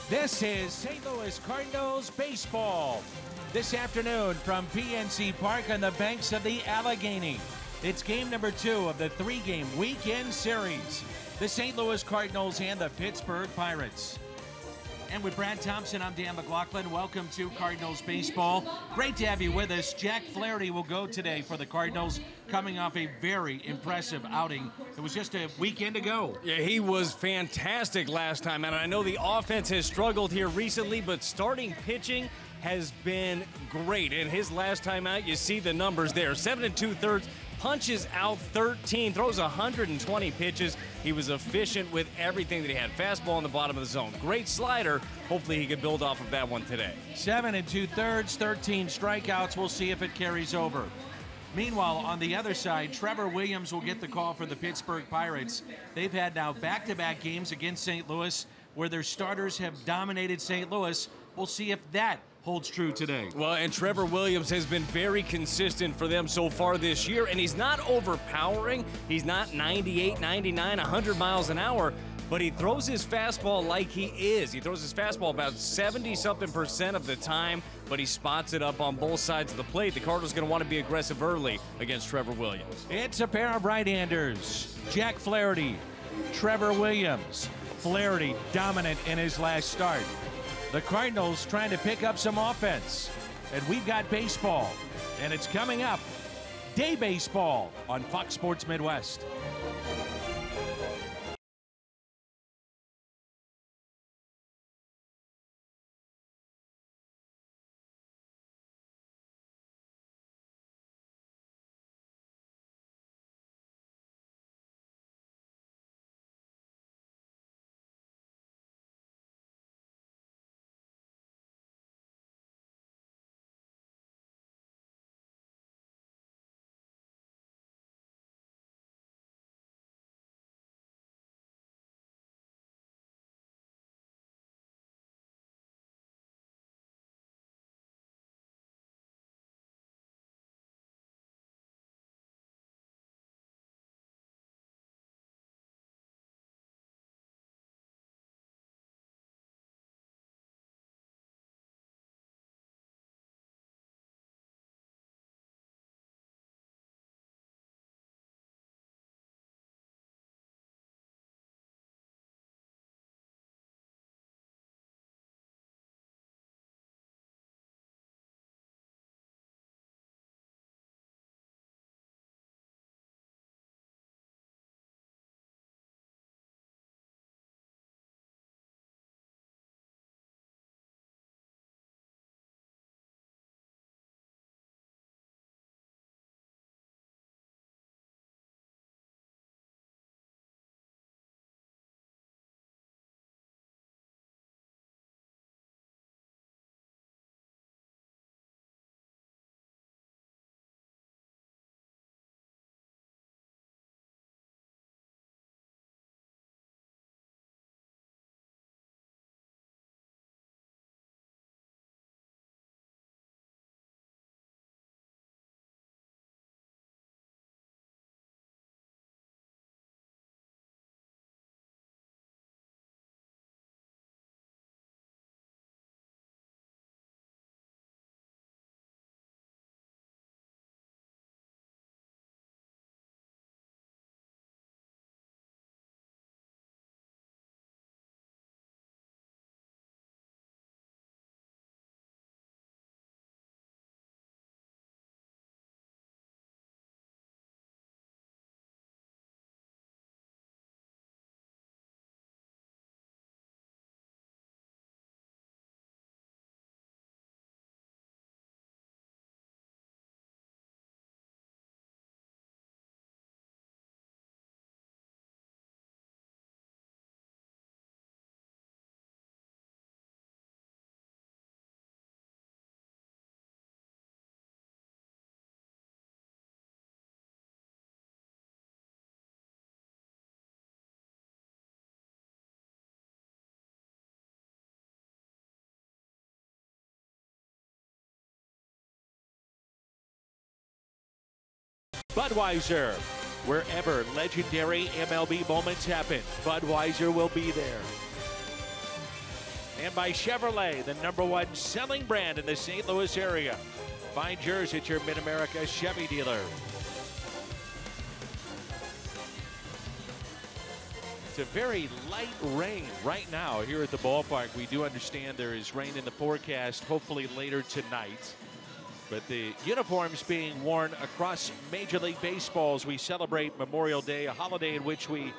This is St. Louis Cardinals baseball. This afternoon from PNC Park on the banks of the Allegheny. It's game number 2 of the 3-game weekend series. The St. Louis Cardinals and the Pittsburgh Pirates. And with Brad Thompson, I'm Dan McLaughlin. Welcome to Cardinals baseball. Great to have you with us. Jack Flaherty will go today for the Cardinals, coming off a very impressive outing. It was just a weekend ago. Yeah, he was fantastic last time, and I know the offense has struggled here recently, but starting pitching has been great. And his last time out, you see the numbers there. 7 2/3, punches out 13, throws 120 pitches. He was efficient with everything that he had. Fastball in the bottom of the zone. Great slider. Hopefully he can build off of that one today. 7 2/3, 13 strikeouts. We'll see if it carries over. Meanwhile, on the other side, Trevor Williams will get the call for the Pittsburgh Pirates. They've had now back-to-back games against St. Louis where their starters have dominated St. Louis. We'll see if that holds true today. Well, and Trevor Williams has been very consistent for them so far this year, and he's not overpowering. He's not 98, 99, 100 miles an hour, but he throws his fastball like he is. He throws his fastball about 70-something% of the time, but he spots it up on both sides of the plate. The Cardinals going to want to be aggressive early against Trevor Williams. It's a pair of right-handers. Jack Flaherty, Trevor Williams. Flaherty dominant in his last start. The Cardinals trying to pick up some offense. And we've got baseball. And it's coming up. Day baseball on Fox Sports Midwest. Budweiser. Wherever legendary MLB moments happen, Budweiser will be there. And by Chevrolet, the #1 selling brand in the St. Louis area. Find yours at your Mid-America Chevy dealer. It's a very light rain right now here at the ballpark. We do understand there is rain in the forecast, hopefully later tonight. But the uniforms being worn across Major League Baseball as we celebrate Memorial Day, a holiday in which we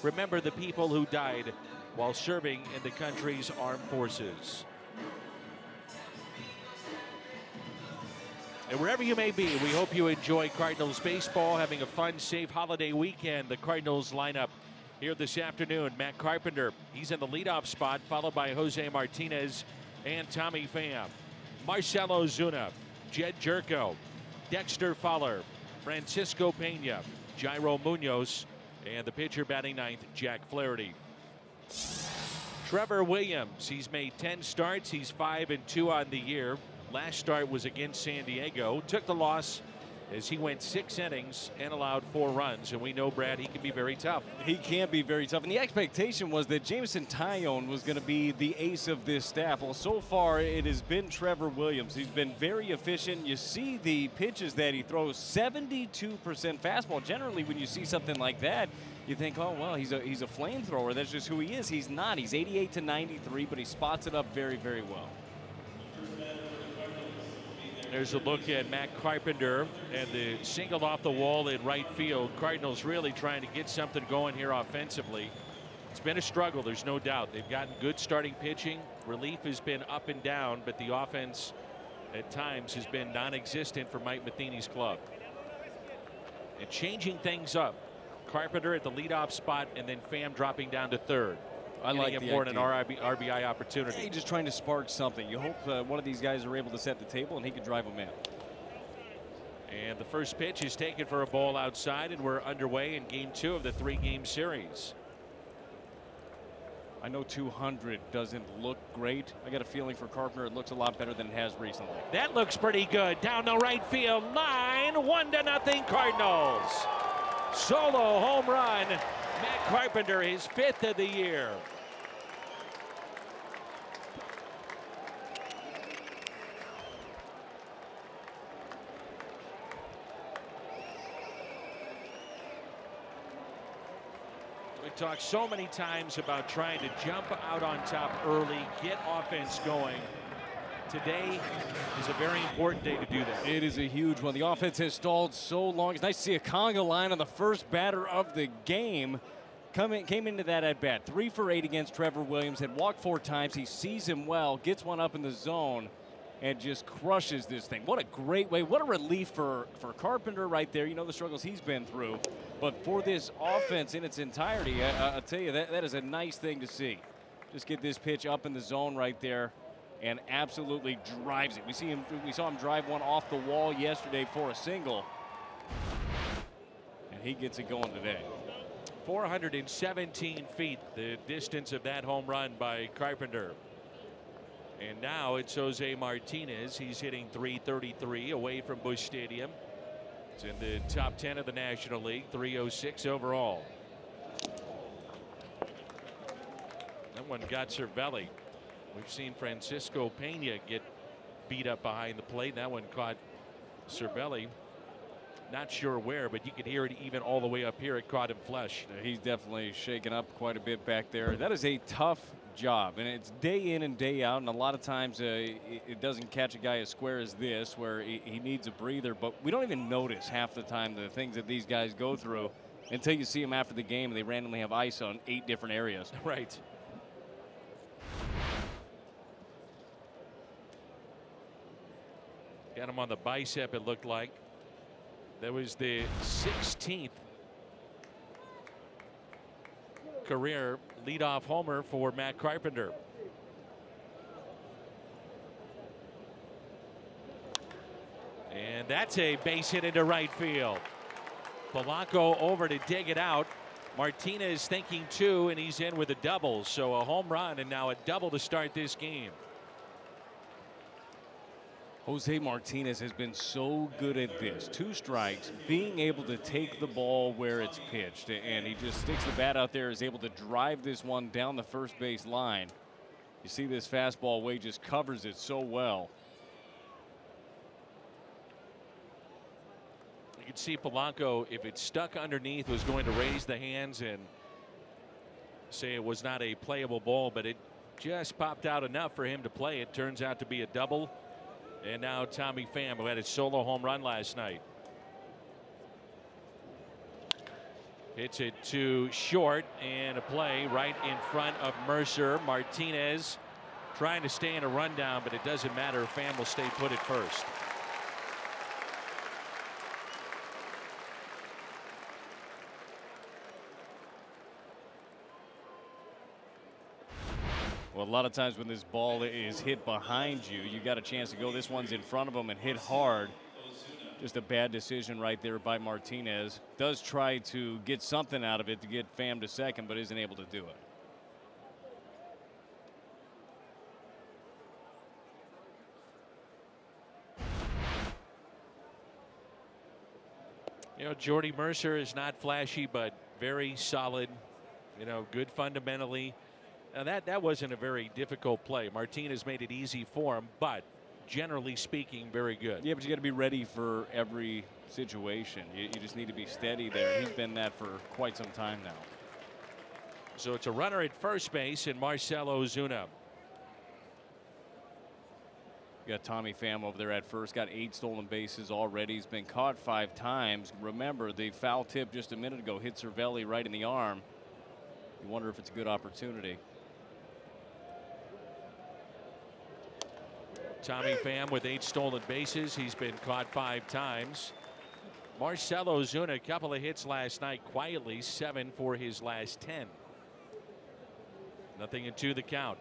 remember the people who died while serving in the country's armed forces. And wherever you may be, we hope you enjoy Cardinals baseball, having a fun, safe holiday weekend. The Cardinals lineup here this afternoon. Matt Carpenter, he's in the leadoff spot, followed by Jose Martinez and Tommy Pham. Marcelo Zuna, Jed Jerko, Dexter Fowler, Francisco Pena, Jairo Munoz, and the pitcher batting ninth, Jack Flaherty. Trevor Williams, he's made 10 starts. He's 5-2 on the year. Last start was against San Diego. Took the loss as he went 6 innings and allowed 4 runs. And we know, Brad, he can be very tough. He can be very tough. And the expectation was that Jameson Taillon was going to be the ace of this staff. Well, so far it has been Trevor Williams. He's been very efficient. You see the pitches that he throws, 72% fastball. Generally, when you see something like that, you think, oh, well, he's a flamethrower. That's just who he is. He's not. He's 88-93, but he spots it up very, very well. There's a look at Matt Carpenter and the single off the wall in right field. Cardinals really trying to get something going here offensively. It's been a struggle, there's no doubt. They've gotten good starting pitching. Relief has been up and down, but the offense at times has been non-existent for Mike Matheny's club. And changing things up. Carpenter at the leadoff spot, and then Pham dropping down to third. I like the more than an RBI opportunity. He's just trying to spark something. You hope one of these guys are able to set the table and he can drive them in. And the first pitch is taken for a ball outside, and we're underway in game 2 of the 3-game series. I know 200 doesn't look great. I got a feeling for Carpenter it looks a lot better than it has recently. That looks pretty good. Down the right field line, 1-0 Cardinals. Solo home run. Matt Carpenter, his 5th of the year. We talked so many times about trying to jump out on top early, get offense going. Today is a very important day to do that. It is a huge one. The offense has stalled so long. It's nice to see a conga line on the first batter of the game. Came into that at bat. 3 for 8 against Trevor Williams. Had walked 4 times. He sees him well, gets one up in the zone, and just crushes this thing. What a great way. What a relief for Carpenter right there. You know the struggles he's been through. But for this offense in its entirety, I'll tell you, that is a nice thing to see. Just get this pitch up in the zone right there and absolutely drives it. We saw him drive one off the wall yesterday for a single. And he gets it going today. 417 feet, the distance of that home run by Carpenter. And now it's Jose Martinez. He's hitting .333 away from Busch Stadium. It's in the top 10 of the National League, 306 overall. That one got Cervelli. We've seen Francisco Pena get beat up behind the plate. That one caught Cervelli. Not sure where, but you could hear it even all the way up here. It caught him flush. He's definitely shaken up quite a bit back there. That is a tough job, and it's day in and day out, and a lot of times it doesn't catch a guy as square as this where he needs a breather, but we don't even notice half the time the things that these guys go through until you see them after the game and they randomly have ice on 8 different areas. Right. Got him on the bicep, it looked like. That was the 16th career leadoff homer for Matt Carpenter. And that's a base hit into right field. Polanco over to dig it out. Martinez thinking 2, and he's in with a double. So a home run and now a double to start this game. Jose Martinez has been so good at this. 2 strikes, being able to take the ball where it's pitched. And he just sticks the bat out there, is able to drive this one down the first base line. You see this fastball way just covers it so well. You can see Polanco, if it stuck underneath, was going to raise the hands and say it was not a playable ball, but it just popped out enough for him to play. It turns out to be a double. And now Tommy Pham, who had his solo home run last night. Hits it to short, and a play right in front of Mercer. Martinez trying to stay in a rundown, but it doesn't matter. Pham will stay put at first. Well, a lot of times when this ball is hit behind you, you got a chance to go. This one's in front of him and hit hard. Just a bad decision right there by Martinez. Does try to get something out of it to get Pham to second, but isn't able to do it. You know, Jordy Mercer is not flashy, but very solid. You know, good fundamentally. Now that wasn't a very difficult play. Martinez made it easy for him, but generally speaking, very good. Yeah, but you got to be ready for every situation. You just need to be steady there. He's been that for quite some time now. So it's a runner at first base and Marcell Ozuna. You got Tommy Pham over there at first. Got 8 stolen bases already. He's been caught 5 times. Remember, the foul tip just a minute ago hit Cervelli right in the arm. You wonder if it's a good opportunity. Tommy Pham with 8 stolen bases. He's been caught 5 times. Marcell Ozuna, a couple of hits last night quietly, 7 for his last 10. Nothing into the count.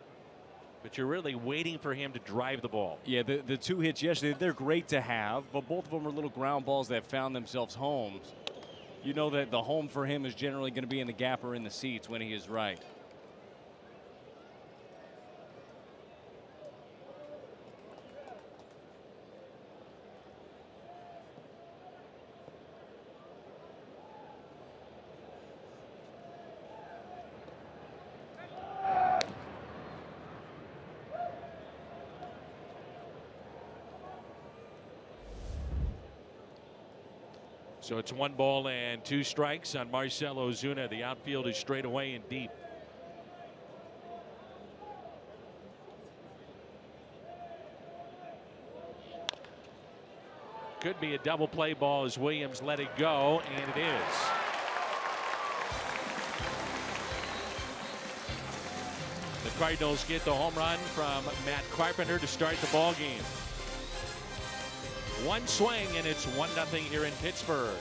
But you're really waiting for him to drive the ball. Yeah, the 2 hits yesterday, they're great to have, but both of them are little ground balls that found themselves homes. You know that the home for him is generally going to be in the gap or in the seats when he is right. So it's 1 ball and 2 strikes on Marcell Ozuna. The outfield is straight away and deep. Could be a double play ball as Williams let it go, and it is. The Cardinals get the home run from Matt Carpenter to start the ball game. 1 swing, and it's 1-0 here in Pittsburgh.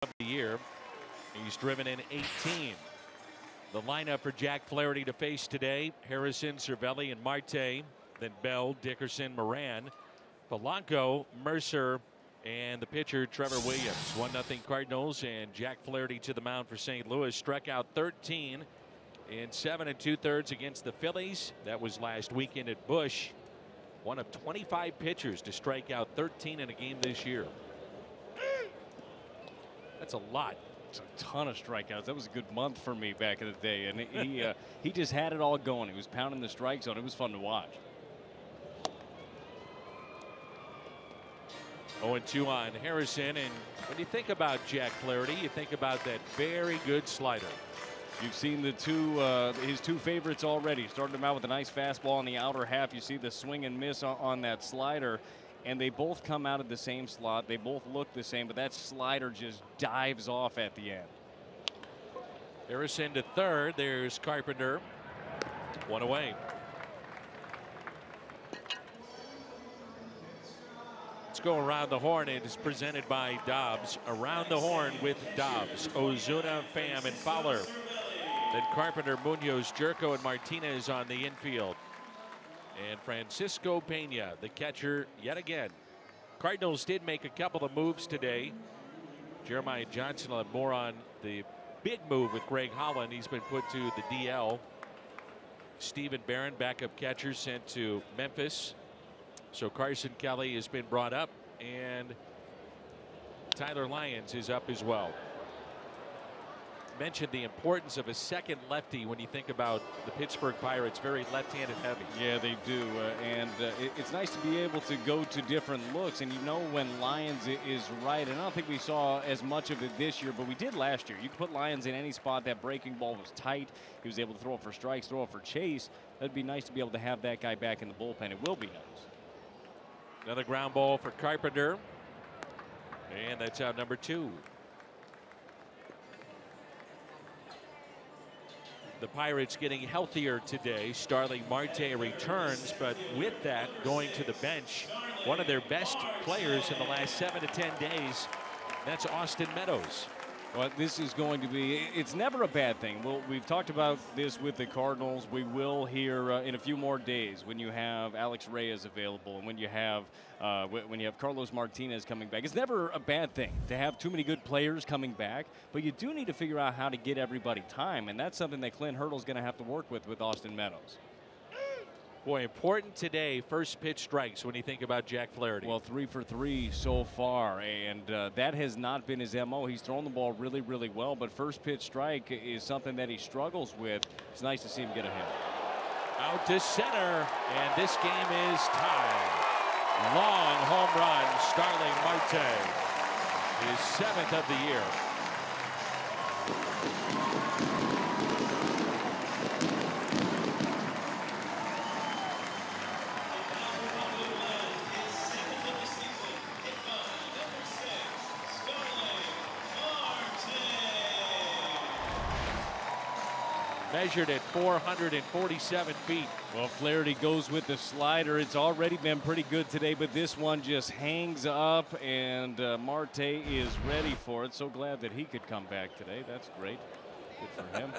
Of the year. He's driven in 18. The lineup for Jack Flaherty to face today: Harrison, Cervelli, and Marte. Then Bell, Dickerson, Moran, Polanco, Mercer, and the pitcher Trevor Williams. 1-0 Cardinals, and Jack Flaherty to the mound for St. Louis. Struck out 13 in 7 2/3 against the Phillies. That was last weekend at Busch. One of 25 pitchers to strike out 13 in a game this year. That's a lot. It's a ton of strikeouts. That was a good month for me back in the day, and he just had it all going. He was pounding the strike zone. It was fun to watch. 0-2 on Harrison, and when you think about Jack Flaherty, you think about that very good slider. You've seen the his two favorites already. Started him out with a nice fastball in the outer half. You see the swing and miss on that slider, and they both come out of the same slot. They both look the same, but that slider just dives off at the end. Harrison to third. There's Carpenter. One away. Let's go around the horn. It is presented by Dobbs. Around the horn with Dobbs, Ozuna, Pham, and Fowler. Then Carpenter, Munoz, Jerko, and Martinez on the infield. And Francisco Pena, the catcher, yet again. Cardinals did make a couple of moves today. Jeremiah Johnson will have more on the big move with Greg Holland. He's been put to the DL. Stephen Barron, backup catcher, sent to Memphis. So Carson Kelly has been brought up, and Tyler Lyons is up as well. Mentioned the importance of a second lefty when you think about the Pittsburgh Pirates. Very left-handed heavy. Yeah, they do, and it's nice to be able to go to different looks, and you know when Lyons is right. And I don't think we saw as much of it this year, but we did last year. You could put Lyons in any spot. That breaking ball was tight. He was able to throw it for strikes, throw it for chase. That'd be nice to be able to have that guy back in the bullpen. It will be nice. Another ground ball for Carpenter, and that's out number 2. The Pirates getting healthier today. Starling Marte returns, but with that, going to the bench, one of their best players in the last 7 to 10 days. That's Austin Meadows. Well, this is going to be, it's never a bad thing. Well, we've talked about this with the Cardinals. We will here in a few more days when you have Alex Reyes available and when you have Carlos Martinez coming back. It's never a bad thing to have too many good players coming back, but you do need to figure out how to get everybody time, and that's something that Clint Hurdle's going to have to work with Austin Meadows. Boy, important today, first pitch strikes when you think about Jack Flaherty. Well, 3 for 3 so far, and that has not been his MO. He's thrown the ball really, really well, but first pitch strike is something that he struggles with. It's nice to see him get a hit. Out to center, and this game is tied. Long home run, Starling Marte, his 7th of the year. Measured at 447 feet. Well, Flaherty goes with the slider. It's already been pretty good today, but this one just hangs up, and Marte is ready for it. So glad that he could come back today. That's great. Good for him.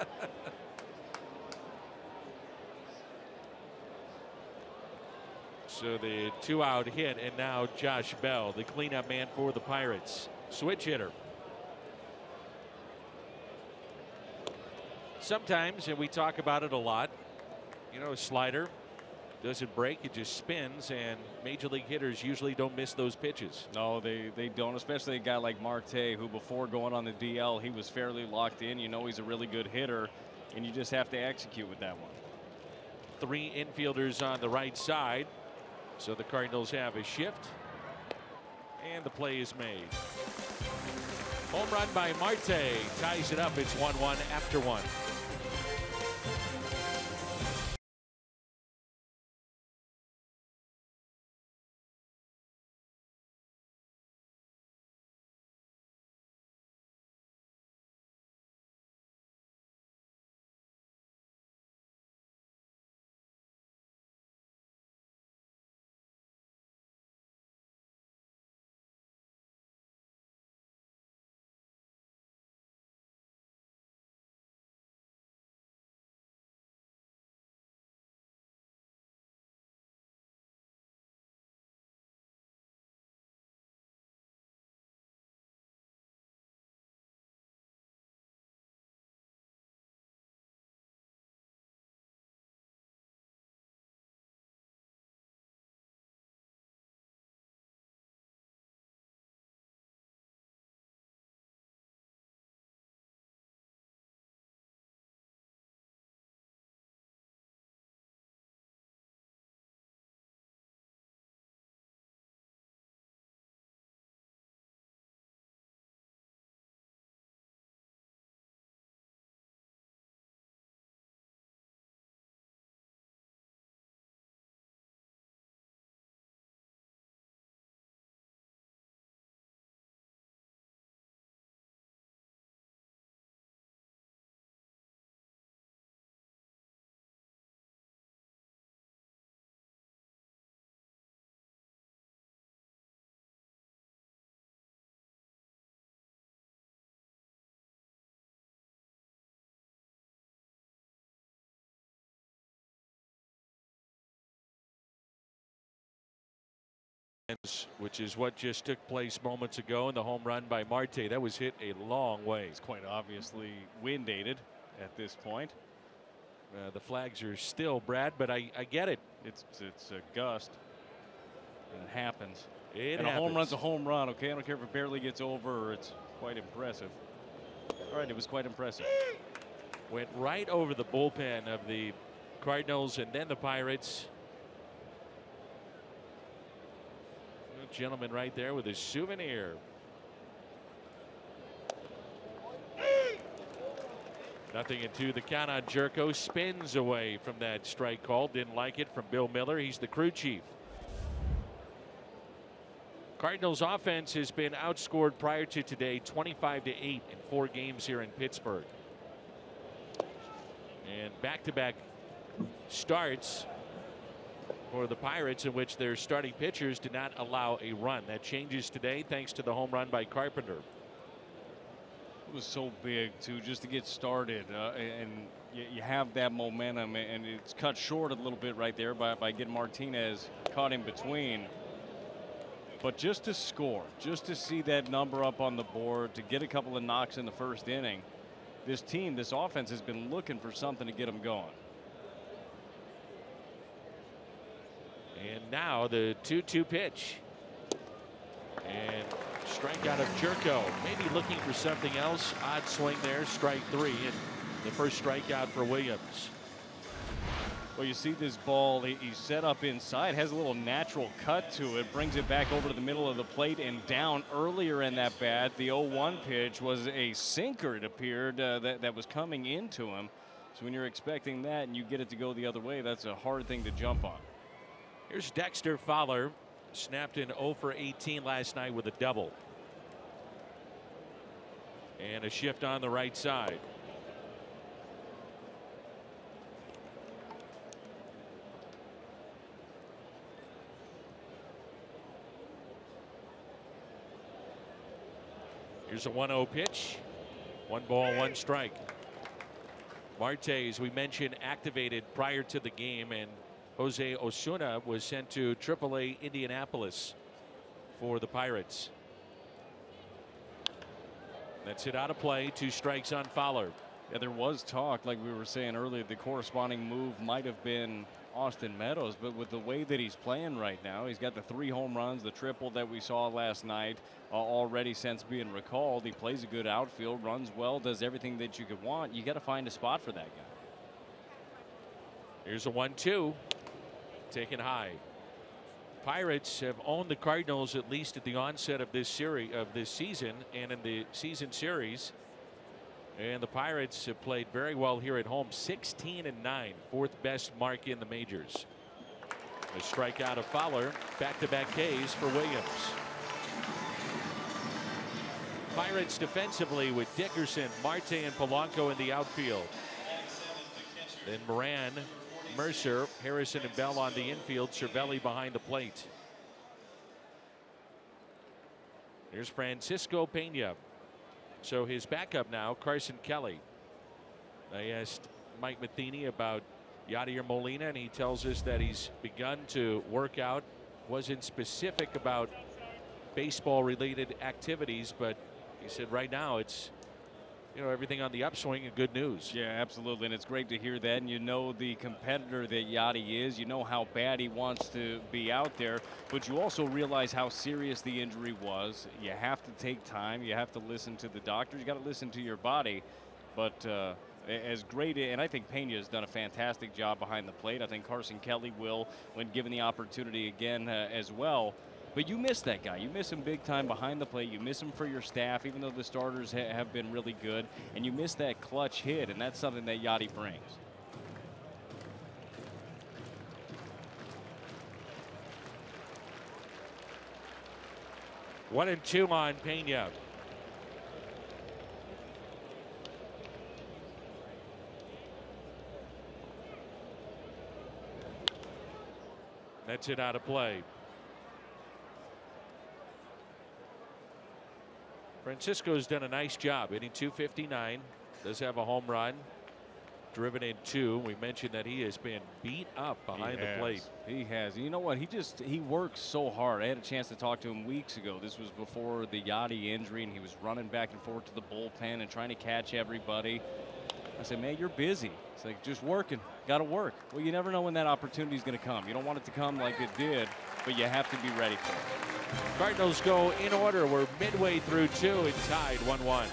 So the 2-out hit, and now Josh Bell, the cleanup man for the Pirates. Switch hitter. Sometimes, and we talk about it a lot, you know, a slider doesn't break, it just spins, and major league hitters usually don't miss those pitches. No, they don't, especially a guy like Marte, who before going on the DL, he was fairly locked in. You know he's a really good hitter, and you just have to execute with that one. 3 infielders on the right side, so the Cardinals have a shift, and the play is made. Home run by Marte ties it up. It's 1-1 after 1. which is what just took place moments ago in the home run by Marte. That was hit a long way. It's quite obviously wind aided at this point. The flags are still, Brad, but I get it. It's a gust. And it happens. And a home run's a home run, okay? I don't care if it barely gets over or it's quite impressive. All right, it was quite impressive. Went right over the bullpen of the Cardinals and then the Pirates. The gentleman right there with his souvenir. Nothing in two. The count on Jerko. Spins away from that strike call. Didn't like it from Bill Miller. He's the crew chief. Cardinals offense has been outscored prior to today 25-8 in 4 games here in Pittsburgh. And back-to-back starts for the Pirates in which their starting pitchers did not allow a run. That changes today thanks to the home run by Carpenter. It was so big too, just to get started, and you have that momentum, and it's cut short a little bit right there by getting Martinez caught in between. But just to score, just to see that number up on the board, to get a couple of knocks in the first inning, this team, this offense has been looking for something to get them going. And now the 2-2 pitch. And strikeout of Jerko. Maybe looking for something else. Odd swing there. Strike 3. And the first strikeout for Williams. Well, you see this ball, he's set up inside, has a little natural cut to it, brings it back over to the middle of the plate and down. Earlier in that bat, the 0-1 pitch was a sinker, it appeared, that was coming into him. So when you're expecting that and you get it to go the other way, that's a hard thing to jump on. Here's Dexter Fowler. Snapped in 0 for 18 last night with a double. And a shift on the right side. Here's a 1-0 pitch. 1 ball, 1 strike. Marte, as we mentioned, activated prior to the game, and Jose Osuna was sent to AAA Indianapolis for the Pirates. That's it out of play. 2 strikes on Fowler. Yeah, there was talk, like we were saying earlier, the corresponding move might have been Austin Meadows, but with the way that he's playing right now, he's got the 3 home runs, the triple that we saw last night, already since being recalled. He plays a good outfield, runs well, does everything that you could want. You got to find a spot for that guy. Here's a 1-2. Taken high. Pirates have owned the Cardinals at least at the onset of this season and in the season series. And the Pirates have played very well here at home. 16-9, 4th best mark in the majors. A strikeout of Fowler. Back-to-back Ks for Williams. Pirates defensively with Dickerson, Marte, and Polanco in the outfield. Then Moran, Mercer, Harrison, and Bell on the infield. Cervelli behind the plate. Here's Francisco Pena. So his backup now, Carson Kelly. I asked Mike Matheny about Yadier Molina, and he tells us that he's begun to work out. Wasn't specific about baseball-related activities, but he said right now it's, you know, everything on the upswing and good news. Yeah, absolutely, and it's great to hear that. And you know the competitor that Yadi is. You know how bad he wants to be out there, but you also realize how serious the injury was. You have to take time. You have to listen to the doctors. You got to listen to your body. But as great, and I think Pena has done a fantastic job behind the plate. I think Carson Kelly will when given the opportunity again as well. But you miss that guy. You miss him big time behind the plate. You miss him for your staff, even though the starters have been really good. And you miss that clutch hit, and that's something that Yadi brings. One and 2 on Pena. That's it out of play. Francisco's done a nice job hitting .259. Does have a home run. driven in 2. We mentioned that he has been beat up behind the plate. He has. You know what? He works so hard. I had a chance to talk to him weeks ago. This was before the Yachty injury, and he was running back and forth to the bullpen and trying to catch everybody. I said, man, you're busy. It's like, just working. Got to work. Well, you never know when that opportunity is going to come. You don't want it to come like it did, but you have to be ready for it. Cardinals go in order. We're midway through 2 and tied 1-1.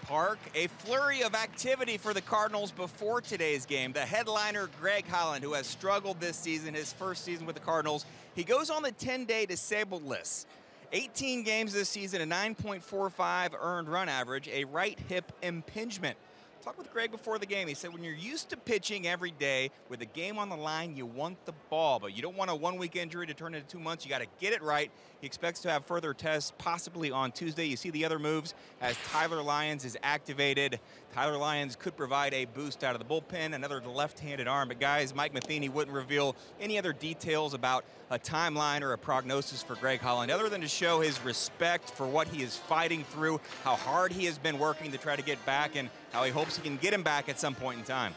Park. A flurry of activity for the Cardinals before today's game. The headliner, Greg Holland, who has struggled this season, his first season with the Cardinals, he goes on the 10-day disabled list. 18 games this season, a 9.45 earned run average, a right hip impingement. Talked with Greg before the game. He said when you're used to pitching every day with a game on the line, you want the ball, but you don't want a one-week injury to turn into 2 months. You got to get it right. He expects to have further tests possibly on Tuesday. You see the other moves as Tyler Lyons is activated. Tyler Lyons could provide a boost out of the bullpen, another left-handed arm. But guys, Mike Matheny wouldn't reveal any other details about a timeline or a prognosis for Greg Holland, other than to show his respect for what he is fighting through, how hard he has been working to try to get back, and how he hopes he can get him back at some point in time.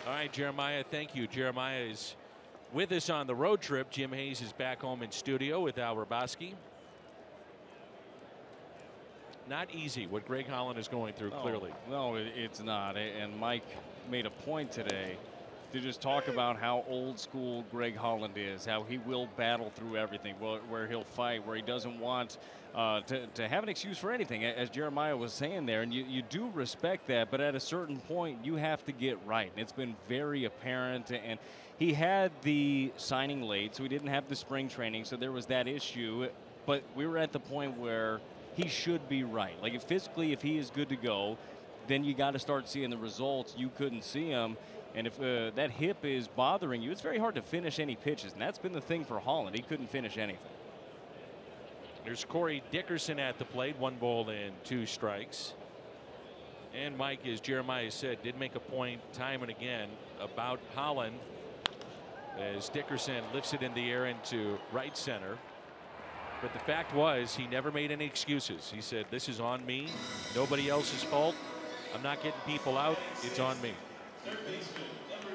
All right, Jeremiah, thank you. Jeremiah is with us on the road trip. Jim Hayes is back home in studio with Al Raboski. Not easy what Greg Holland is going through, clearly. No, it's not. And Mike made a point today to just talk about how old school Greg Holland is, how he will battle through everything, where he'll fight, where he doesn't want to have an excuse for anything, as Jeremiah was saying there. And you do respect that, but at a certain point, you have to get right. And it's been very apparent. And he had the signing late, so he didn't have the spring training, so there was that issue. But we were at the point where he should be right. Like, physically, if he is good to go, then you got to start seeing the results. You couldn't see him. And if that hip is bothering you, it's very hard to finish any pitches. And that's been the thing for Holland. He couldn't finish anything. There's Corey Dickerson at the plate. 1 ball and 2 strikes. And Mike, as Jeremiah said, did make a point time and again about Holland as Dickerson lifts it in the air into right center. But the fact was, he never made any excuses. He said, this is on me. Nobody else's fault. I'm not getting people out. It's on me.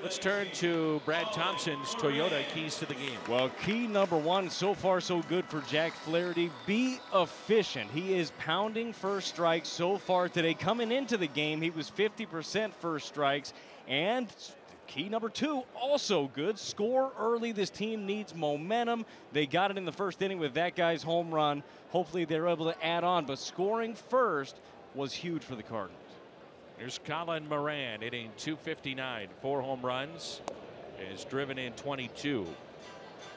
Let's turn to Brad Thompson's Toyota keys to the game. Well, key number 1, so far so good for Jack Flaherty. Be efficient. He is pounding first strikes so far today. Coming into the game, he was 50% first strikes. And key number 2, also good. Score early. This team needs momentum. They got it in the first inning with that guy's home run. Hopefully they're able to add on, but scoring first was huge for the Cardinals. Here's Colin Moran hitting .259, 4 home runs, is driven in 22.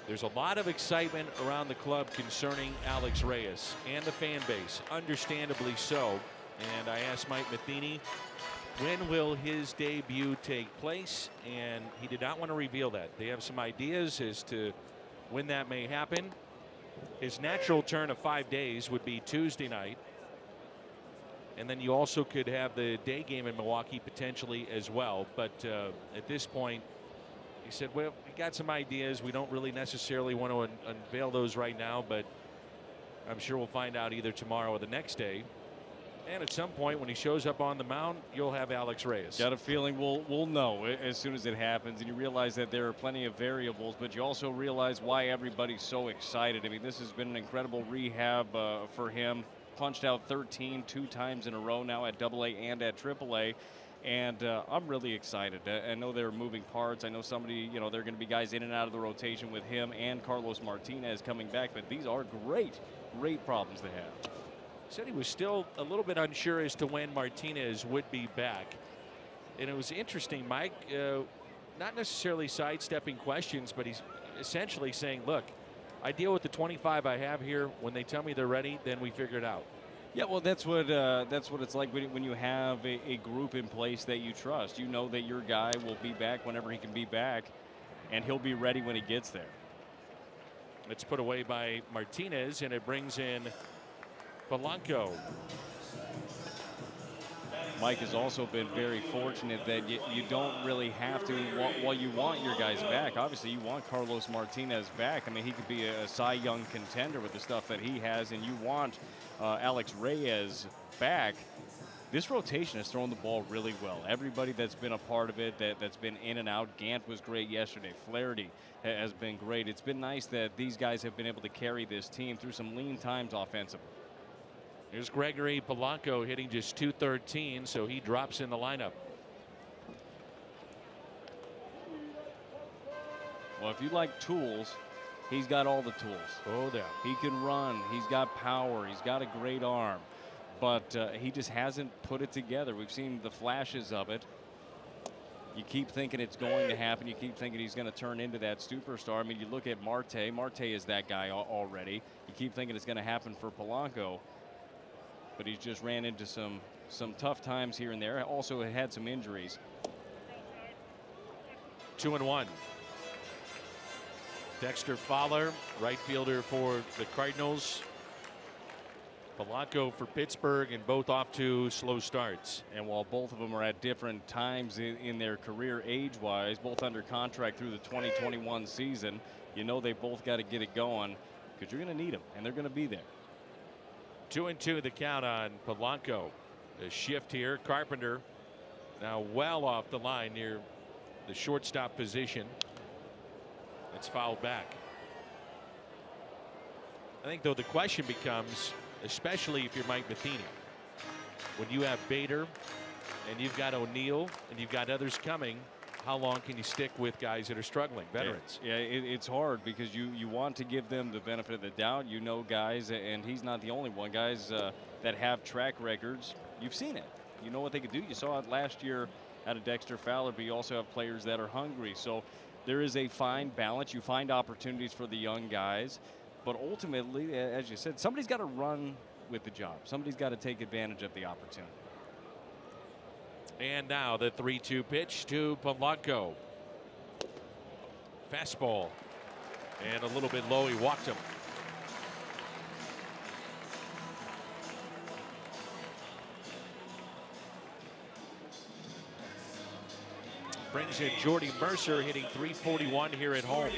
There's a lot of excitement around the club concerning Alex Reyes and the fan base, understandably so. And I asked Mike Matheny, when will his debut take place? And he did not want to reveal that. They have some ideas as to when that may happen. His natural turn of 5 days would be Tuesday night. And then you also could have the day game in Milwaukee potentially as well. But at this point, he said, well, we got some ideas. We don't really necessarily want to unveil those right now, but I'm sure we'll find out either tomorrow or the next day. And at some point when he shows up on the mound, you'll have Alex Reyes. Got a feeling we'll know as soon as it happens, and you realize that there are plenty of variables, but you also realize why everybody's so excited. I mean, this has been an incredible rehab for him. Punched out 13 2 times in a row now at AA and at AAA. And I'm really excited. I know there are moving parts. I know somebody, there are going to be guys in and out of the rotation with him and Carlos Martinez coming back, but these are great problems to have. Said he was still a little bit unsure as to when Martinez would be back. And it was interesting, Mike, not necessarily sidestepping questions, but he's essentially saying, look, I deal with the 25 I have here. When they tell me they're ready, then we figure it out. Yeah, well, that's what it's like when you have a group in place that you trust. You know that your guy will be back whenever he can be back, and he'll be ready when he gets there. It's put away by Martinez, and it brings in Polanco. Mike has also been very fortunate that you don't really have to, while you want your guys back. Obviously, you want Carlos Martinez back. I mean, he could be a Cy Young contender with the stuff that he has, and you want Alex Reyes back. This rotation has thrown the ball really well. Everybody that's been a part of it, that's been in and out. Gant was great yesterday. Flaherty has been great. It's been nice that these guys have been able to carry this team through some lean times offensively. Here's Gregory Polanco hitting just .213, so he drops in the lineup. Well, if you like tools, he's got all the tools. Oh, yeah. He can run. He's got power. He's got a great arm. But he just hasn't put it together. We've seen the flashes of it. You keep thinking it's going to happen. You keep thinking he's going to turn into that superstar. I mean, you look at Marte. Marte is that guy already. You keep thinking it's going to happen for Polanco. But he's just ran into some tough times here and there. Also had some injuries. 2-1. Dexter Fowler, right fielder for the Cardinals. Polanco for Pittsburgh, and both off to slow starts. And while both of them are at different times in their career age-wise, both under contract through the 2021 season, you know they both got to get it going because you're going to need them, and they're going to be there. 2-2 the count on Polanco. The shift here. Carpenter now well off the line near the shortstop position. It's fouled back. I think, though, the question becomes, especially if you're Mike Matheny, when you have Bader and you've got O'Neill and you've got others coming, how long can you stick with guys that are struggling, veterans? Yeah, it's hard because you want to give them the benefit of the doubt. You know guys, and he's not the only one. Guys that have track records, you've seen it. You know what they could do. You saw it last year out of Dexter Fowler, but you also have players that are hungry. So there is a fine balance. You find opportunities for the young guys, but ultimately, as you said, somebody's got to run with the job. Somebody's got to take advantage of the opportunity. And now the 3-2 pitch to Polanco. Fastball. And a little bit low. He walked him. Brings in Jordy Mercer, hitting .341 here at home.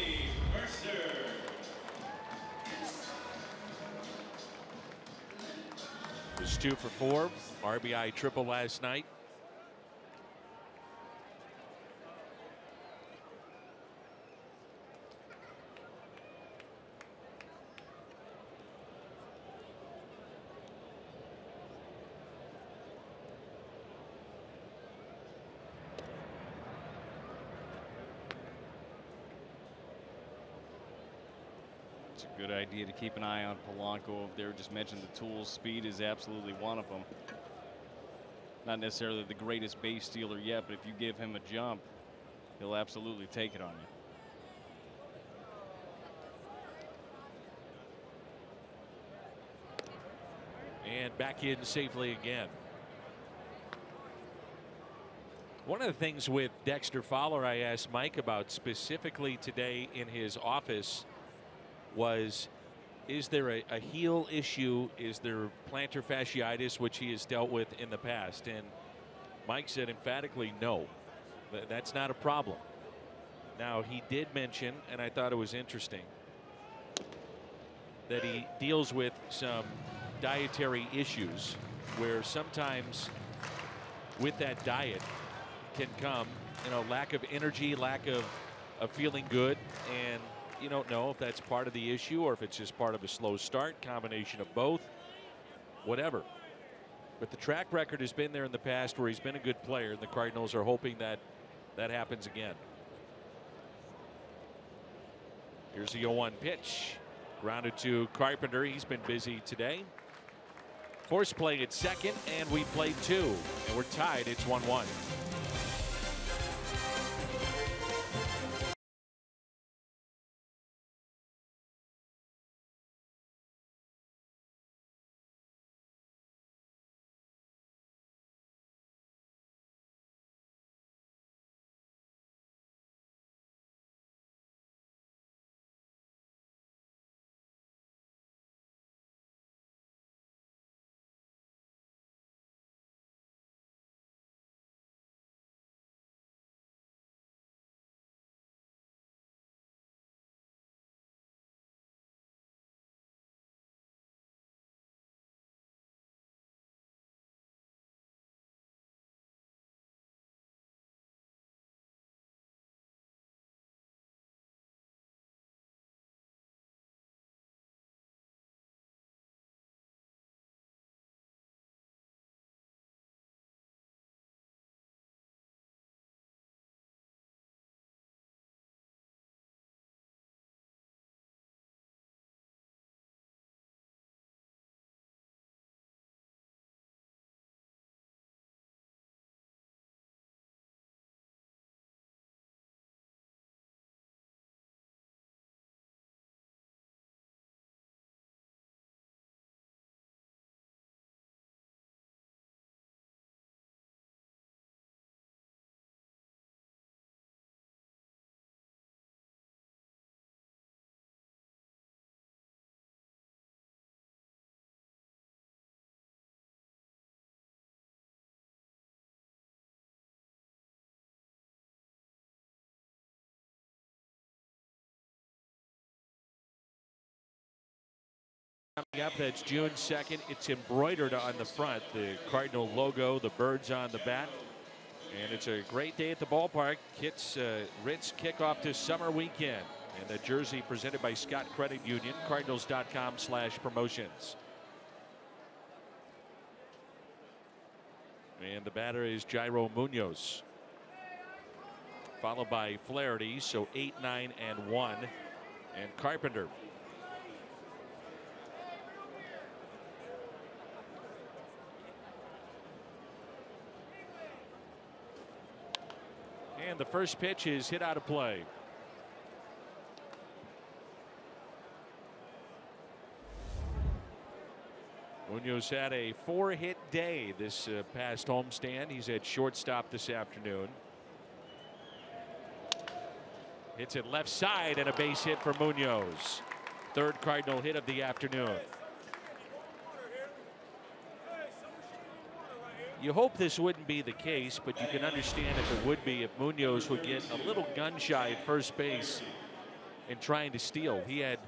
Was 2 for 4. RBI triple last night. Good idea to keep an eye on Polanco over there. Just mentioned the tools. Speed is absolutely one of them. Not necessarily the greatest base stealer yet, but if you give him a jump, he'll absolutely take it on you. And back in safely again. One of the things with Dexter Fowler I asked Mike about specifically today in his office was, is there a heel issue? Is there plantar fasciitis, which he has dealt with in the past? And Mike said emphatically no, that's not a problem. Now, he did mention, and I thought it was interesting, that he deals with some dietary issues where sometimes with that diet can come, lack of energy, lack of feeling good, and you don't know if that's part of the issue or if it's just part of a slow start, combination of both, whatever. But the track record has been there in the past where he's been a good player, and the Cardinals are hoping that that happens again. Here's the 0-1 pitch. Grounded to Carpenter. He's been busy today. Force play at second, and we played 2, and we're tied. It's 1-1. Coming up, that's June 2nd. It's embroidered on the front, the Cardinal logo, the birds on the back. And it's a great day at the ballpark. Ritz kickoff to summer weekend. And the jersey presented by Scott Credit Union, Cardinals.com/promotions. And the batter is Jairo Munoz, followed by Flaherty, so 8, 9, and 1, and Carpenter. And the first pitch is hit out of play. Munoz had a 4-hit day this past homestand. He's at shortstop this afternoon. Hits it left side and a base hit for Munoz. Third Cardinal hit of the afternoon. You hope this wouldn't be the case, but you can understand if it would be if Munoz would get a little gun shy at first base in trying to steal. He had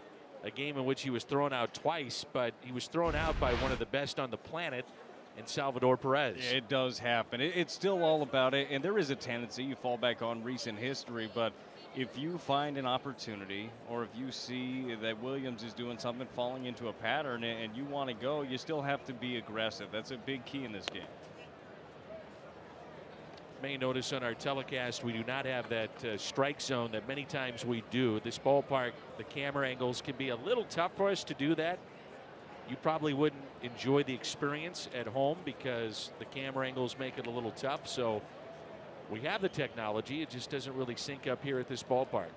a game in which he was thrown out twice, but he was thrown out by one of the best on the planet in Salvador Perez. It does happen. It's still all about it, and there is a tendency you fall back on recent history, but if you find an opportunity or if you see that Williams is doing something, falling into a pattern, and you want to go, you still have to be aggressive. That's a big key in this game. May notice on our telecast we do not have that strike zone that many times we do. This ballpark, the camera angles can be a little tough for us to do that. You probably wouldn't enjoy the experience at home because the camera angles make it a little tough. So we have the technology, it just doesn't really sync up here at this ballpark.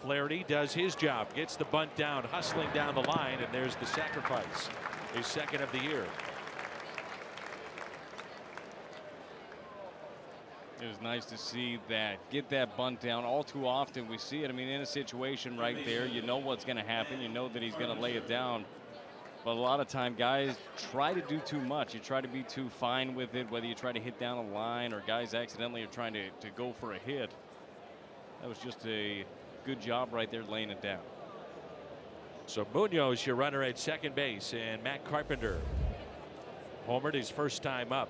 Flaherty does his job, gets the bunt down, hustling down the line, and there's the sacrifice, his second of the year. It was nice to see that, get that bunt down. All too often we see it. I mean, in a situation right there, you know what's going to happen. You know that he's going to lay it down. But a lot of time guys try to do too much. You try to be too fine with it, whether you try to hit down a line or guys accidentally are trying to go for a hit. That was just a good job right there laying it down. So Munoz, your runner at second base, and Matt Carpenter homered his first time up,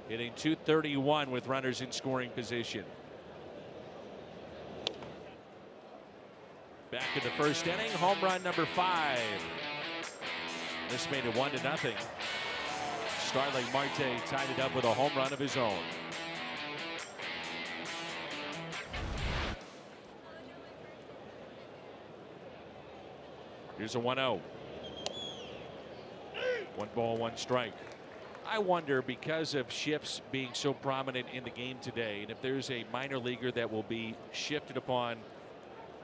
hitting .231 with runners in scoring position. Back in the first inning, home run number 5. This made it 1-0. Starling Marte tied it up with a home run of his own. Here's a 1-0. 1 ball, 1 strike. I wonder, because of shifts being so prominent in the game today, and if there's a minor leaguer that will be shifted upon,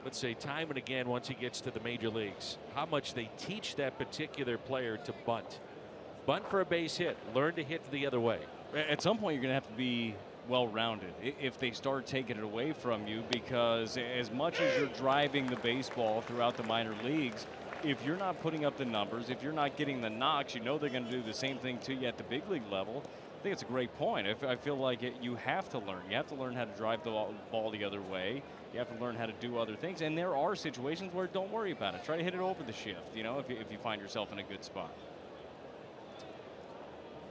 let's say, time and again once he gets to the major leagues, how much they teach that particular player to bunt. Bunt for a base hit. Learn to hit the other way. At some point, you're going to have to be well-rounded if they start taking it away from you, because as much as you're driving the baseball throughout the minor leagues, if you're not putting up the numbers, if you're not getting the knocks, you know they're going to do the same thing to you at the big league level. I think it's a great point. I feel like you have to learn. You have to learn how to drive the ball the other way. You have to learn how to do other things. And there are situations where don't worry about it. Try to hit it over the shift, you know, if you find yourself in a good spot.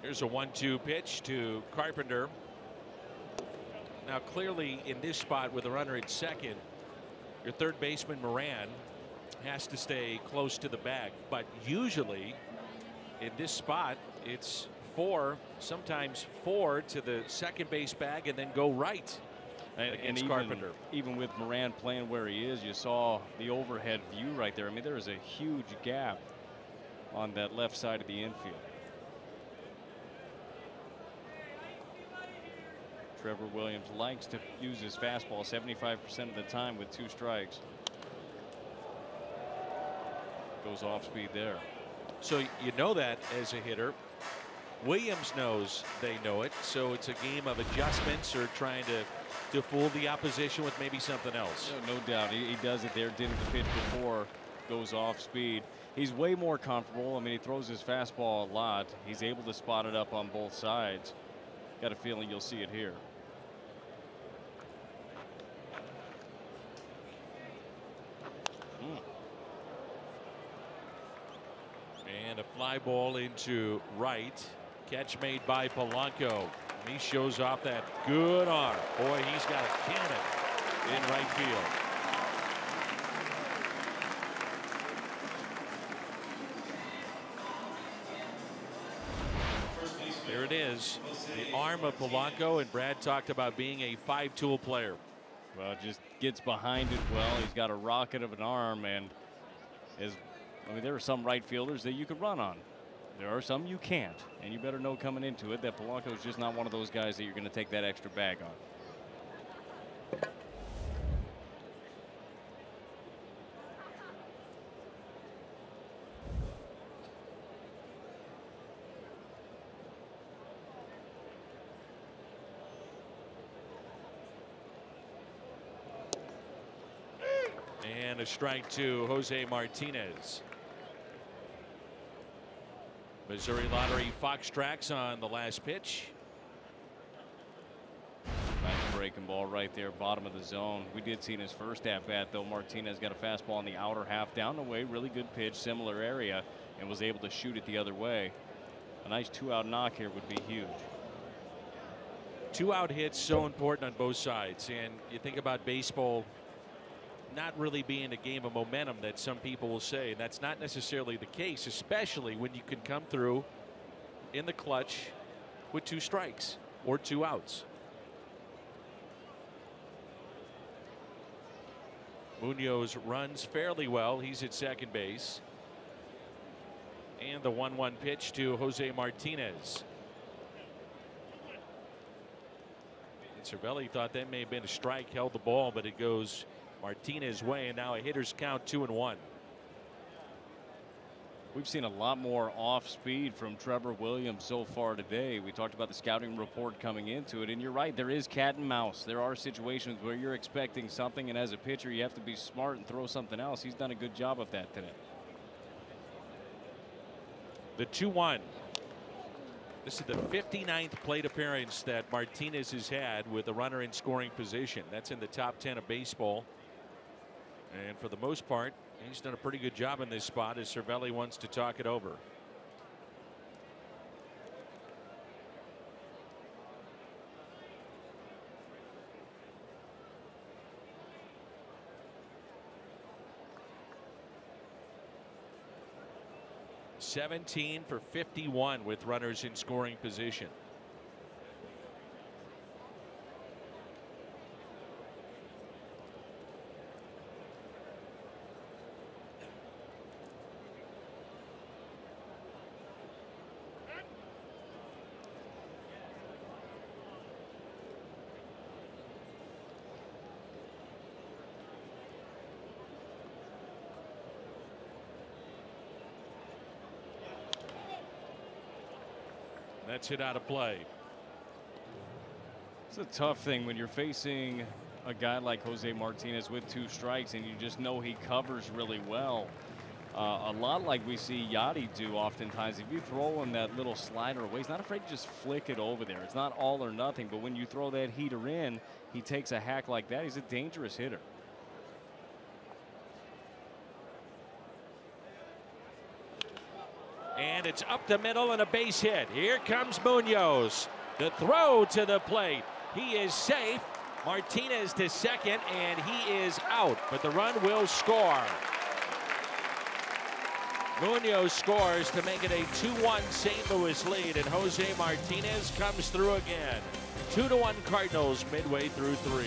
Here's a 1-2 pitch to Carpenter. Now, clearly in this spot with a runner at second, your third baseman Moran has to stay close to the bag, but usually in this spot it's 4, sometimes 4 to the second base bag and then go right against Carpenter. Even with Moran playing where he is, you saw the overhead view right there. I mean, there is a huge gap on that left side of the infield. Trevor Williams likes to use his fastball 75% of the time with 2 strikes. Goes off speed there. So you know that as a hitter. Williams knows they know it. So it's a game of adjustments or trying to fool the opposition with maybe something else. No doubt. He does it there. Did the pitch before. Goes off speed. He's way more comfortable. I mean, he throws his fastball a lot. He's able to spot it up on both sides. Got a feeling you'll see it here. And a fly ball into right. Catch made by Polanco. He shows off that good arm. Boy, he's got a cannon in right field. There it is. The arm of Polanco, and Brad talked about being a 5-tool player. Well, just gets behind it well. He's got a rocket of an arm, and I mean, there are some right fielders that you could run on. There are some you can't, and you better know coming into it that Polanco is just not one of those guys that you're going to take that extra bag on. And a strike to Jose Martinez. Missouri Lottery Fox tracks on the last pitch. Nice breaking ball right there, bottom of the zone. We did see in his first at bat, though, Martinez got a fastball in the outer half down the way. Really good pitch, similar area, and was able to shoot it the other way. A nice 2-out knock here would be huge. 2-out hits so important on both sides, and you think about baseball not really being a game of momentum that some people will say. That's not necessarily the case, especially when you can come through in the clutch with 2 strikes or 2 outs. Munoz runs fairly well. He's at second base. And the 1-1 pitch to Jose Martinez. And Cervelli thought that may have been a strike, held the ball, but it goes Martinez way, and now a hitter's count 2-1. We've seen a lot more off speed from Trevor Williams so far today. We talked about the scouting report coming into it, and you're right, there is cat and mouse. There are situations where you're expecting something, and as a pitcher, you have to be smart and throw something else. He's done a good job of that today. The 2-1. This is the 59th plate appearance that Martinez has had with a runner in scoring position. That's in the top 10 of baseball. And for the most part, he's done a pretty good job in this spot as Cervelli wants to talk it over. (17 for 51) with runners in scoring position. That's hit out of play. It's a tough thing when you're facing a guy like Jose Martinez with 2 strikes and you just know he covers really well. A lot like we see Yachty do oftentimes. If you throw him that little slider away, he's not afraid to just flick it over there. It's not all or nothing, but when you throw that heater in, he takes a hack like that. He's a dangerous hitter. And it's up the middle and a base hit. Here comes Munoz. The throw to the plate. He is safe. Martinez to second, and he is out, but the run will score. Munoz scores to make it a 2-1 St. Louis lead, and Jose Martinez comes through again. 2-1 Cardinals midway through 3.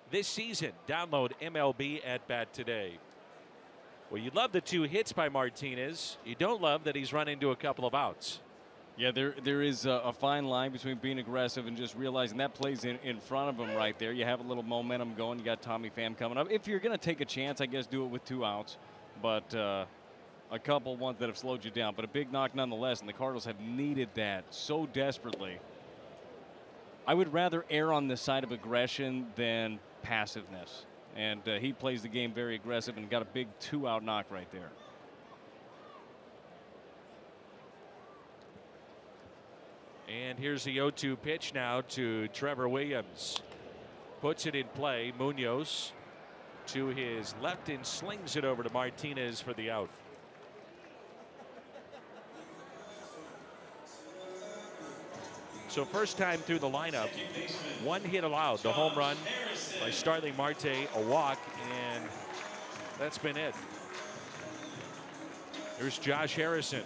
This season, download MLB At Bat today. Well, you love the 2 hits by Martinez. You don't love that he's run into a couple of outs. Yeah, there is a fine line between being aggressive and just realizing that play's in front of him right there. You have a little momentum going. You got Tommy Pham coming up. If you're going to take a chance, I guess do it with 2 outs. But a couple ones that have slowed you down. But a big knock nonetheless, and the Cardinals have needed that so desperately. I would rather err on the side of aggression than passiveness. And he plays the game very aggressive and got a big 2-out knock right there. And here's the 0-2 pitch now to Trevor Williams. Puts it in play. Munoz to his left and slings it over to Martinez for the out. So first time through the lineup, 1 hit allowed, the home run by Starling Marte, a walk, and that's been it. Here's Josh Harrison.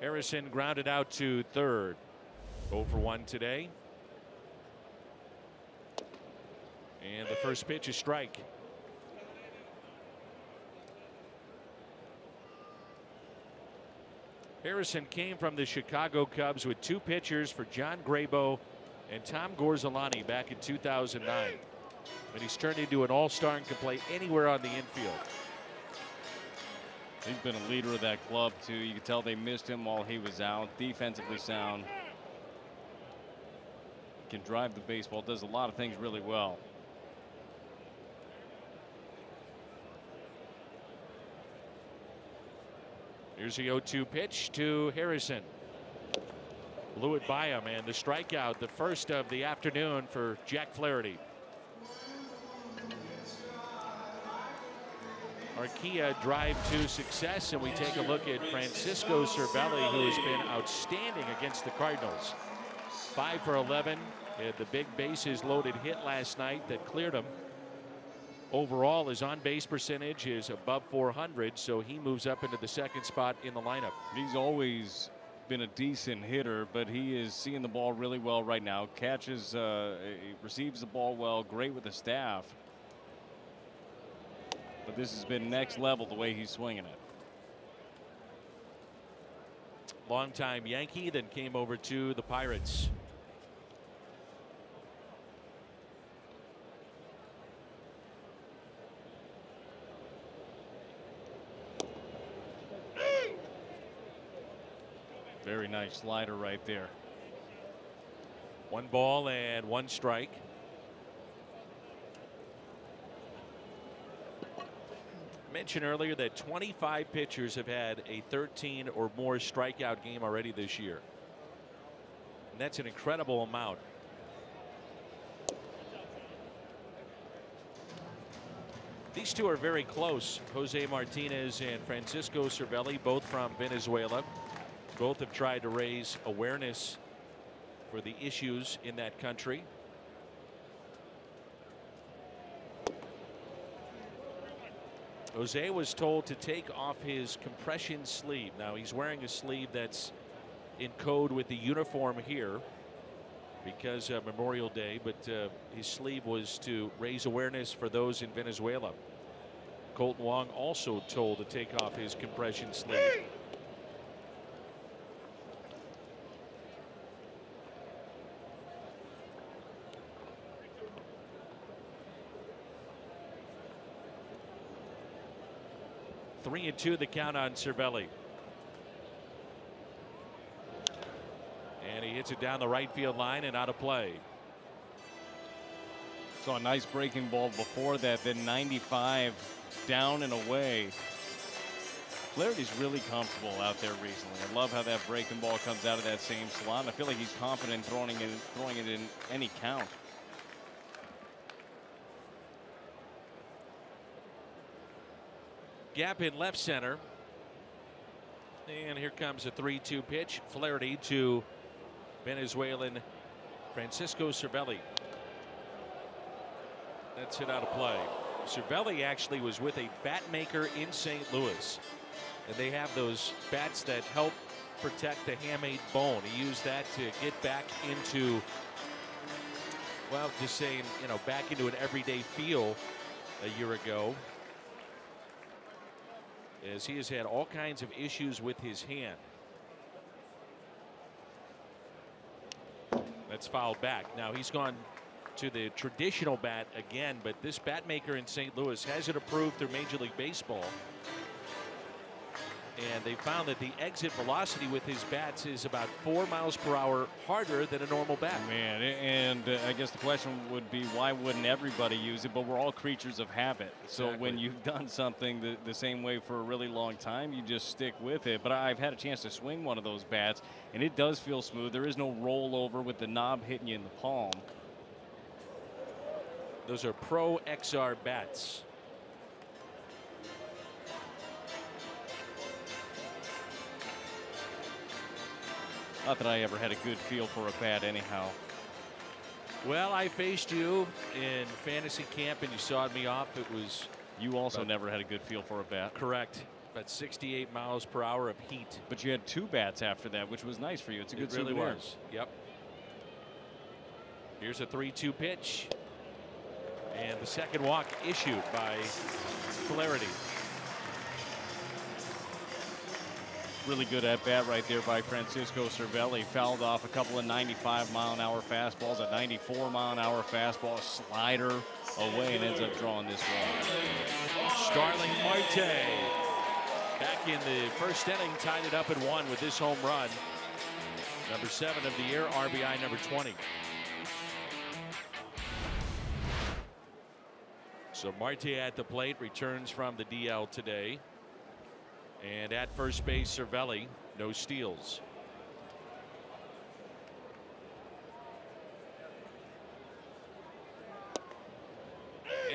Harrison grounded out to third. 0 for 1 today. And the first pitch is strike. Harrison came from the Chicago Cubs with 2 pitchers for John Grabo and Tom Gorzolani back in 2009. But he's turned into an all-star and can play anywhere on the infield. He's been a leader of that club, too. You can tell they missed him while he was out. Defensively sound. Can drive the baseball. Does a lot of things really well. Here's the 0-2 pitch to Harrison. Blew it by him, and the strikeout, the first of the afternoon for Jack Flaherty. Arquilla drive to success, and we take a look at Francisco Cervelli, who has been outstanding against the Cardinals. 5 for 11. He had the big bases loaded hit last night that cleared him. Overall, his on-base percentage is above 400, so he moves up into the second spot in the lineup. He's always been a decent hitter, but he is seeing the ball really well right now. Catches, he receives the ball well, great with the staff. But this has been next level the way he's swinging it. Longtime Yankee, then came over to the Pirates. Very nice slider right there. 1 ball and 1 strike. Mentioned earlier that 25 pitchers have had a 13 or more strikeout game already this year. And that's an incredible amount. These two are very close. Jose Martinez and Francisco Cervelli, both from Venezuela. Both have tried to raise awareness for the issues in that country. Jose was told to take off his compression sleeve. Now he's wearing a sleeve that's in code with the uniform here because of Memorial Day, but his sleeve was to raise awareness for those in Venezuela. Colton Wong also told to take off his compression sleeve. Three and 2 the count on Cervelli. And he hits it down the right field line and out of play. Saw a nice breaking ball before that, then 95 down and away. Flaherty's really comfortable out there recently. I love how that breaking ball comes out of that same slot. I feel like he's confident throwing it in any count. Gap in left center. And here comes a 3-2 pitch. Flaherty to Venezuelan Francisco Cervelli. That's hit out of play. Cervelli actually was with a bat maker in St. Louis. And they have those bats that help protect the hamate bone. He used that to get back into, well, just saying, you know, back into an everyday feel a year ago, as he has had all kinds of issues with his hand. That's fouled back. Now he's gone to the traditional bat again, but this bat maker in St. Louis has it approved through Major League Baseball. And they found that the exit velocity with his bats is about 4 miles per hour harder than a normal bat. Man, and I guess the question would be, why wouldn't everybody use it? But we're all creatures of habit. Exactly. So when you've done something the same way for a really long time, you just stick with it. But I've had a chance to swing one of those bats, and it does feel smooth. There is no rollover with the knob hitting you in the palm. Those are Pro XR bats. Not that I ever had a good feel for a bat anyhow. Well, I faced you in fantasy camp and you sawed me off. It was. You also never had a good feel for a bat. Correct. About 68 miles per hour of heat. But you had 2 bats after that, which was nice for you. It's a good souvenir. It really was. Yep. Here's a 3-2 pitch. And the second walk issued by Flaherty. Really good at bat right there by Francisco Cervelli. Fouled off a couple of 95-mile-an-hour fastballs, a 94-mile-an-hour fastball, a slider away, and ends up drawing this one. Starling Marte back in the first inning, tied it up at 1 with this home run. Number 7 of the year, RBI number 20. So Marte at the plate, returns from the DL today. And at first base, Cervelli, no steals.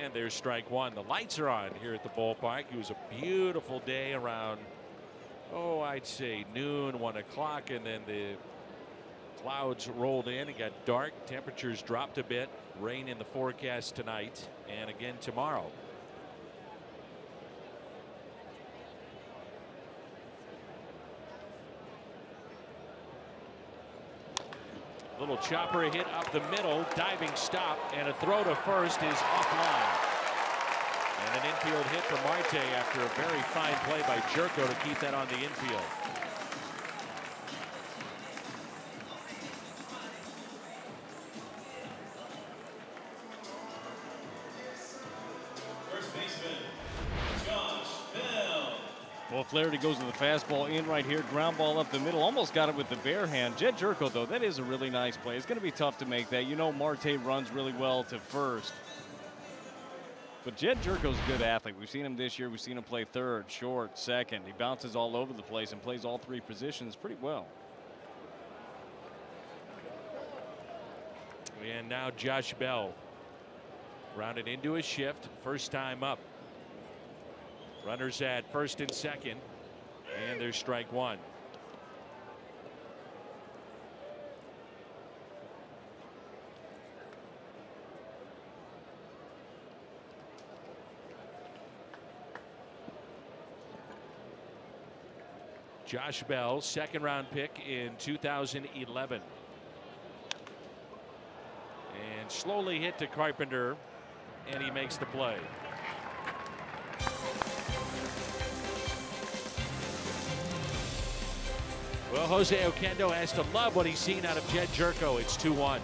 And there's strike 1. The lights are on here at the ballpark. It was a beautiful day around, I'd say noon, 1 o'clock, and then the clouds rolled in. It got dark. Temperatures dropped a bit. Rain in the forecast tonight and again tomorrow. Little chopper hit up the middle, diving stop, and a throw to first is offline. And an infield hit for Marte after a very fine play by Jerko to keep that on the infield. Well, Flaherty goes to the fastball in right here. Ground ball up the middle. Almost got it with the bare hand. Jed Jerko, though, that is a really nice play. It's going to be tough to make that. You know Marte runs really well to first. But Jed Jerko's a good athlete. We've seen him this year. We've seen him play third, short, second. He bounces all over the place and plays all 3 positions pretty well. And now Josh Bell rounded into a shift. First time up. Runners at first and second, and there's strike 1. Josh Bell, second round pick in 2011. And slowly hit to Carpenter, and he makes the play. Well, Jose Oquendo has to love what he's seen out of Jed Jerko. It's 2-1.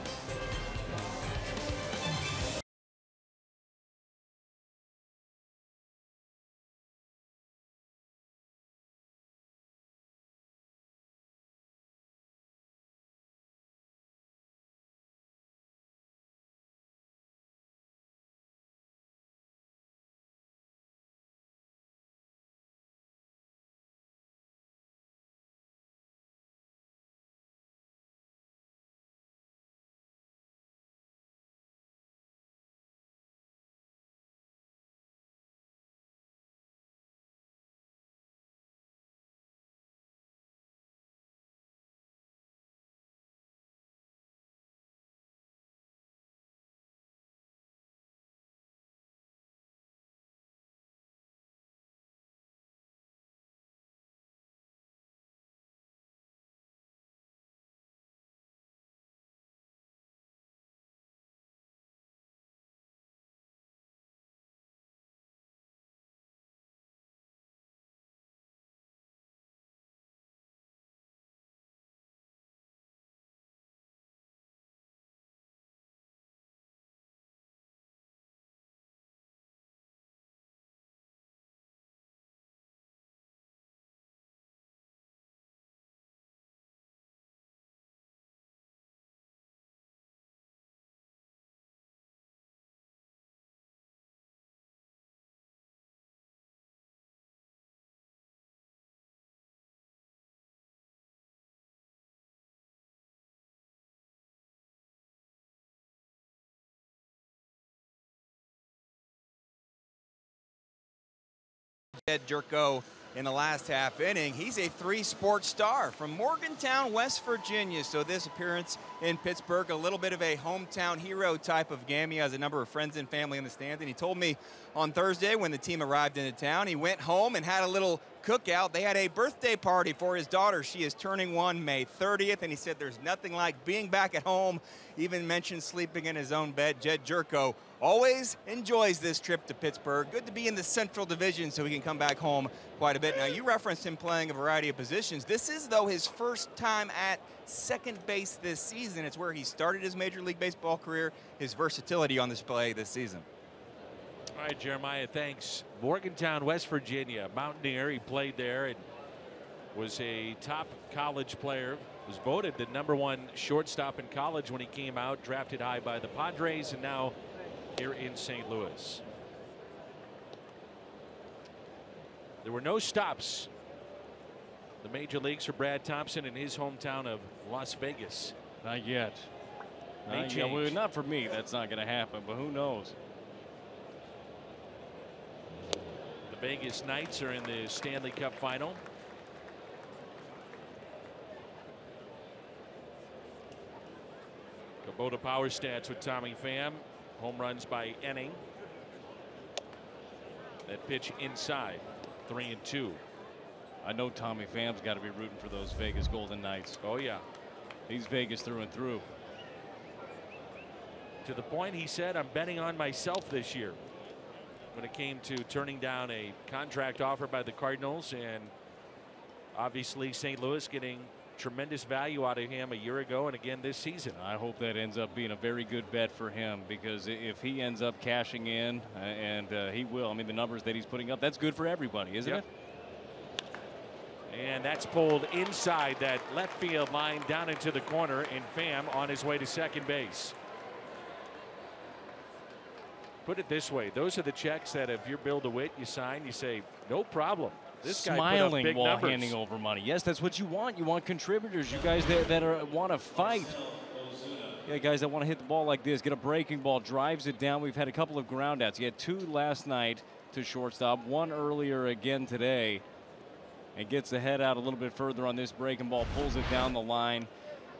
Jed Jerko in the last half inning. He's a three-sport star from Morgantown, West Virginia. So this appearance in Pittsburgh, a little bit of a hometown hero type of game. He has a number of friends and family in the stands, and he told me on Thursday when the team arrived into town, he went home and had a little cookout. They had a birthday party for his daughter. She is turning 1 May 30th, and he said there's nothing like being back at home. Even mentioned sleeping in his own bed. Jed Jerko always enjoys this trip to Pittsburgh. Good to be in the Central Division so he can come back home quite a bit. Now, you referenced him playing a variety of positions. This is, though, his first time at second base this season. It's where he started his Major League Baseball career, his versatility on display this season. All right, Jeremiah, thanks. Morgantown, West Virginia, Mountaineer. He played there and was a top college player. Was voted the #1 shortstop in college when he came out, drafted high by the Padres, and now here in St. Louis. There were no stops. The major leagues for Brad Thompson in his hometown of Las Vegas. Not yet. Well, not for me. That's not going to happen, but who knows? The Vegas Knights are in the Stanley Cup final. Kubota power stats with Tommy Pham. Home runs by inning. That pitch inside. 3-2. I know Tommy Pham's got to be rooting for those Vegas Golden Knights. Oh, yeah. He's Vegas through and through. To the point he said, I'm betting on myself this year. When it came to turning down a contract offer by the Cardinals, and obviously St. Louis getting tremendous value out of him a year ago and again this season. I hope that ends up being a very good bet for him, because if he ends up cashing in, and he will, I mean, the numbers that he's putting up, that's good for everybody, isn't it? And that's pulled inside that left field line down into the corner, and Pham on his way to second base. Put it this way, those are the checks that if you're Bill DeWitt, you sign, you say, no problem. This guy smiling put up big while numbers. handing over money. Yes, that's what you want. You want contributors. You guys that want to fight. Yeah, guys that want to hit the ball like this, get a breaking ball, drives it down. We've had a couple of ground outs. He had 2 last night to shortstop, 1 earlier again today, and gets the head out a little bit further on this breaking ball, pulls it down the line,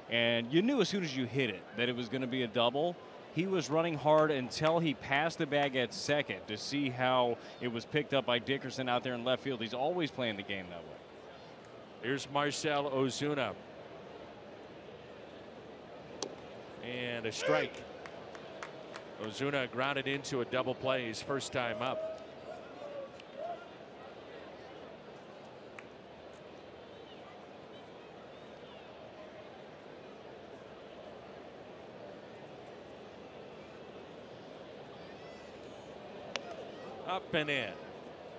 and you knew as soon as you hit it that it was going to be a double. He was running hard until he passed the bag at second to see how it was picked up by Dickerson out there in left field. He's always playing the game that way. Here's Marcell Ozuna. And a strike. Ozuna grounded into a double play his first time up. Up and in.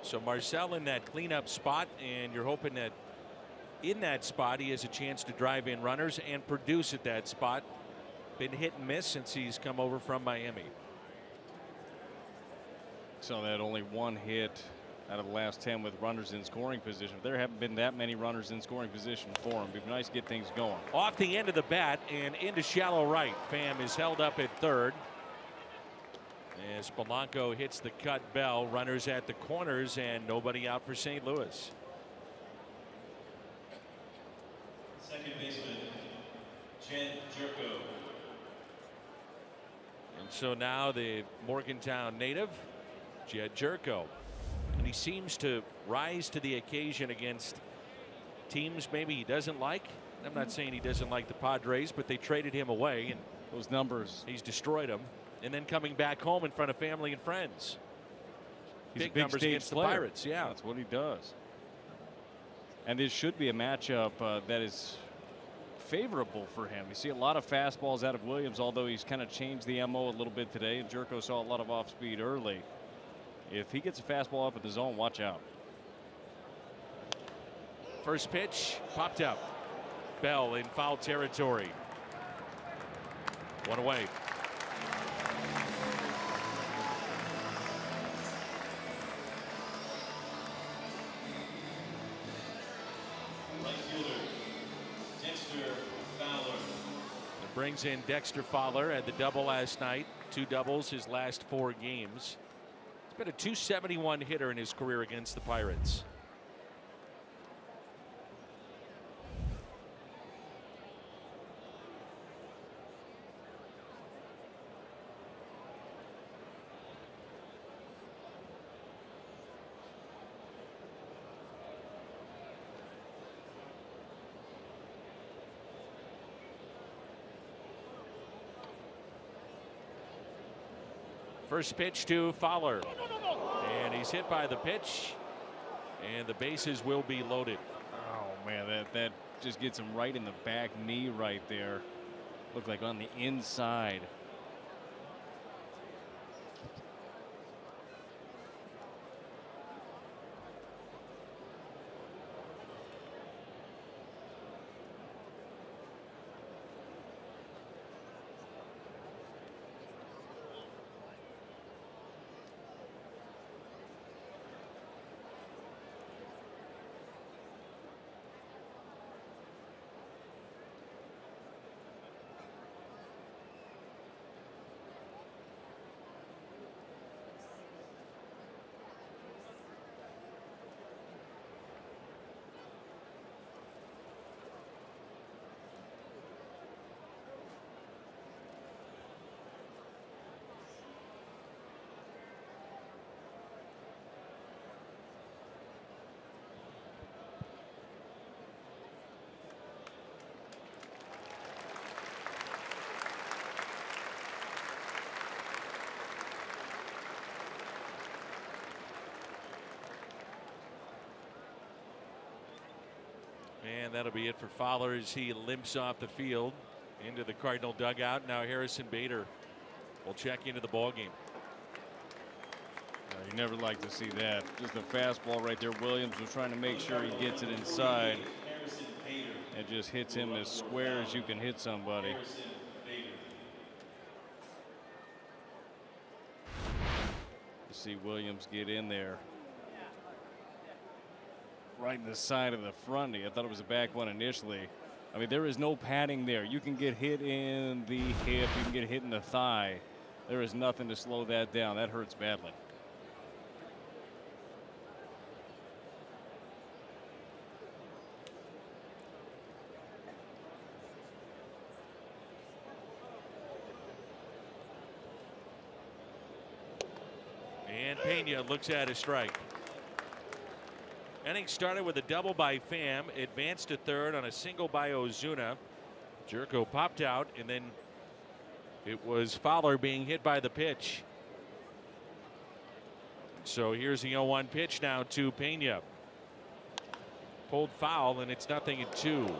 So Marcell in that cleanup spot, and you're hoping that in that spot he has a chance to drive in runners and produce at that spot. Been hit and miss since he's come over from Miami. So that only 1 hit out of the last 10 with runners in scoring position. There haven't been that many runners in scoring position for him. It'd be nice to get things going. Off the end of the bat and into shallow right. Pham is held up at third. As Polanco hits the cut bell, runners at the corners, and nobody out for St. Louis. Second baseman, Jed Jerko. And so now the Morgantown native, Jed Jerko. And he seems to rise to the occasion against teams maybe he doesn't like. I'm not saying he doesn't like the Padres, but they traded him away, and those numbers, he's destroyed them. And then coming back home in front of family and friends. He's Big a big numbers stage against player. the Pirates. Yeah, that's what he does. And this should be a matchup that is favorable for him. You see a lot of fastballs out of Williams, although he's kind of changed the MO a little bit today, and Jerko saw a lot of off speed early. If he gets a fastball up at the zone, watch out. First pitch popped up. Bell in foul territory. 1 away. Brings in Dexter Fowler at the double last night. 2 doubles his last 4 games. He's Been a .271 hitter in his career against the Pirates. First pitch to Fowler. And he's hit by the pitch. And the bases will be loaded. Oh, man, that just gets him right in the back knee right there. Looked like on the inside. And that'll be it for Fowler as he limps off the field into the Cardinal dugout. Now Harrison Bader will check into the ball game. You never like to see that. Just a fastball right there. Williams was trying to make sure he gets it inside. It just hits him as square as you can hit somebody. You see Williams get in there. Right in the side of the front knee. I thought it was a back one initially. I mean, there is no padding there. You can get hit in the hip. You can get hit in the thigh. There is nothing to slow that down. That hurts badly. And Pena looks at a strike. Inning started with a double by Pham, advanced to third on a single by Ozuna. Jerko popped out, and then it was Fowler being hit by the pitch. So here's the 0-1 pitch now to Pena. Pulled foul, and it's 0-2.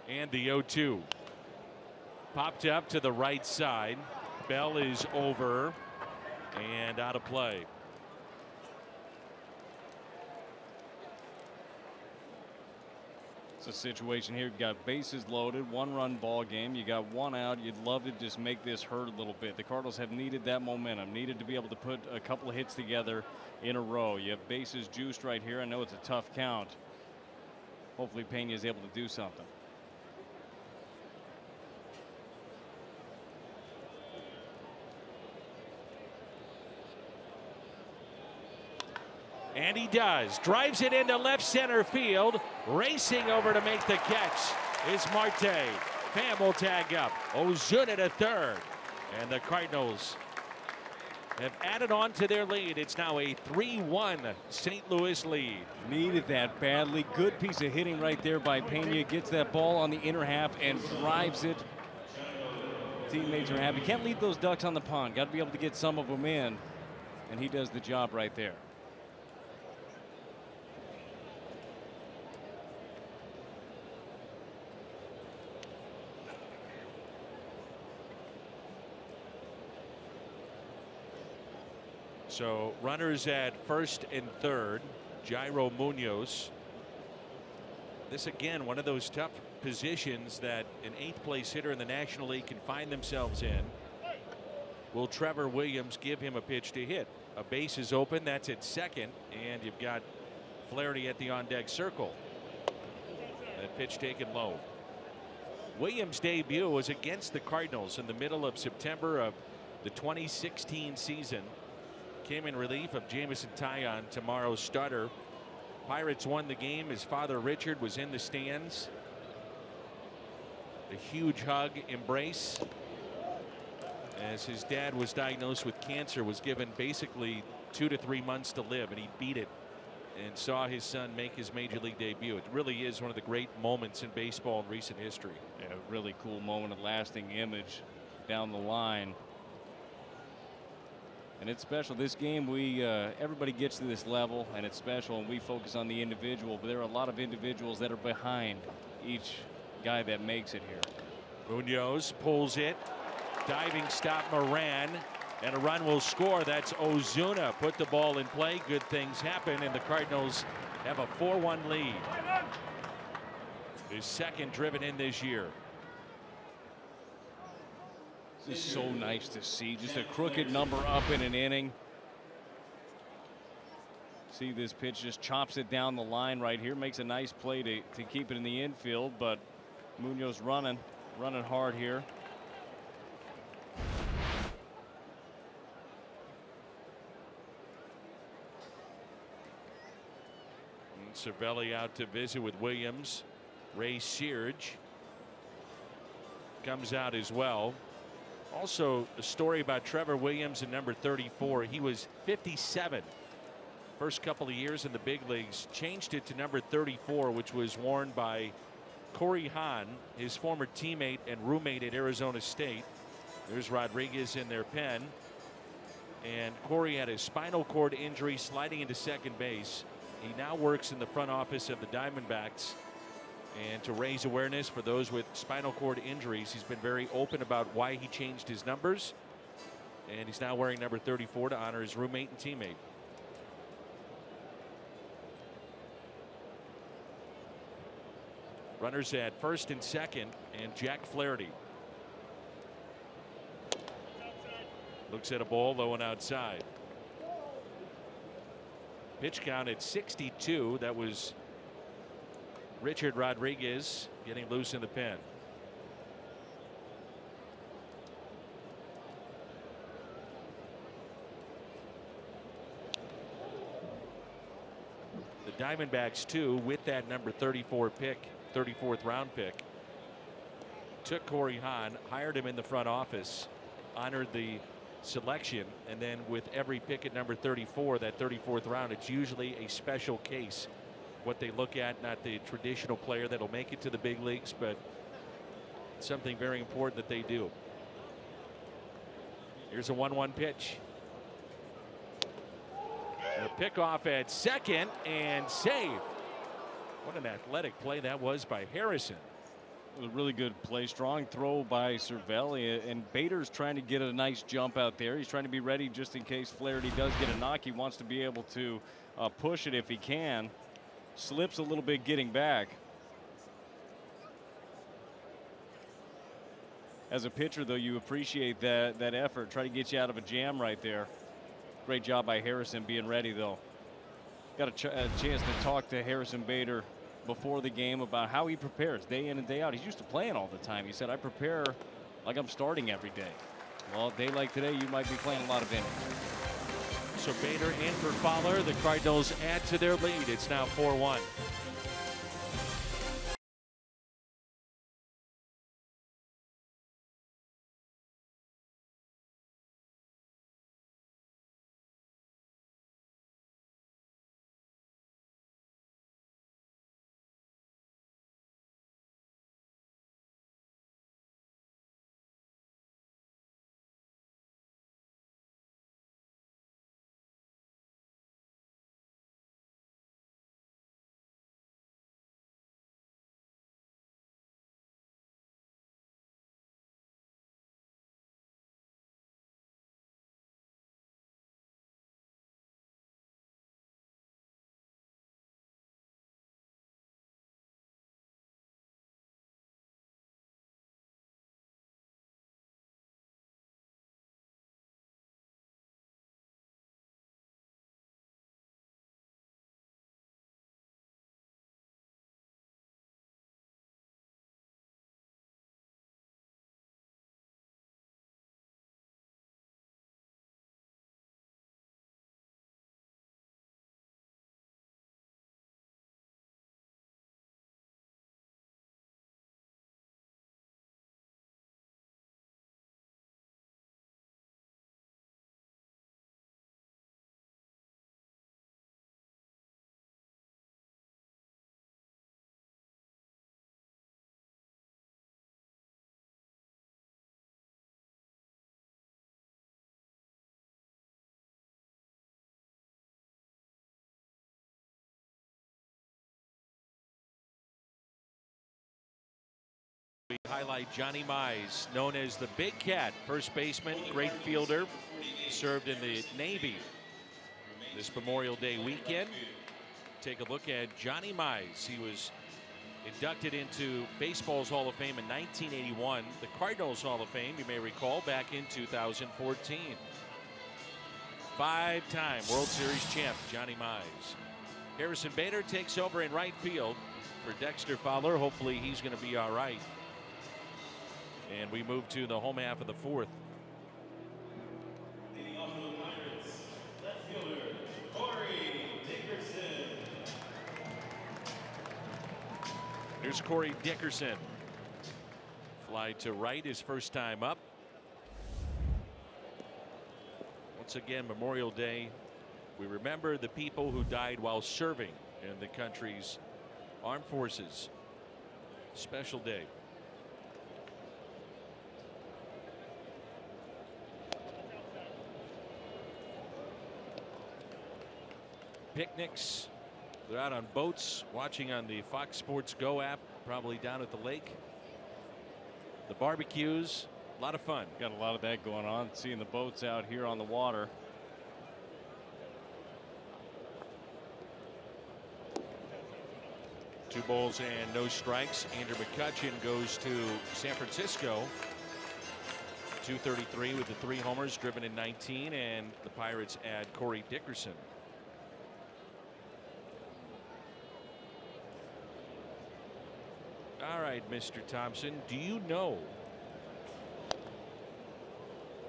And the 0-2 popped up to the right side. Bell is over and out of play. It's a situation here. You've got bases loaded, 1-run ball game. You got 1 out. You'd love to just make this hurt a little bit. The Cardinals have needed that momentum, needed to be able to put a couple of hits together in a row. You have bases juiced right here. I know it's a tough count. Hopefully Pena is able to do something. And he does. Drives it into left center field. Racing over to make the catch is Marte. Pham will tag up. Ozuna to third. And the Cardinals have added on to their lead. It's now a 3-1 St. Louis lead. Needed that badly. Good piece of hitting right there by Pena. Gets that ball on the inner half and drives it. Teammates are happy. Can't leave those ducks on the pond. Got to be able to get some of them in. And he does the job right there. So runners at first and third. Jairo Munoz This again, one of those tough positions that an 8th place hitter in the National League can find themselves in. Will Trevor Williams give him a pitch to hit? A base is open. That's at second. And you've got Flaherty at the on deck circle. That pitch taken low. Williams' debut was against the Cardinals in the middle of September of the 2016 season. Came in relief of Jamison Taillon, tomorrow's starter. Pirates won the game. His father Richard was in the stands. A huge hug, embrace, as his dad was diagnosed with cancer, was given basically 2 to 3 months to live, and he beat it and saw his son make his major league debut. It really is one of the great moments in baseball in recent history. Yeah, a really cool moment, a lasting image down the line. And it's special. This game, everybody gets to this level, and it's special, and we focus on the individual, but there are a lot of individuals that are behind each guy that makes it here. Munoz pulls it. Diving stop Moran, and a run will score. That's Ozuna. Put the ball in play. Good things happen, and the Cardinals have a 4-1 lead. His second driven in this year. This is so nice to see. Just a crooked number up in an inning. See this pitch, just chops it down the line right here. Makes a nice play to keep it in the infield, but Munoz running hard here. Cervelli out to visit with Williams. Ray Searge comes out as well. Also, a story about Trevor Williams in number 34. He was 57 first couple of years in the big leagues. Changed it to number 34, which was worn by Corey Hahn, his former teammate and roommate at Arizona State. There's Rodriguez in their pen. And Corey had a spinal cord injury sliding into second base. He now works in the front office of the Diamondbacks. And to raise awareness for those with spinal cord injuries, he's been very open about why he changed his numbers. And he's now wearing number 34 to honor his roommate and teammate. Runners at first and second, and Jack Flaherty looks at a ball low and outside. Pitch count at 62. That was Richard Rodriguez getting loose in the pen. The Diamondbacks, too, with that number 34 pick, 34th round pick, took Corey Hahn, hired him in the front office, honored the selection, and then with every pick at number 34, that 34th round, it's usually a special case. What they look at, not the traditional player that'll make it to the big leagues, but something very important that they do. Here's a 1-1 pitch. A pickoff at second and save. What an athletic play that was by Harrison. It was a really good play. Strong throw by Cervelli, and Bader's trying to get a nice jump out there. He's trying to be ready just in case Flaherty does get a knock. He wants to be able to push it if he can. Slips a little bit getting back. As a pitcher, though, you appreciate that effort. Try to get you out of a jam right there. Great job by Harrison being ready, though. Got a chance to talk to Harrison Bader before the game about how he prepares day in and day out. He's used to playing all the time. He said, I prepare like I'm starting every day. Well, a day like today, you might be playing a lot of innings. So Bader in for Fowler. The Cardinals add to their lead. It's now 4-1. We highlight Johnny Mize, known as the Big Cat, first baseman, great fielder, served in the Navy this Memorial Day weekend. Take a look at Johnny Mize. He was inducted into baseball's Hall of Fame in 1981, the Cardinals Hall of Fame, you may recall, back in 2014. Five-time World Series champ, Johnny Mize. Harrison Bader takes over in right field for Dexter Fowler. Hopefully he's going to be all right. And we move to the home half of the fourth. Leading off for the Pirates, left fielder, Corey Dickerson. Here's Corey Dickerson. Fly to right, his first time up. Once again, Memorial Day, we remember the people who died while serving in the country's armed forces. Special day. Picnics. They're out on boats, watching on the Fox Sports Go app, probably down at the lake. The barbecues, a lot of fun. Got a lot of that going on, seeing the boats out here on the water. Two balls and no strikes. Andrew McCutchen goes to San Francisco. 233 with the 3 homers, driven in 19, and the Pirates add Corey Dickerson. All right, Mr. Thompson, do you know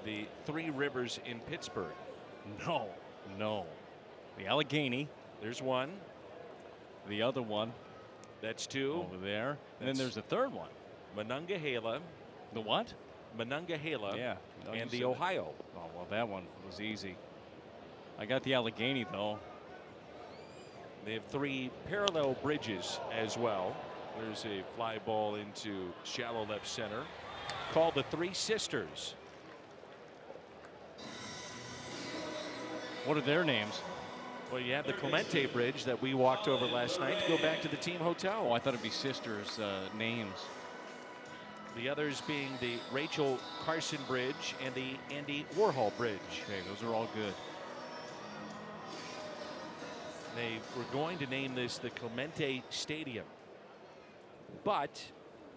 the 3 rivers in Pittsburgh? No. The Allegheny. There's one. The other one. That's 2. Over there. And then there's a third one. Monongahela. The what? Monongahela. Yeah. No, and the Ohio. Oh, well, that one was easy. I got the Allegheny, though. They have 3 parallel bridges as well. There's a fly ball into shallow left center, called the 3 Sisters. What are their names? Well, you have the Clemente Bridge that we walked over last night to go back to the team hotel. Oh, I thought it'd be sisters' names. The others being the Rachel Carson Bridge and the Andy Warhol Bridge. Okay, those are all good. They were going to name this the Clemente Stadium, but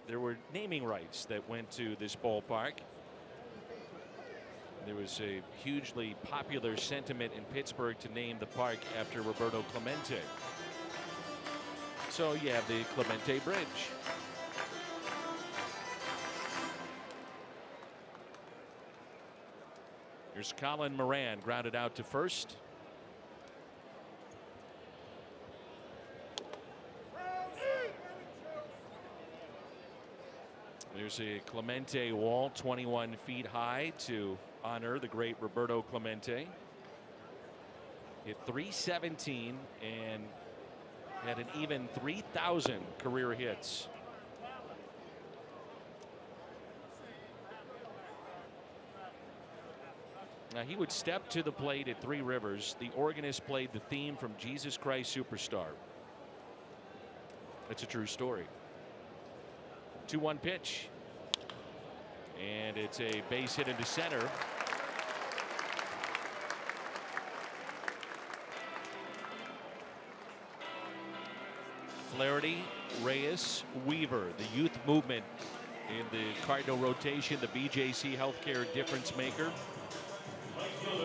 there were naming rights that went to this ballpark. There was a hugely popular sentiment in Pittsburgh to name the park after Roberto Clemente. So you have the Clemente Bridge. Here's Colin Moran, grounded out to first. There's a Clemente wall 21 feet high to honor the great Roberto Clemente. Hit .317 and had an even 3,000 career hits. Now he would step to the plate at 3 Rivers. The organist played the theme from Jesus Christ Superstar. It's a true story. 2-1 pitch. And it's a base hit into center. Flaherty, Reyes, Weaver, the youth movement in the Cardinal rotation, the BJC Healthcare difference maker.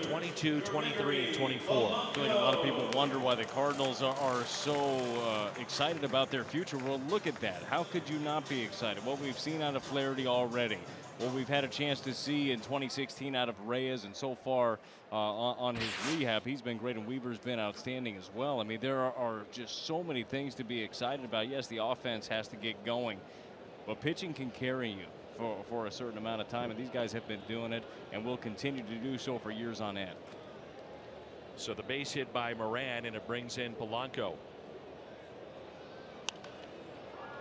22, 23, and 24. I feel like a lot of people wonder why the Cardinals are so excited about their future. Well, look at that. How could you not be excited? What we've seen out of Flaherty already. What we've had a chance to see in 2016 out of Reyes, and so far on his rehab, he's been great, and Weaver's been outstanding as well. I mean, there are just so many things to be excited about. Yes, the offense has to get going, but pitching can carry you for a certain amount of time, and these guys have been doing it and will continue to do so for years on end. So the base hit by Moran, and it brings in Polanco.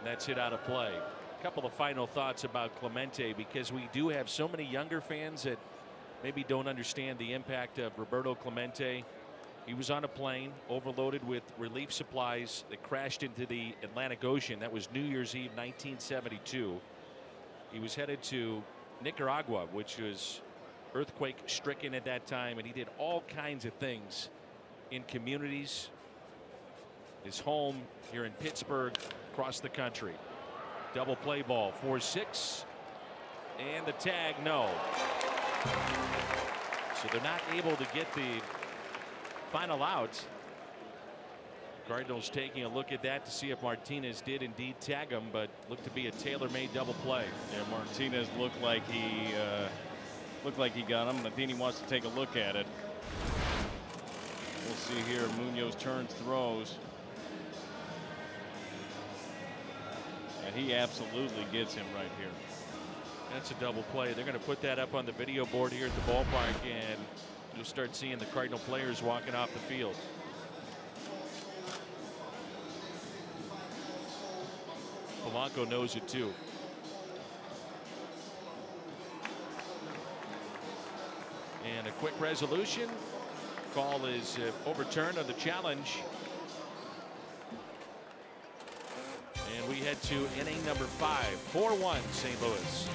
That's hit out of play. A couple of final thoughts about Clemente, because we do have so many younger fans that maybe don't understand the impact of Roberto Clemente. He was on a plane overloaded with relief supplies that crashed into the Atlantic Ocean. That was New Year's Eve 1972. He was headed to Nicaragua, which was earthquake stricken at that time, and he did all kinds of things in communities, his home here in Pittsburgh, across the country. Double play ball, 4-6, and the tag, no. So they're not able to get the final out. Cardinals taking a look at that to see if Martinez did indeed tag him, but looked to be a tailor-made double play. Yeah, Martinez looked like he got him. Matheny wants to take a look at it. We'll see here. Munoz turns, throws, and he absolutely gets him right here. That's a double play. They're going to put that up on the video board here at the ballpark, and you'll start seeing the Cardinal players walking off the field. Polanco knows it too. And a quick resolution. Call is overturned on the challenge. And we head to inning number 5. 4-1 St. Louis.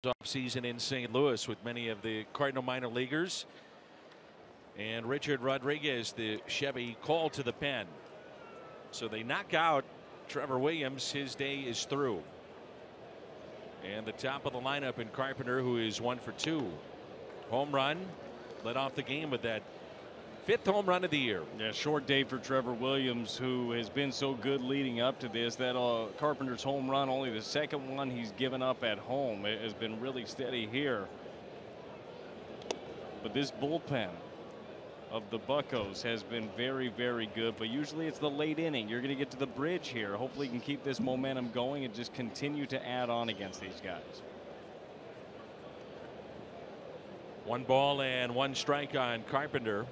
Off season in St. Louis with many of the Cardinal minor leaguers, and Richard Rodriguez, the Chevy, called to the pen. So they knock out Trevor Williams. His day is through. And the top of the lineup in Carpenter, who is 1 for 2. Home run, led off the game with that 5th home run of the year. Yeah, short day for Trevor Williams, who has been so good leading up to this. That Carpenter's home run, only the 2nd one he's given up at home. It has been really steady here. But this bullpen of the Buccos has been very, very good. But usually it's the late inning. You're going to get to the bridge here. Hopefully you can keep this momentum going and just continue to add on against these guys. 1 ball and 1 strike on Carpenter.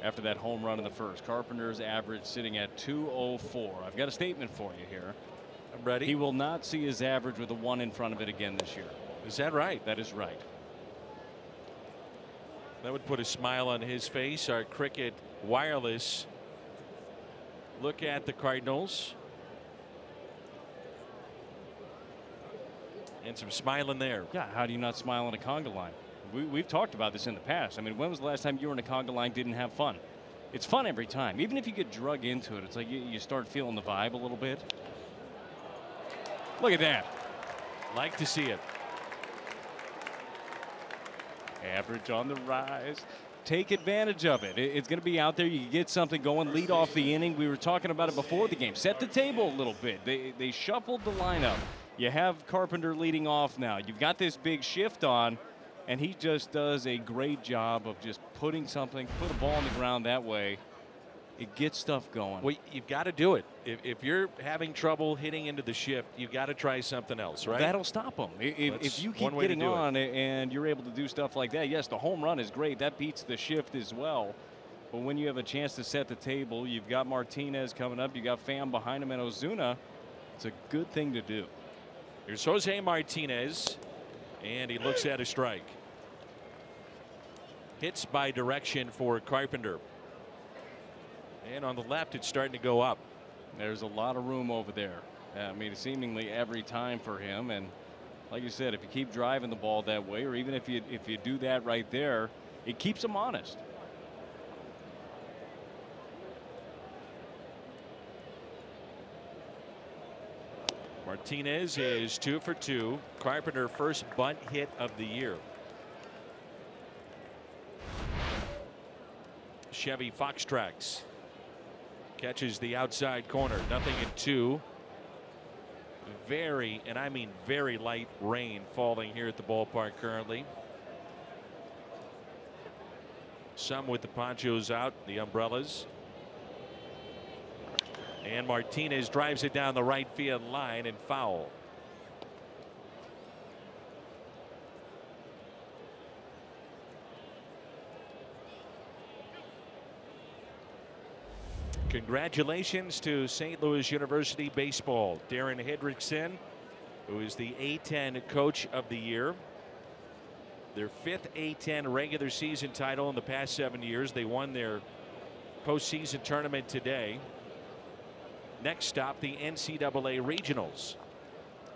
After that home run in the first, Carpenter's average sitting at 204. I've got a statement for you here. I'm ready. He will not see his average with a 1 in front of it again this year. Is that right? That is right. That would put a smile on his face. Our Cricket Wireless look at the Cardinals. And some smiling there. Yeah, how do you not smile on a conga line? We've talked about this in the past. I mean, when was the last time you were in a conga line didn't have fun? It's fun every time. Even if you get drug into it, it's like you start feeling the vibe a little bit. Look at that. Like to see it. Average on the rise. Take advantage of it. It's going to be out there. You get something going. Lead off the inning. We were talking about it before the game. Set the table a little bit. They shuffled the lineup. You have Carpenter leading off now. You've got this big shift on, and he just does a great job of just put a ball on the ground that way. It gets stuff going. Well, you've got to do it. If you're having trouble hitting into the shift, you've got to try something else, right? That'll stop them. If you keep getting on and you're able to do stuff like that, yes, the home run is great. That beats the shift as well. But when you have a chance to set the table, you've got Martinez coming up. You got Pham behind him and Ozuna. It's a good thing to do. Here's Jose Martinez, and he looks at a strike. Hits by direction for Carpenter. And on the left, it's starting to go up. There's a lot of room over there. I mean, seemingly every time for him. And like you said, if you keep driving the ball that way, or even if you do that right there, it keeps him honest. Martinez is 2 for 2. Carpenter, first bunt hit of the year. Chevy Foxtrax catches the outside corner. 0-2. Very, and I mean very light rain falling here at the ballpark currently. Some with the ponchos out, the umbrellas. And Martinez drives it down the right field line and foul. Congratulations to St. Louis University baseball. Darren Hendrickson, who is the A-10 coach of the year. Their 5th A-10 regular season title in the past 7 years. They won their postseason tournament today. Next stop, the NCAA Regionals.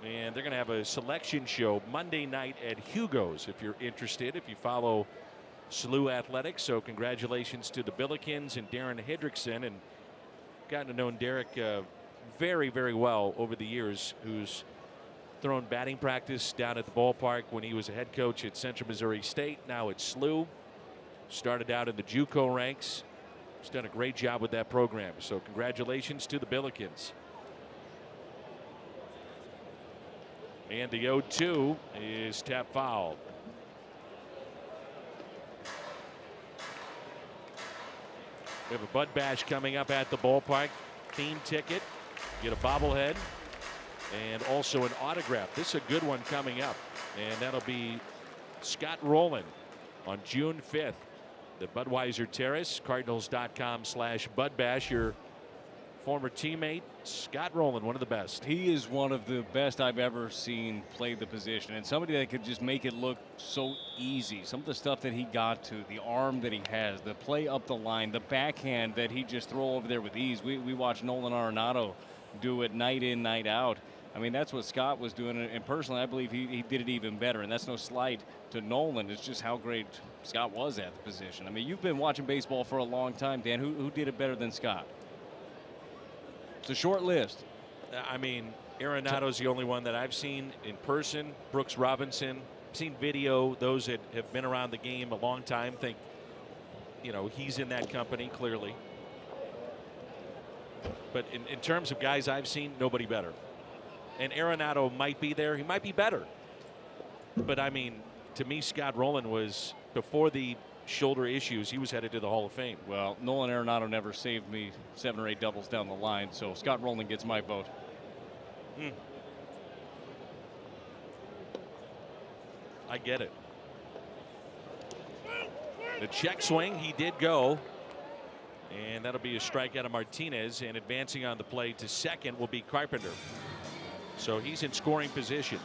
And they're going to have a selection show Monday night at Hugo's if you're interested, if you follow SLU Athletics. So congratulations to the Billikens and Darren Hendrickson. And gotten to know Derek very, very well over the years, who's thrown batting practice down at the ballpark when he was a head coach at Central Missouri State. Now at SLU. Started out in the JUCO ranks. He's done a great job with that program. So congratulations to the Billikens. And the 0-2 is tap foul. We have a Bud Bash coming up at the ballpark. Theme ticket, get a bobblehead, and also an autograph. This is a good one coming up, and that'll be Scott Rowland on June 5th. The Budweiser Terrace, Cardinals.com/BudBash. Your former teammate, Scott Rowland, one of the best. He is one of the best I've ever seen play the position, and somebody that could just make it look so easy. Some of the stuff that he got to, the arm that he has, the play up the line, the backhand that he just throw over there with ease. We watched Nolan Arenado do it night in, night out. I mean, that's what Scott was doing, and personally, I believe he did it even better, and that's no slight to Nolan. It's just how great Scott was at the position. I mean, you've been watching baseball for a long time, Dan. Who did it better than Scott? It's a short list. I mean, Arenado's the only one that I've seen in person. Brooks Robinson, seen video. Those that have been around the game a long time think, you know, he's in that company clearly. But in terms of guys I've seen, nobody better. And Arenado might be there. He might be better. But I mean, to me, Scott Rowland was, before the shoulder issues, he was headed to the Hall of Fame. Well, Nolan Arenado never saved me 7 or 8 doubles down the line, so Scott Rowland gets my vote. I get it. The check swing, he did go. And that'll be a strikeout of Martinez, and advancing on the play to second will be Carpenter. So he's in scoring position.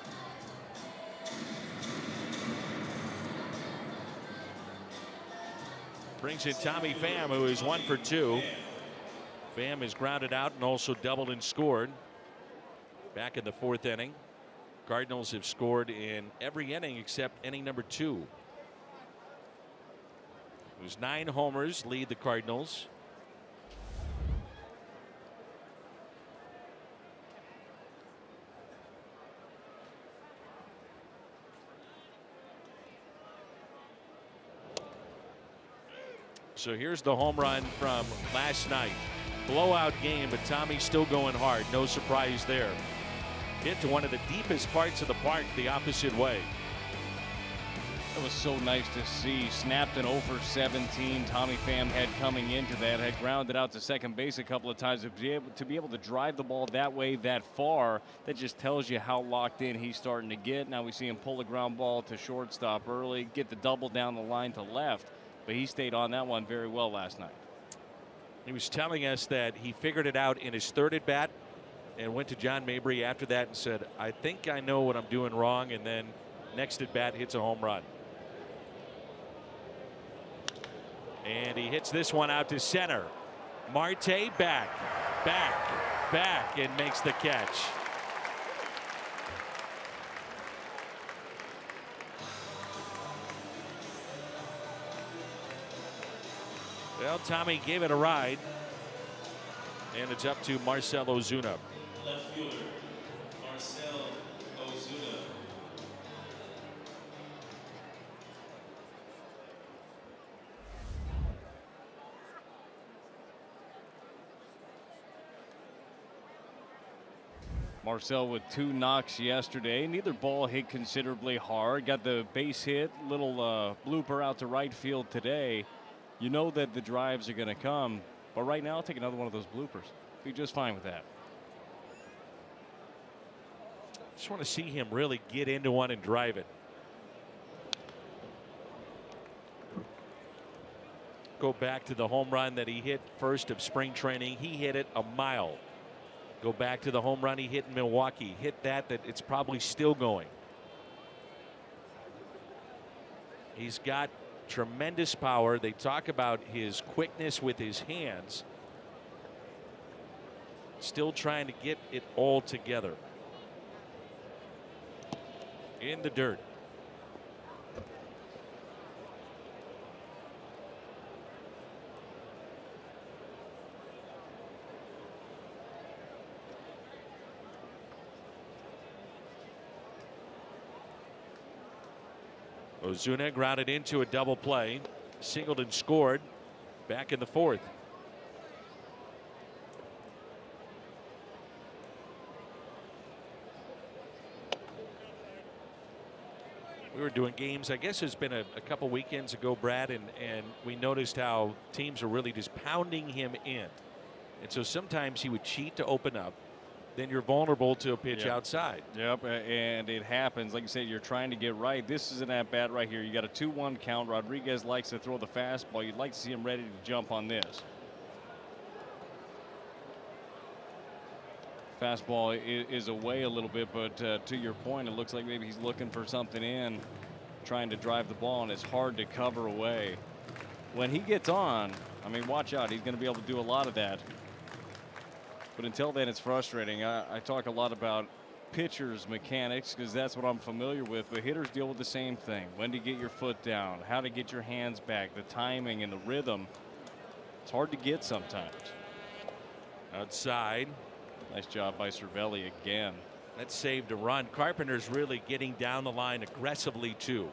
Brings in Tommy Pham, who is 1 for 2. Pham is grounded out and also doubled and scored back in the 4th inning. Cardinals have scored in every inning except inning number 2. There's 9 homers lead the Cardinals. So here's the home run from last night. Blowout game, but Tommy's still going hard. No surprise there. Hit to one of the deepest parts of the park the opposite way. It was so nice to see. Snapped an 0 for 17. Tommy Pham had coming into that. Had grounded out to second base a couple of times. To be able to drive the ball that way, that far, that just tells you how locked in he's starting to get. Now we see him pull the ground ball to shortstop early, get the double down the line to left. But he stayed on that one very well last night. He was telling us that he figured it out in his 3rd at bat and went to John Mabry after that and said, I think I know what I'm doing wrong. And then next at bat hits a home run. And he hits this one out to center. Marte back, and makes the catch. Well, Tommy gave it a ride, and it's up to Marcell Ozuna. Left fielder, Marcell Ozuna. Marcell with 2 knocks yesterday. Neither ball hit considerably hard. Got the base hit, little blooper out to right field today. You know that the drives are going to come, but right now I'll take another one of those bloopers. Be just fine with that. Just want to see him really get into one and drive it. Go back to the home run that he hit first of spring training. He hit it a mile. Go back to the home run he hit in Milwaukee. Hit that it's probably still going. He's got tremendous power. They talk about his quickness with his hands. Still trying to get it all together. In the dirt. Ozuna grounded into a double play. Singleton scored back in the 4th. We were doing games, I guess it's been a couple weekends ago, Brad, and we noticed how teams are really just pounding him in. And so sometimes he would cheat to open up. Then you're vulnerable to a pitch outside. Yep, and it happens. Like you said, you're trying to get right. This is an at-bat right here. You got a 2-1 count. Rodriguez likes to throw the fastball. You'd like to see him ready to jump on this. Fastball is away a little bit, but to your point, it looks like maybe he's looking for something in, trying to drive the ball, and it's hard to cover away. When he gets on, I mean, watch out. He's going to be able to do a lot of that. But until then, it's frustrating. I talk a lot about pitchers' mechanics because that's what I'm familiar with. But hitters deal with the same thing. When to get your foot down, how to get your hands back, the timing and the rhythm. It's hard to get sometimes. Outside. Nice job by Cervelli again. That saved a run. Carpenter's really getting down the line aggressively, too.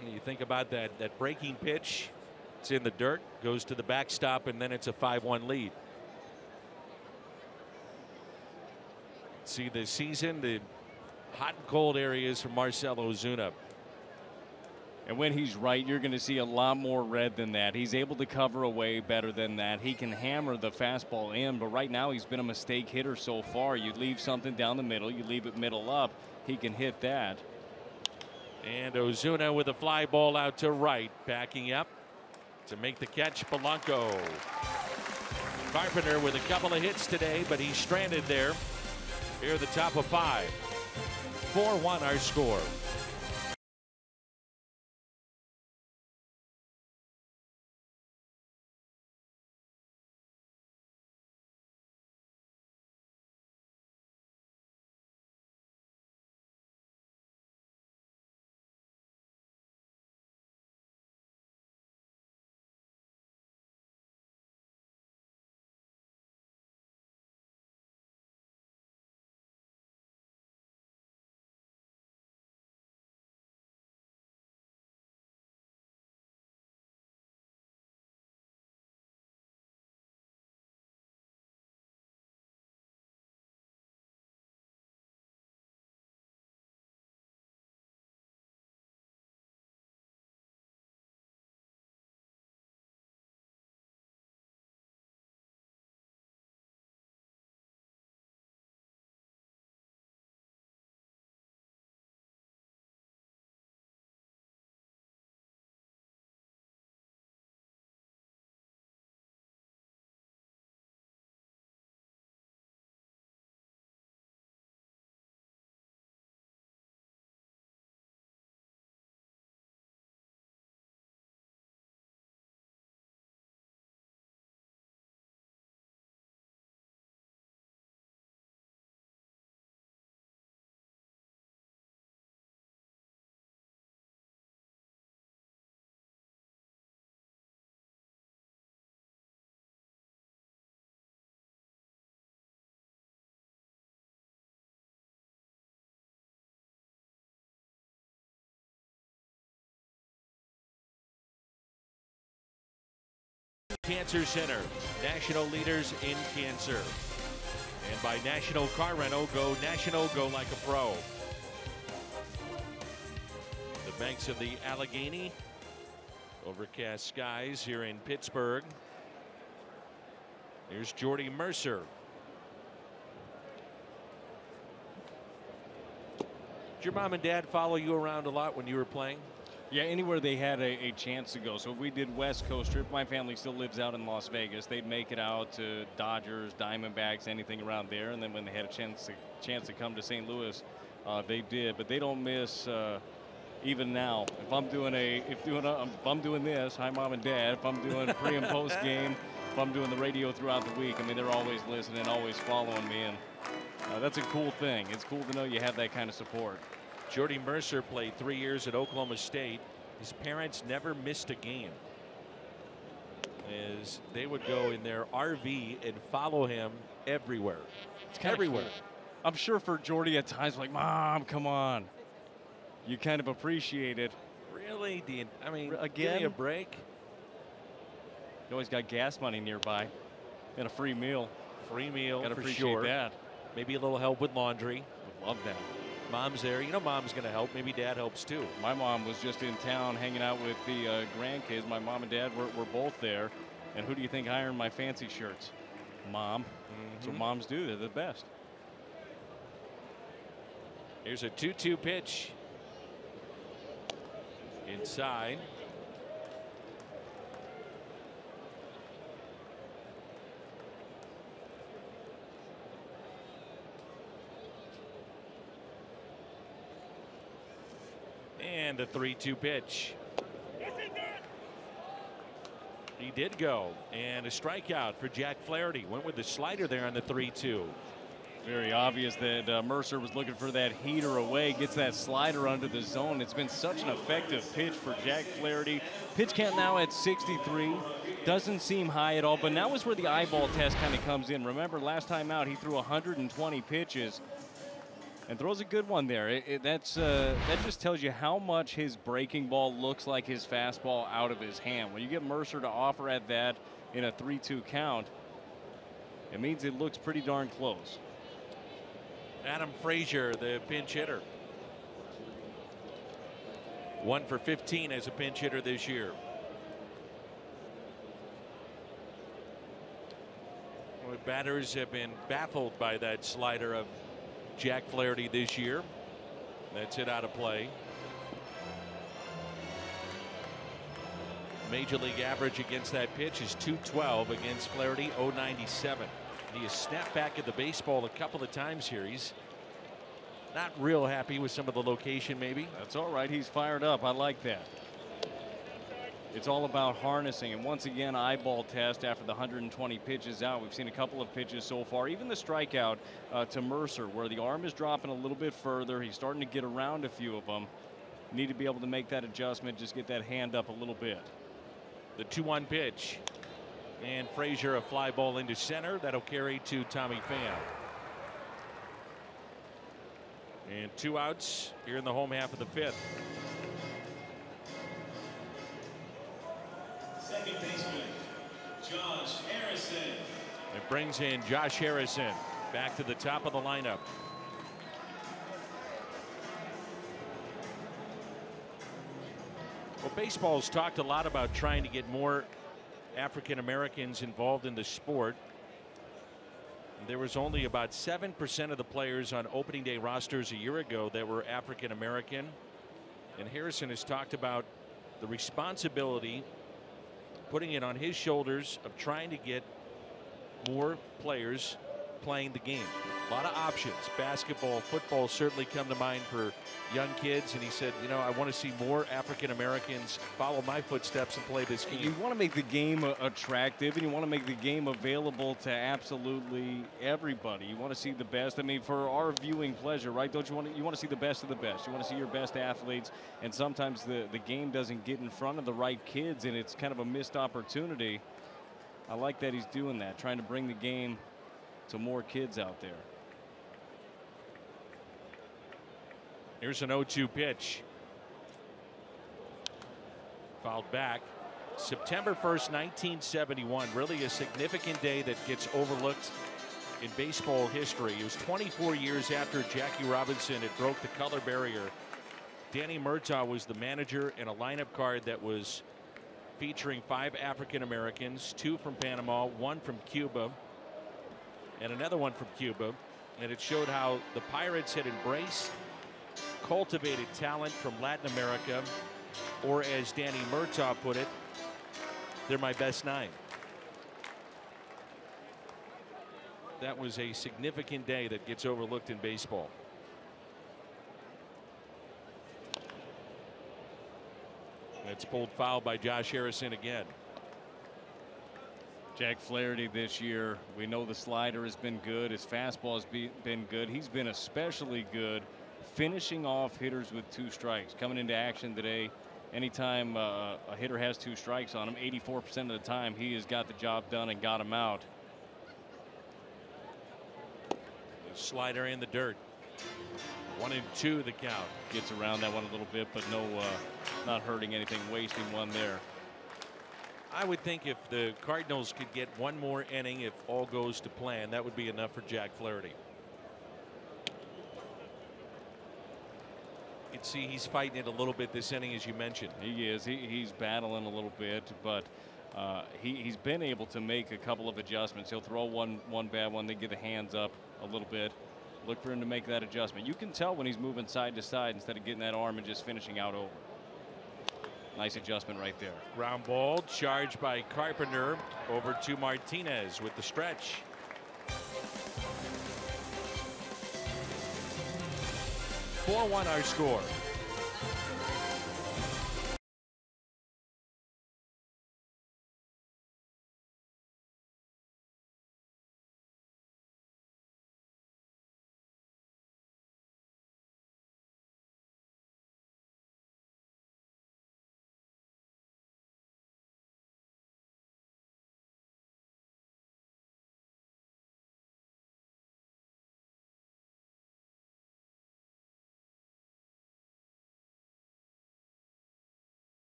And you think about that breaking pitch. It's in the dirt, goes to the backstop, and then it's a 5-1 lead. See this season, the hot and cold areas for Marcell Ozuna. And when he's right, you're going to see a lot more red than that. He's able to cover away better than that. He can hammer the fastball in, but right now he's been a mistake hitter so far. You leave something down the middle, you leave it middle up, he can hit that. And Ozuna with a fly ball out to right, backing up to make the catch. Polanco. Carpenter with a couple of hits today, but he's stranded there. Here at the top of 5. 4-1 our score. Cancer Center, national leaders in cancer. And by National Car Rental, go national, go like a pro. The banks of the Allegheny. Overcast skies here in Pittsburgh. Here's Jordy Mercer. Did your mom and dad follow you around a lot when you were playing? Yeah, anywhere they had a chance to go. So if we did West Coast trip, my family still lives out in Las Vegas. They'd make it out to Dodgers, Diamondbacks, anything around there. And then when they had a chance to come to St. Louis, they did. But they don't miss even now. If I'm doing this, hi mom and dad. If I'm doing pre and post game, if I'm doing the radio throughout the week, I mean they're always listening, always following me, and that's a cool thing. It's cool to know you have that kind of support. Jordy Mercer played 3 years at Oklahoma State. His parents never missed a game, as they would go in their RV and follow him everywhere. It's everywhere. Cool. I'm sure for Jordy at times, like, Mom, come on. You kind of appreciate it. Really, Dean? I mean, again, give me a break. You always got gas money nearby and a free meal. Free meal, gotta for appreciate sure. That. Maybe a little help with laundry. Would love that. Mom's there. You know mom's going to help. Maybe dad helps too. My mom was just in town hanging out with the grandkids. My mom and dad were both there. And who do you think ironed my fancy shirts? Mom. That's what moms do. They're the best. Here's a 2-2 pitch. Inside. And a 3-2 pitch. He did go. And a strikeout for Jack Flaherty. Went with the slider there on the 3-2. Very obvious that Mercer was looking for that heater away. Gets that slider under the zone. It's been such an effective pitch for Jack Flaherty. Pitch count now at 63. Doesn't seem high at all, but now is where the eyeball test kind of comes in. Remember, last time out, he threw 120 pitches. And throws a good one there. That just tells you how much his breaking ball looks like his fastball out of his hand. When you get Mercer to offer at that in a 3-2 count, it means it looks pretty darn close. Adam Frazier, the pinch hitter. 1 for 15 as a pinch hitter this year. Well, batters have been baffled by that slider of Jack Flaherty this year. That's hit out of play. Major league average against that pitch is .212. Against Flaherty, .097. He has snapped back at the baseball a couple of times here. He's not real happy with some of the location, maybe. That's all right. He's fired up. I like that. It's all about harnessing, and once again, eyeball test after the 120 pitches out. We've seen a couple of pitches so far, even the strikeout to Mercer, where the arm is dropping a little bit further. He's starting to get around a few of them. Need to be able to make that adjustment, just get that hand up a little bit. The 2-1 pitch, and Frazier a fly ball into center. That'll carry to Tommy Pham. And 2 outs here in the home half of the 5th. Second baseman, Josh Harrison. It brings in Josh Harrison back to the top of the lineup. Well, baseball's talked a lot about trying to get more African Americans involved in the sport. There was only about 7% of the players on opening day rosters a year ago that were African American. And Harrison has talked about the responsibility, putting it on his shoulders, of trying to get more players playing the game. A lot of options. Basketball, football certainly come to mind for young kids. And he said, you know, I want to see more African Americans follow my footsteps and play this game. You want to make the game attractive, and you want to make the game available to absolutely everybody. You want to see the best. I mean, for our viewing pleasure, right? Don't you want to see the best of the best? You want to see your best athletes, and sometimes the game doesn't get in front of the right kids, and it's kind of a missed opportunity. I like that he's doing that, trying to bring the game to more kids out there. Here's an 0-2 pitch. Fouled back. September 1st, 1971, really a significant day that gets overlooked in baseball history. It was 24 years after Jackie Robinson had broke the color barrier. Danny Murtaugh was the manager, in a lineup card that was featuring 5 African Americans, 2 from Panama, 1 from Cuba, and another one from Cuba. And it showed how the Pirates had embraced, cultivated talent from Latin America, or as Danny Murtaugh put it, they're my best 9. That was a significant day that gets overlooked in baseball. It's pulled foul by Josh Harrison again. Jack Flaherty this year, we know the slider has been good. His fastball has been good. He's been especially good finishing off hitters with 2 strikes. Coming into action today, anytime a hitter has 2 strikes on him, 84% of the time he has got the job done and got him out. The slider in the dirt. 1-2 the count. Gets around that one a little bit, but no, not hurting anything, wasting one there. I would think if the Cardinals could get one more inning, if all goes to plan, that would be enough for Jack Flaherty. You can see he's fighting it a little bit this inning, as you mentioned. He is. He's battling a little bit, but he's been able to make a couple of adjustments. He'll throw one bad one, then get the hands up a little bit. Look for him to make that adjustment. You can tell when he's moving side to side instead of getting that arm and just finishing out over. Nice adjustment right there. Ground ball charged by Carpenter over to Martinez with the stretch. (4-1) our score.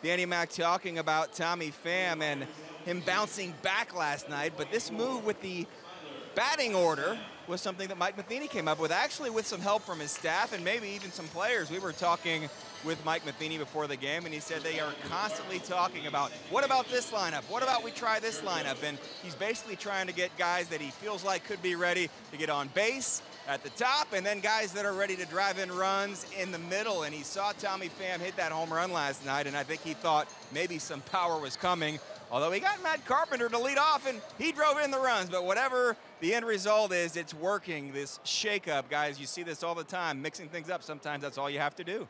Danny Mac talking about Tommy Pham and him bouncing back last night, but this move with the batting order was something that Mike Matheny came up with, actually with some help from his staff and maybe even some players. We were talking with Mike Matheny before the game, and he said they are constantly talking about, what about this lineup? What about we try this lineup? And he's basically trying to get guys that he feels like could be ready to get on base at the top, and then guys that are ready to drive in runs in the middle. And he saw Tommy Pham hit that home run last night, and I think he thought maybe some power was coming. Although he got Matt Carpenter to lead off, and he drove in the runs. But whatever the end result is, it's working, this shakeup. Guys, you see this all the time. Mixing things up, sometimes that's all you have to do.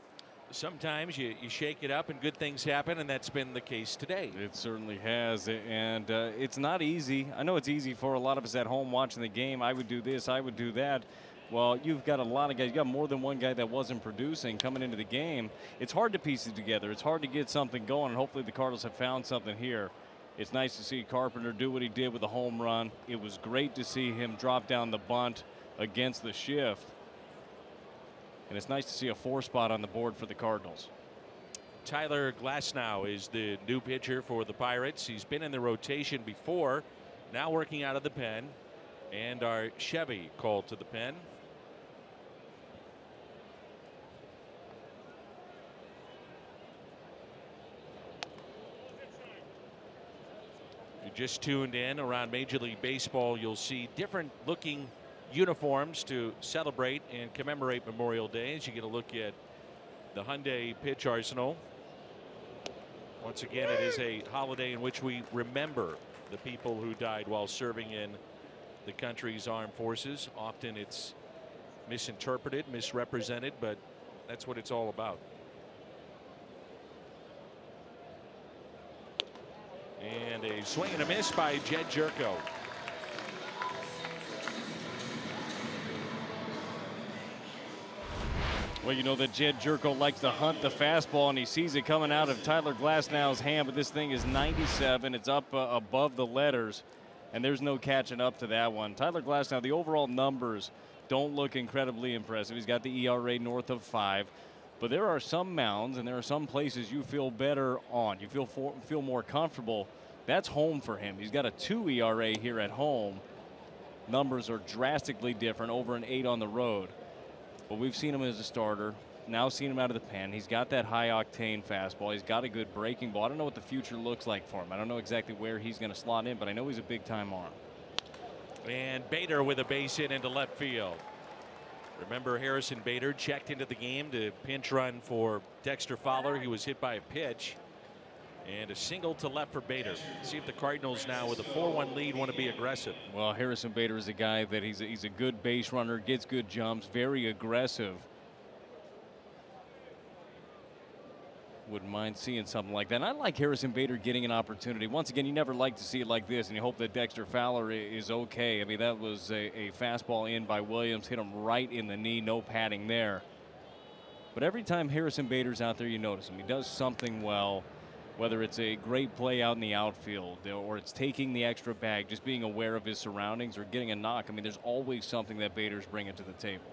Sometimes you shake it up and good things happen, and that's been the case today. It certainly has, and it's not easy. I know it's easy for a lot of us at home watching the game. I would do this, I would do that. Well, you've got a lot of guys. You've got more than one guy that wasn't producing coming into the game. It's hard to piece it together. It's hard to get something going, and hopefully the Cardinals have found something here. It's nice to see Carpenter do what he did with the home run. It was great to see him drop down the bunt against the shift. And it's nice to see a 4 spot on the board for the Cardinals. Tyler Glasnow is the new pitcher for the Pirates. He's been in the rotation before, now working out of the pen. And our Chevy called to the pen. If you just tuned in around Major League Baseball, you'll see different looking uniforms to celebrate and commemorate Memorial Day as you get a look at the Hyundai pitch arsenal. Once again, it is a holiday in which we remember the people who died while serving in the country's armed forces. Often it's misinterpreted, misrepresented, but that's what it's all about. And a swing and a miss by Jed Jerko. Well, you know that Jed Jerko likes to hunt the fastball, and he sees it coming out of Tyler Glasnow's hand, but this thing is 97. It's up above the letters, and there's no catching up to that one. Tyler Glasnow, the overall numbers don't look incredibly impressive. He's got the ERA north of 5, but there are some mounds and there are some places you feel better on. You feel more comfortable. That's home for him. He's got a 2 ERA here at home. Numbers are drastically different, over an 8 on the road. But we've seen him as a starter, now seen him out of the pen. He's got that high-octane fastball. He's got a good breaking ball. I don't know what the future looks like for him. I don't know exactly where he's going to slot in, but I know he's a big-time arm. And Bader with a base hit into left field. Remember, Harrison Bader checked into the game to pinch run for Dexter Fowler. He was hit by a pitch. And a single to left for Bader. See if the Cardinals now with a 4-1 lead want to be aggressive. Well, Harrison Bader is a guy that he's a good base runner, gets good jumps, very aggressive. Wouldn't mind seeing something like that. And I like Harrison Bader getting an opportunity. Once again, you never like to see it like this, and you hope that Dexter Fowler is okay. I mean, that was a fastball in by Williams, hit him right in the knee, no padding there. But every time Harrison Bader's out there, you notice him. He does something well. Whether it's a great play out in the outfield or it's taking the extra bag, just being aware of his surroundings or getting a knock. I mean, there's always something that Bader's bringing to the table.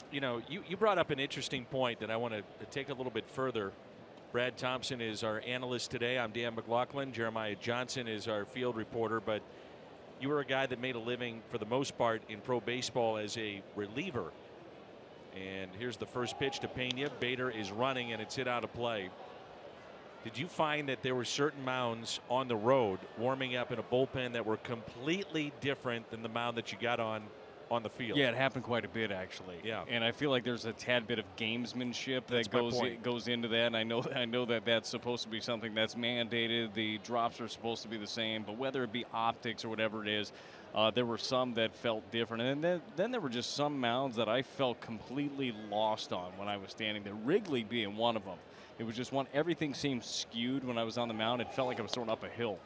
You know, you brought up an interesting point that I want to take a little bit further. Brad Thompson is our analyst today. I'm Dan McLaughlin. Jeremiah Johnson is our field reporter. But you were a guy that made a living for the most part in pro baseball as a reliever. And here's the first pitch to Pena. Bader is running and it's hit out of play. Did you find that there were certain mounds on the road warming up in a bullpen that were completely different than the mound that you got on the field? Yeah, it happened quite a bit, actually. Yeah. And I feel like there's a tad bit of gamesmanship that goes into that. And I know that that's supposed to be something that's mandated. The drops are supposed to be the same, but whether it be optics or whatever it is, there were some that felt different. And then there were just some mounds that I felt completely lost on when I was standing there, Wrigley being one of them. It was just everything seemed skewed when I was on the mound. It felt like I was throwing up a hill.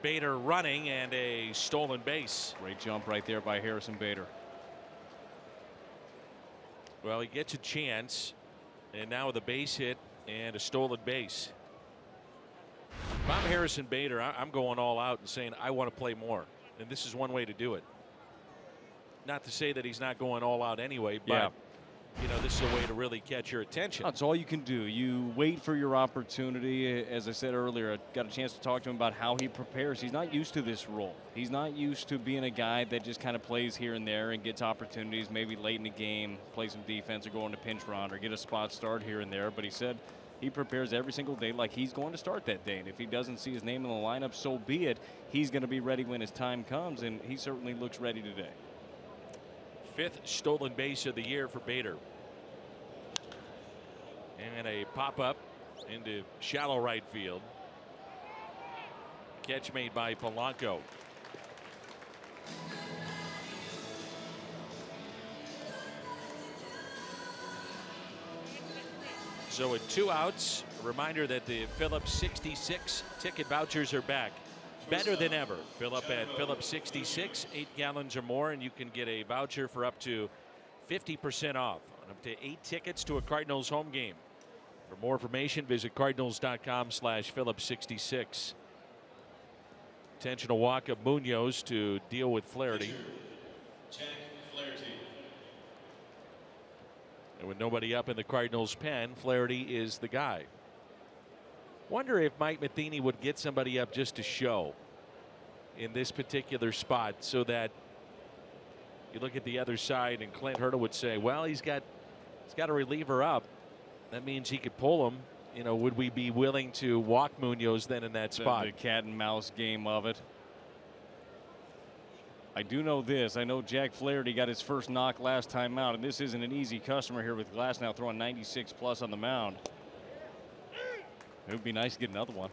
Bader running and a stolen base. Great jump right there by Harrison Bader. Well, he gets a chance, and now with a base hit and a stolen base. If I'm Harrison Bader, I'm going all out and saying I want to play more, and this is one way to do it. Not to say that he's not going all out anyway, but yeah. You know, this is a way to really catch your attention. That's all you can do. You wait for your opportunity. As I said earlier, I got a chance to talk to him about how he prepares. He's not used to this role. He's not used to being a guy that just kind of plays here and there and gets opportunities, maybe late in the game, play some defense or go on a pinch run or get a spot start here and there. But he said he prepares every single day like he's going to start that day. And if he doesn't see his name in the lineup, so be it. He's going to be ready when his time comes, and he certainly looks ready today. 5th stolen base of the year for Bader. And a pop-up into shallow right field. Catch made by Polanco. So with 2 outs, a reminder that the Phillips 66 ticket vouchers are back. Better than ever. Fill up at Phillips 66, 8 gallons or more, and you can get a voucher for up to 50% off on up to 8 tickets to a Cardinals home game. For more information, visit cardinals.com/Phillips66. Intentional walk of Munoz to deal with Flaherty. And with nobody up in the Cardinals' pen, Flaherty is the guy. Wonder if Mike Matheny would get somebody up just to show in this particular spot, so that you look at the other side and Clint Hurdle would say, well, he's got a reliever up. That means he could pull him. You know, would we be willing to walk Munoz then in that spot? The cat and mouse game of it. I do know this. I know Jack Flaherty got his first knock last time out, and this isn't an easy customer here with Glasnow throwing 96 plus on the mound. It would be nice to get another one.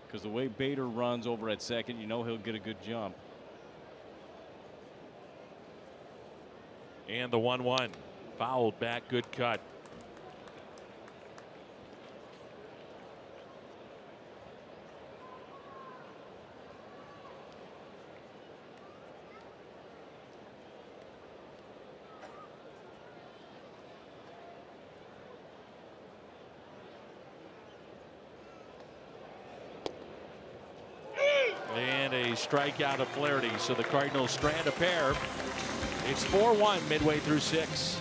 Because the way Bader runs over at second, you know he'll get a good jump. And the 1-1 fouled back, good cut. And a strikeout of Flaherty, so the Cardinals strand a pair. It's 4-1 midway through 6.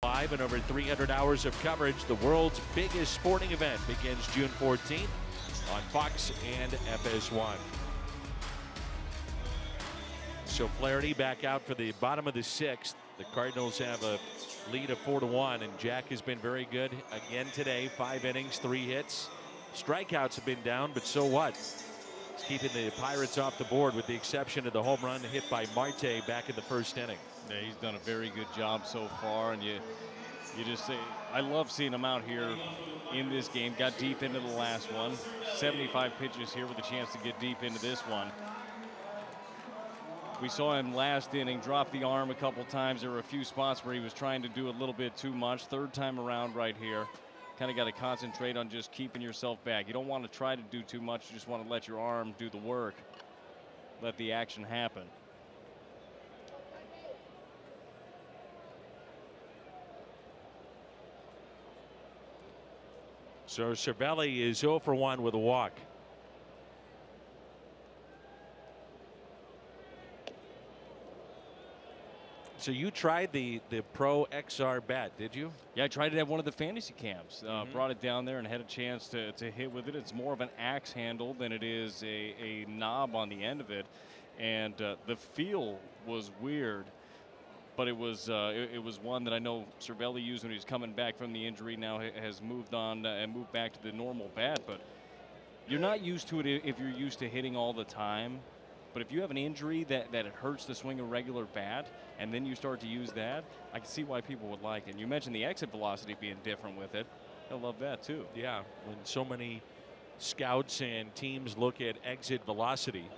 Live and over 300 hours of coverage. The world's biggest sporting event begins June 14th on Fox and FS1. So Flaherty back out for the bottom of the 6th. The Cardinals have a lead of 4-1, and Jack has been very good again today. 5 innings, 3 hits. Strikeouts have been down, but so what? It's keeping the Pirates off the board, with the exception of the home run hit by Marte back in the 1st inning. Yeah, he's done a very good job so far, and you just say, I love seeing him out here in this game. Got deep into the last one. 75 pitches here with a chance to get deep into this one. We saw him last inning drop the arm a couple times. There were a few spots where he was trying to do a little bit too much. 3rd time around right here. Kind of got to concentrate on just keeping yourself back. You don't want to try to do too much. You just want to let your arm do the work. Let the action happen. So Cervelli is 0 for 1 with a walk. So you tried the Pro XR bat, did you? Yeah, I tried it at one of the fantasy camps. Brought it down there and had a chance to hit with it. It's more of an axe handle than it is a knob on the end of it. And the feel was weird. But it was one that I know Cervelli used when he was coming back from the injury. Now has moved on and moved back to the normal bat. But you're not used to it if you're used to hitting all the time. But if you have an injury that it hurts to swing a regular bat, and then you start to use that, I can see why people would like it. You mentioned the exit velocity being different with it. They'll love that too. Yeah, when so many scouts and teams look at exit velocity,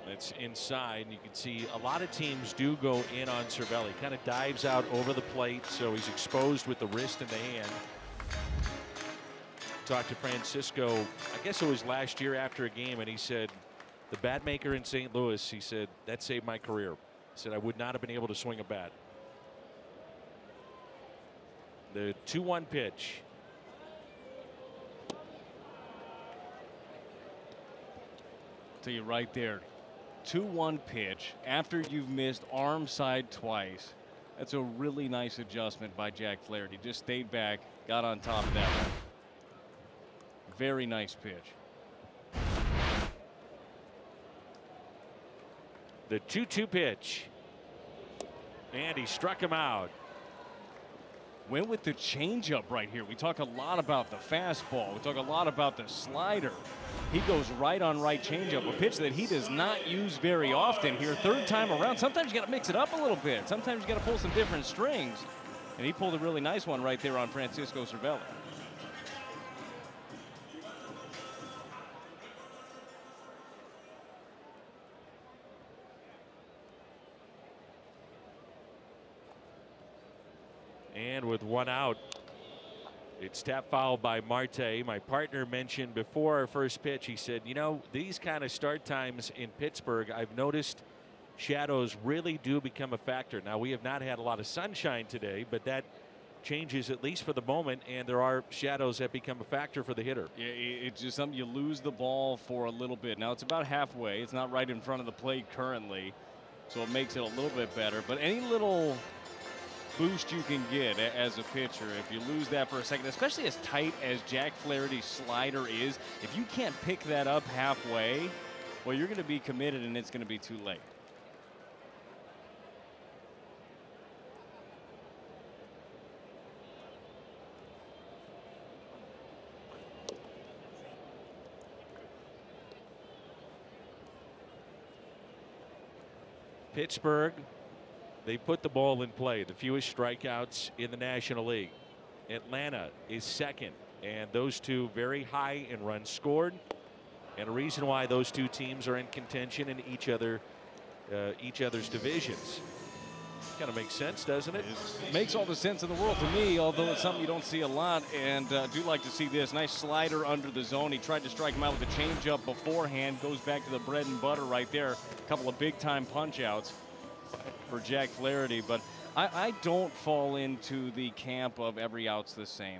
that's inside, and you can see a lot of teams do go in on Cervelli. Kind of dives out over the plate, so he's exposed with the wrist and the hand. Talked to Francisco, I guess it was last year after a game, and he said, the bat maker in St. Louis, he said, that saved my career. He said, I would not have been able to swing a bat. The 2-1 pitch. Tell you right there, 2-1 pitch after you've missed arm side twice. That's a really nice adjustment by Jack Flaherty. Just stayed back, got on top of that one. Very nice pitch. The 2-2 pitch. And he struck him out. Went with the changeup right here. We talk a lot about the fastball. We talk a lot about the slider. He goes right on right changeup, a pitch that he does not use very often here. Third time around. Sometimes you got to mix it up a little bit. Sometimes you got to pull some different strings. And he pulled a really nice one right there on Francisco Cervelli. And with one out, it's tap foul by Marte. My partner mentioned before our first pitch, he said, you know, these kind of start times in Pittsburgh, I've noticed shadows really do become a factor. Now, we have not had a lot of sunshine today, but that changes at least for the moment, and there are shadows that become a factor for the hitter. Yeah, it's just something you lose the ball for a little bit. Now, it's about halfway. It's not right in front of the plate currently, so it makes it a little bit better. But any little boost you can get as a pitcher, if you lose that for a second, especially as tight as Jack Flaherty's slider is, if you can't pick that up halfway, well, you're going to be committed and it's going to be too late. Pittsburgh, they put the ball in play, the fewest strikeouts in the National League. Atlanta is second, and those two very high in runs scored, and a reason why those two teams are in contention in each other's divisions. Kind of makes sense, doesn't it? It makes all the sense in the world to me, although it's something you don't see a lot, and do like to see this. Nice slider under the zone. He tried to strike him out with a changeup beforehand. Goes back to the bread and butter right there. A couple of big-time punch-outs for Jack Flaherty, but I don't fall into the camp of every out's the same.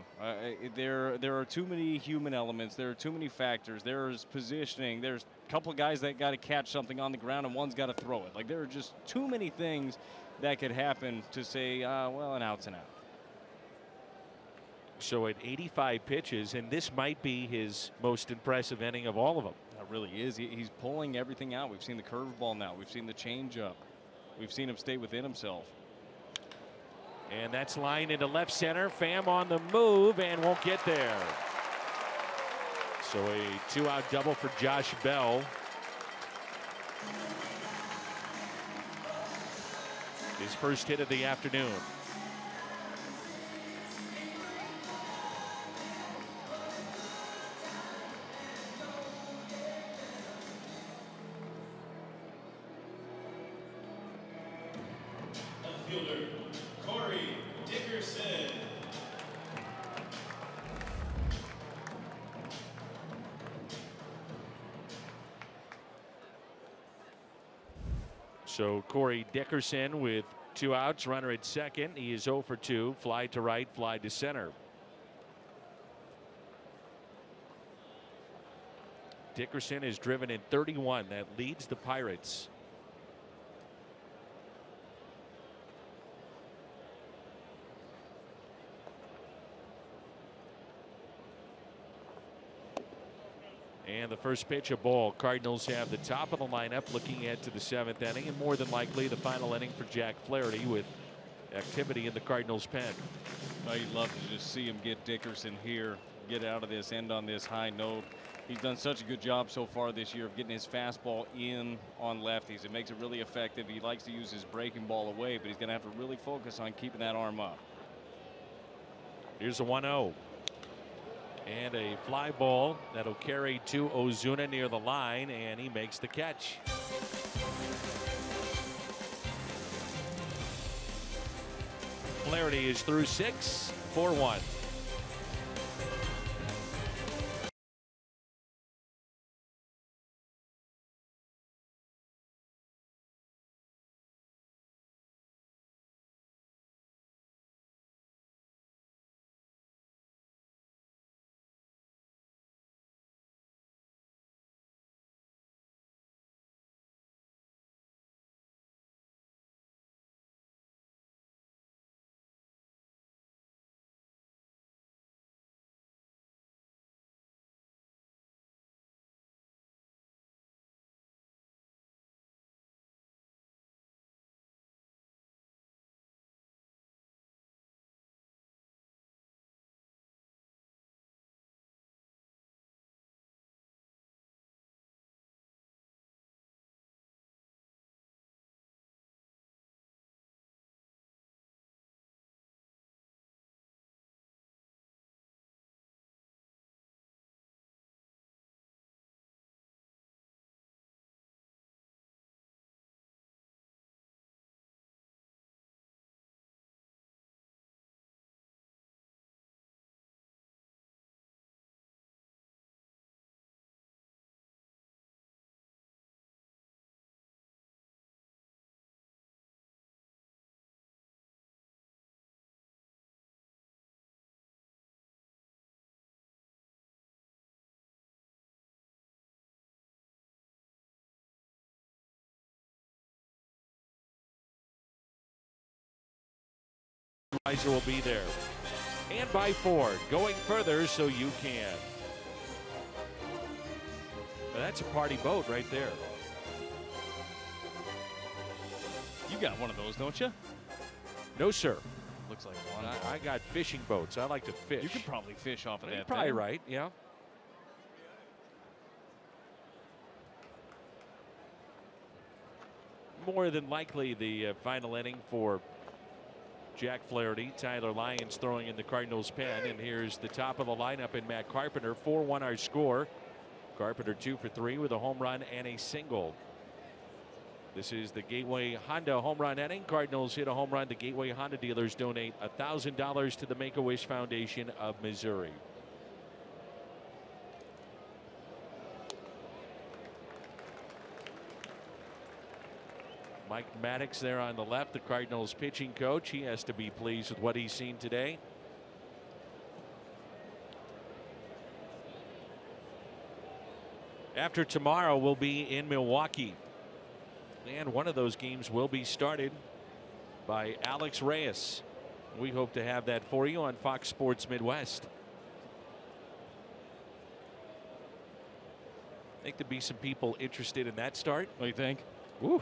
There are too many human elements. There are too many factors. There's positioning. There's a couple of guys that got to catch something on the ground, and one's got to throw it. Like, there are just too many things that could happen to say, well, an out's an out. So at 85 pitches, and this might be his most impressive inning of all of them. It really is. He's pulling everything out. We've seen the curveball now. We've seen the changeup. We've seen him stay within himself. And that's lined into left center. Pham on the move and won't get there. So a two-out double for Josh Bell. His first hit of the afternoon. Fielder, Corey Dickerson. So Corey Dickerson with two outs, runner at second. He is 0 for 2. Fly to right, fly to center. Dickerson is driven in 31. That leads the Pirates. And the first pitch, a ball. Cardinals have the top of the lineup looking ahead to the 7th inning, and more than likely the final inning for Jack Flaherty with activity in the Cardinals pen. Oh, you'd love to just see him get Dickerson here, get out of this, end on this high note. He's done such a good job so far this year of getting his fastball in on lefties. It makes it really effective. He likes to use his breaking ball away, but he's going to have to really focus on keeping that arm up. Here's a 1-0. And a fly ball that'll carry to Ozuna near the line, and he makes the catch. Flaherty is through 6, 4-1. Riser will be there. And by 4, going further so you can. Now that's a party boat right there. You got one of those, don't you? No, sir. Looks like one. I got fishing boats. I like to fish. You could probably fish off of You're that probably thing. right, yeah. More than likely the final inning for Jack Flaherty. Tyler Lyons throwing in the Cardinals' pen, and here's the top of the lineup in Matt Carpenter. 4-1 our score. Carpenter 2 for 3 with a home run and a single. This is the Gateway Honda home run inning. Cardinals hit a home run. The Gateway Honda dealers donate $1,000 to the Make-A-Wish Foundation of Missouri. Mike Maddox there on the left, the Cardinals pitching coach. He has to be pleased with what he's seen today. After tomorrow, we'll be in Milwaukee. And one of those games will be started by Alex Reyes. We hope to have that for you on Fox Sports Midwest. I think there'd be some people interested in that start. What do you think? Woo.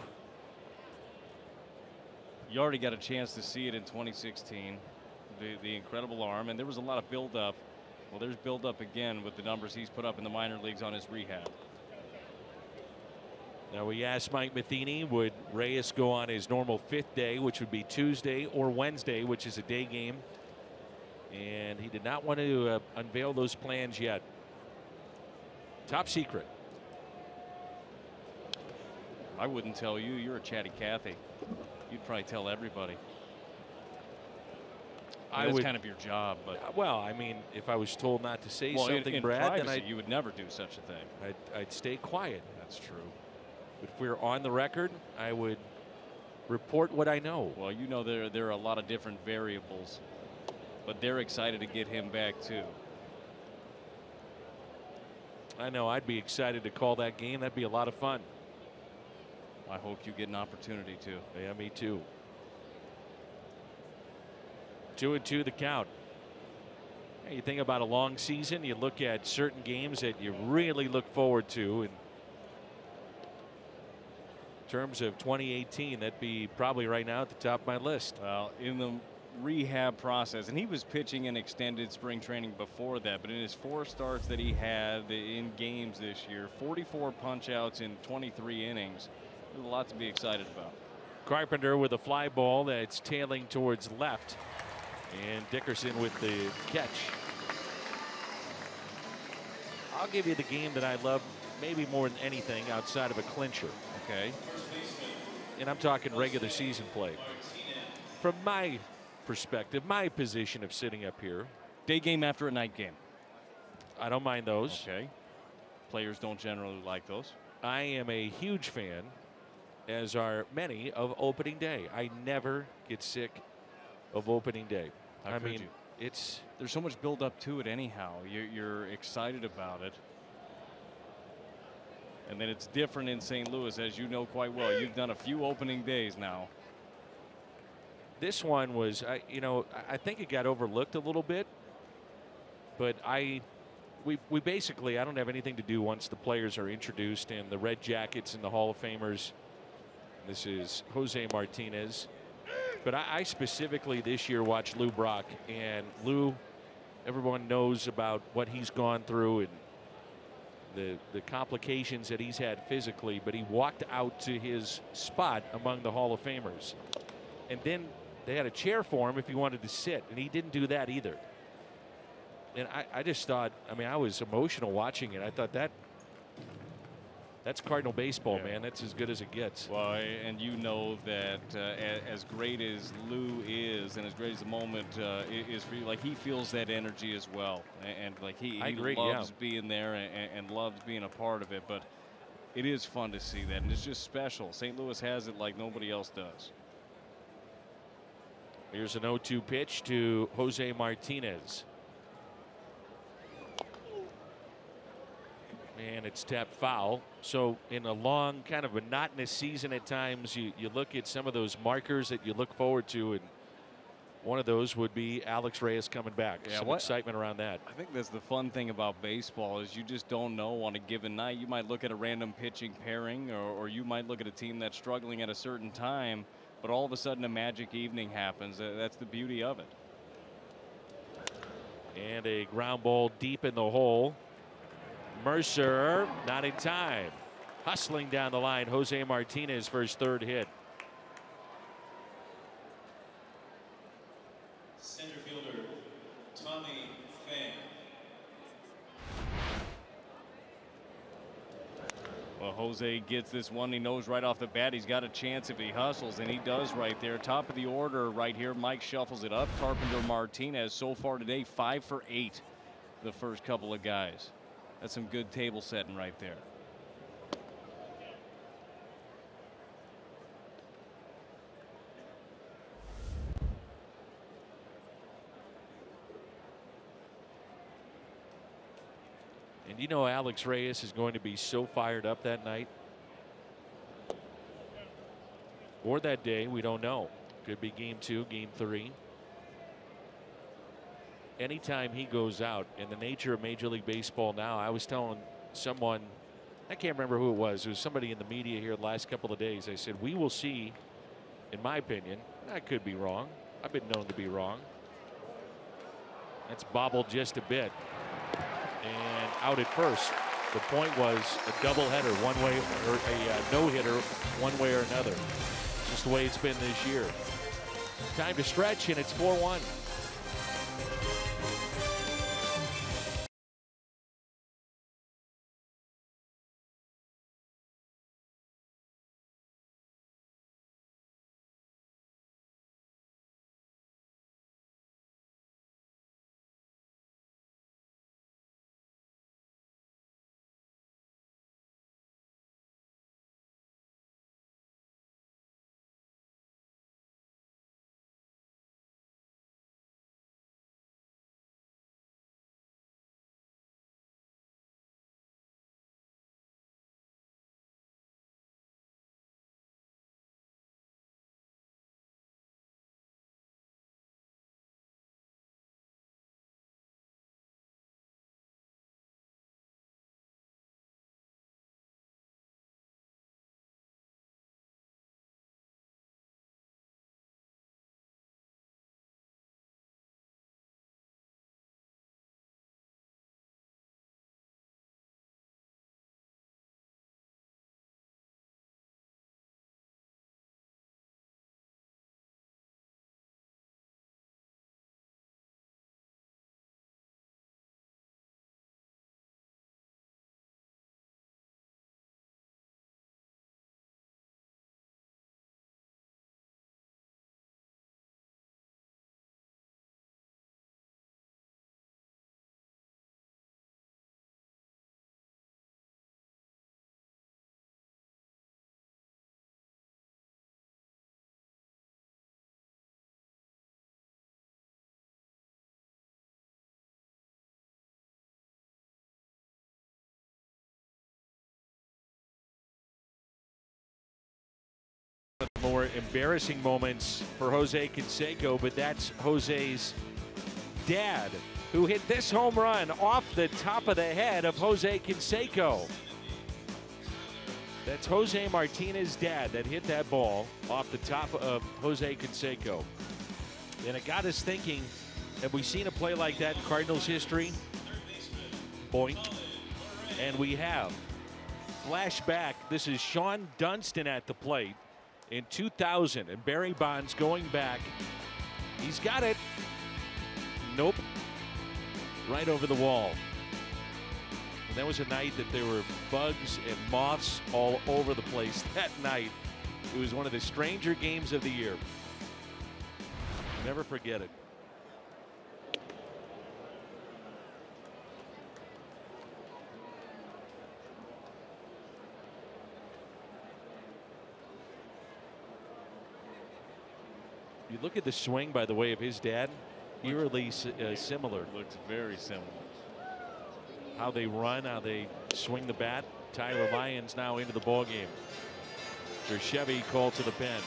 You already got a chance to see it in 2016. The incredible arm, and there was a lot of buildup. Well, there's buildup again with the numbers he's put up in the minor leagues on his rehab. Now we asked Mike Matheny, would Reyes go on his normal 5th day, which would be Tuesday, or Wednesday, which is a day game, and he did not want to unveil those plans yet. Top secret. I wouldn't tell you. You're a chatty Cathy. You'd probably tell everybody. That's kind of your job, but well, I mean, if I was told not to say something, in Brad, privacy, then you would never do such a thing. I'd stay quiet. That's true. But if we were on the record, I would report what I know. Well, you know there are a lot of different variables, but they're excited to get him back too. I know I'd be excited to call that game. That'd be a lot of fun. I hope you get an opportunity to. Yeah, me too. 2-2 the count. You think about a long season, you look at certain games that you really look forward to. And in terms of 2018, that'd be probably right now at the top of my list. Well, in the rehab process, and he was pitching in extended spring training before that, but in his 4 starts that he had in games this year, 44 punch outs in 23 innings. There's a lot to be excited about. Carpenter with a fly ball that's tailing towards left, and Dickerson with the catch. I'll give you the game that I love maybe more than anything outside of a clincher. Okay. And I'm talking regular season play. From my perspective, my position of sitting up here. Day game after a night game. I don't mind those. Okay. Players don't generally like those. I am a huge fan, as are many, of opening day. I never get sick of opening day. How could you? There's so much build up to it anyhow. You're excited about it. And then it's different in St. Louis, as you know quite well. You've done a few opening days now. This one was, I think it got overlooked a little bit. But we basically, I don't have anything to do once the players are introduced and the Red Jackets and the Hall of Famers. This is Jose Martinez. But I specifically this year watched Lou Brock. And Lou, everyone knows about what he's gone through and the complications that he's had physically, but he walked out to his spot among the Hall of Famers. And then they had a chair for him if he wanted to sit, and he didn't do that either. And I just thought, I was emotional watching it. I thought that's Cardinal baseball, man. That's as good as it gets. Well, and you know that as great as Lou is and as great as the moment is for you, like he feels that energy as well. And like he loves being there and loves being a part of it. But it is fun to see that, and it's just special. St. Louis has it like nobody else does. Here's an 0-2 pitch to Jose Martinez. And it's tapped foul. So in a long, kind of monotonous season at times, you look at some of those markers that you look forward to, and one of those would be Alex Reyes coming back. Yeah, some excitement around that. I think that's the fun thing about baseball is you just don't know on a given night. You might look at a random pitching pairing, or you might look at a team that's struggling at a certain time, but all of a sudden a magic evening happens. That's the beauty of it. And a ground ball deep in the hole. Mercer not in time. Hustling down the line, Jose Martinez for his 3rd hit. Center fielder, Tommy Pham. Well, Jose gets this one. He knows right off the bat he's got a chance if he hustles, and he does right there. Top of the order right here. Mike shuffles it up. Carpenter, Martinez so far today 5 for 8. The first couple of guys. That's some good table setting right there. And you know Alex Reyes is going to be so fired up that night. Or that day, we don't know. Could be game 2, game 3. Anytime he goes out, in the nature of Major League Baseball now, I was telling someone, I can't remember who it was somebody in the media here the last couple of days. I said, we will see, in my opinion, I could be wrong. I've been known to be wrong. That's bobbled just a bit. And out at first. The point was a doubleheader one way, or a no-hitter one way or another. Just the way it's been this year. Time to stretch, and it's 4-1. more embarrassing moments for Jose Canseco, but that's Jose's dad, who hit this home run off the top of the head of Jose Canseco. That's Jose Martinez's dad that hit that ball off the top of Jose Canseco. And it got us thinking, have we seen a play like that in Cardinals history? Boink. And we have. Flashback, this is Sean Dunston at the plate in 2000, and Barry Bonds going back. He's got it. Nope. Right over the wall. And that was a night that there were bugs and moths all over the place that night. It was one of the stranger games of the year. Never forget it. You look at the swing, by the way, of his dad. Eerily similar. Looks very similar. How they run, how they swing the bat. Tyler Lyons now into the ball game. Chevy called to the pen.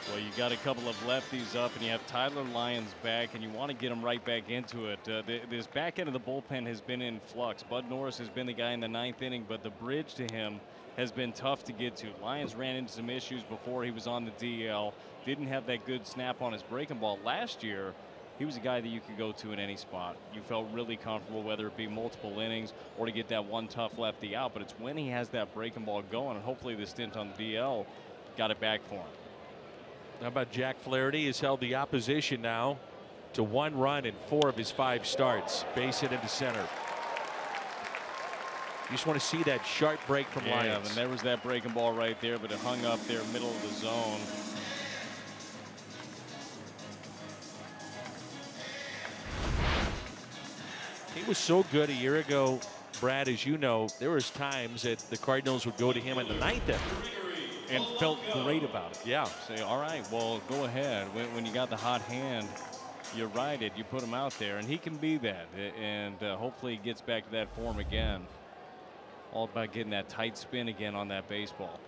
Well, you got a couple of lefties up, and you have Tyler Lyons back, and you want to get him right back into it. This back end of the bullpen has been in flux. Bud Norris has been the guy in the 9th inning, but the bridge to him has been tough to get to. Lyons ran into some issues before he was on the DL. Didn't have that good snap on his breaking ball. Last year, he was a guy that you could go to in any spot. You felt really comfortable, whether it be multiple innings or to get that one tough lefty out. But it's when he has that breaking ball going, and hopefully the stint on the DL got it back for him. How about Jack Flaherty has held the opposition now to 1 run in 4 of his 5 starts. Base hit into center. You just want to see that sharp break from Lyons. And there was that breaking ball right there, but it hung up there middle of the zone. He was so good a year ago, Brad, as you know. There was times that the Cardinals would go to him in the 9th inning. And felt great about it. Yeah. Say, all right, well, go ahead. When you got the hot hand, you ride it, you put him out there, and he can be that. And hopefully he gets back to that form again. All about getting that tight spin again on that baseball.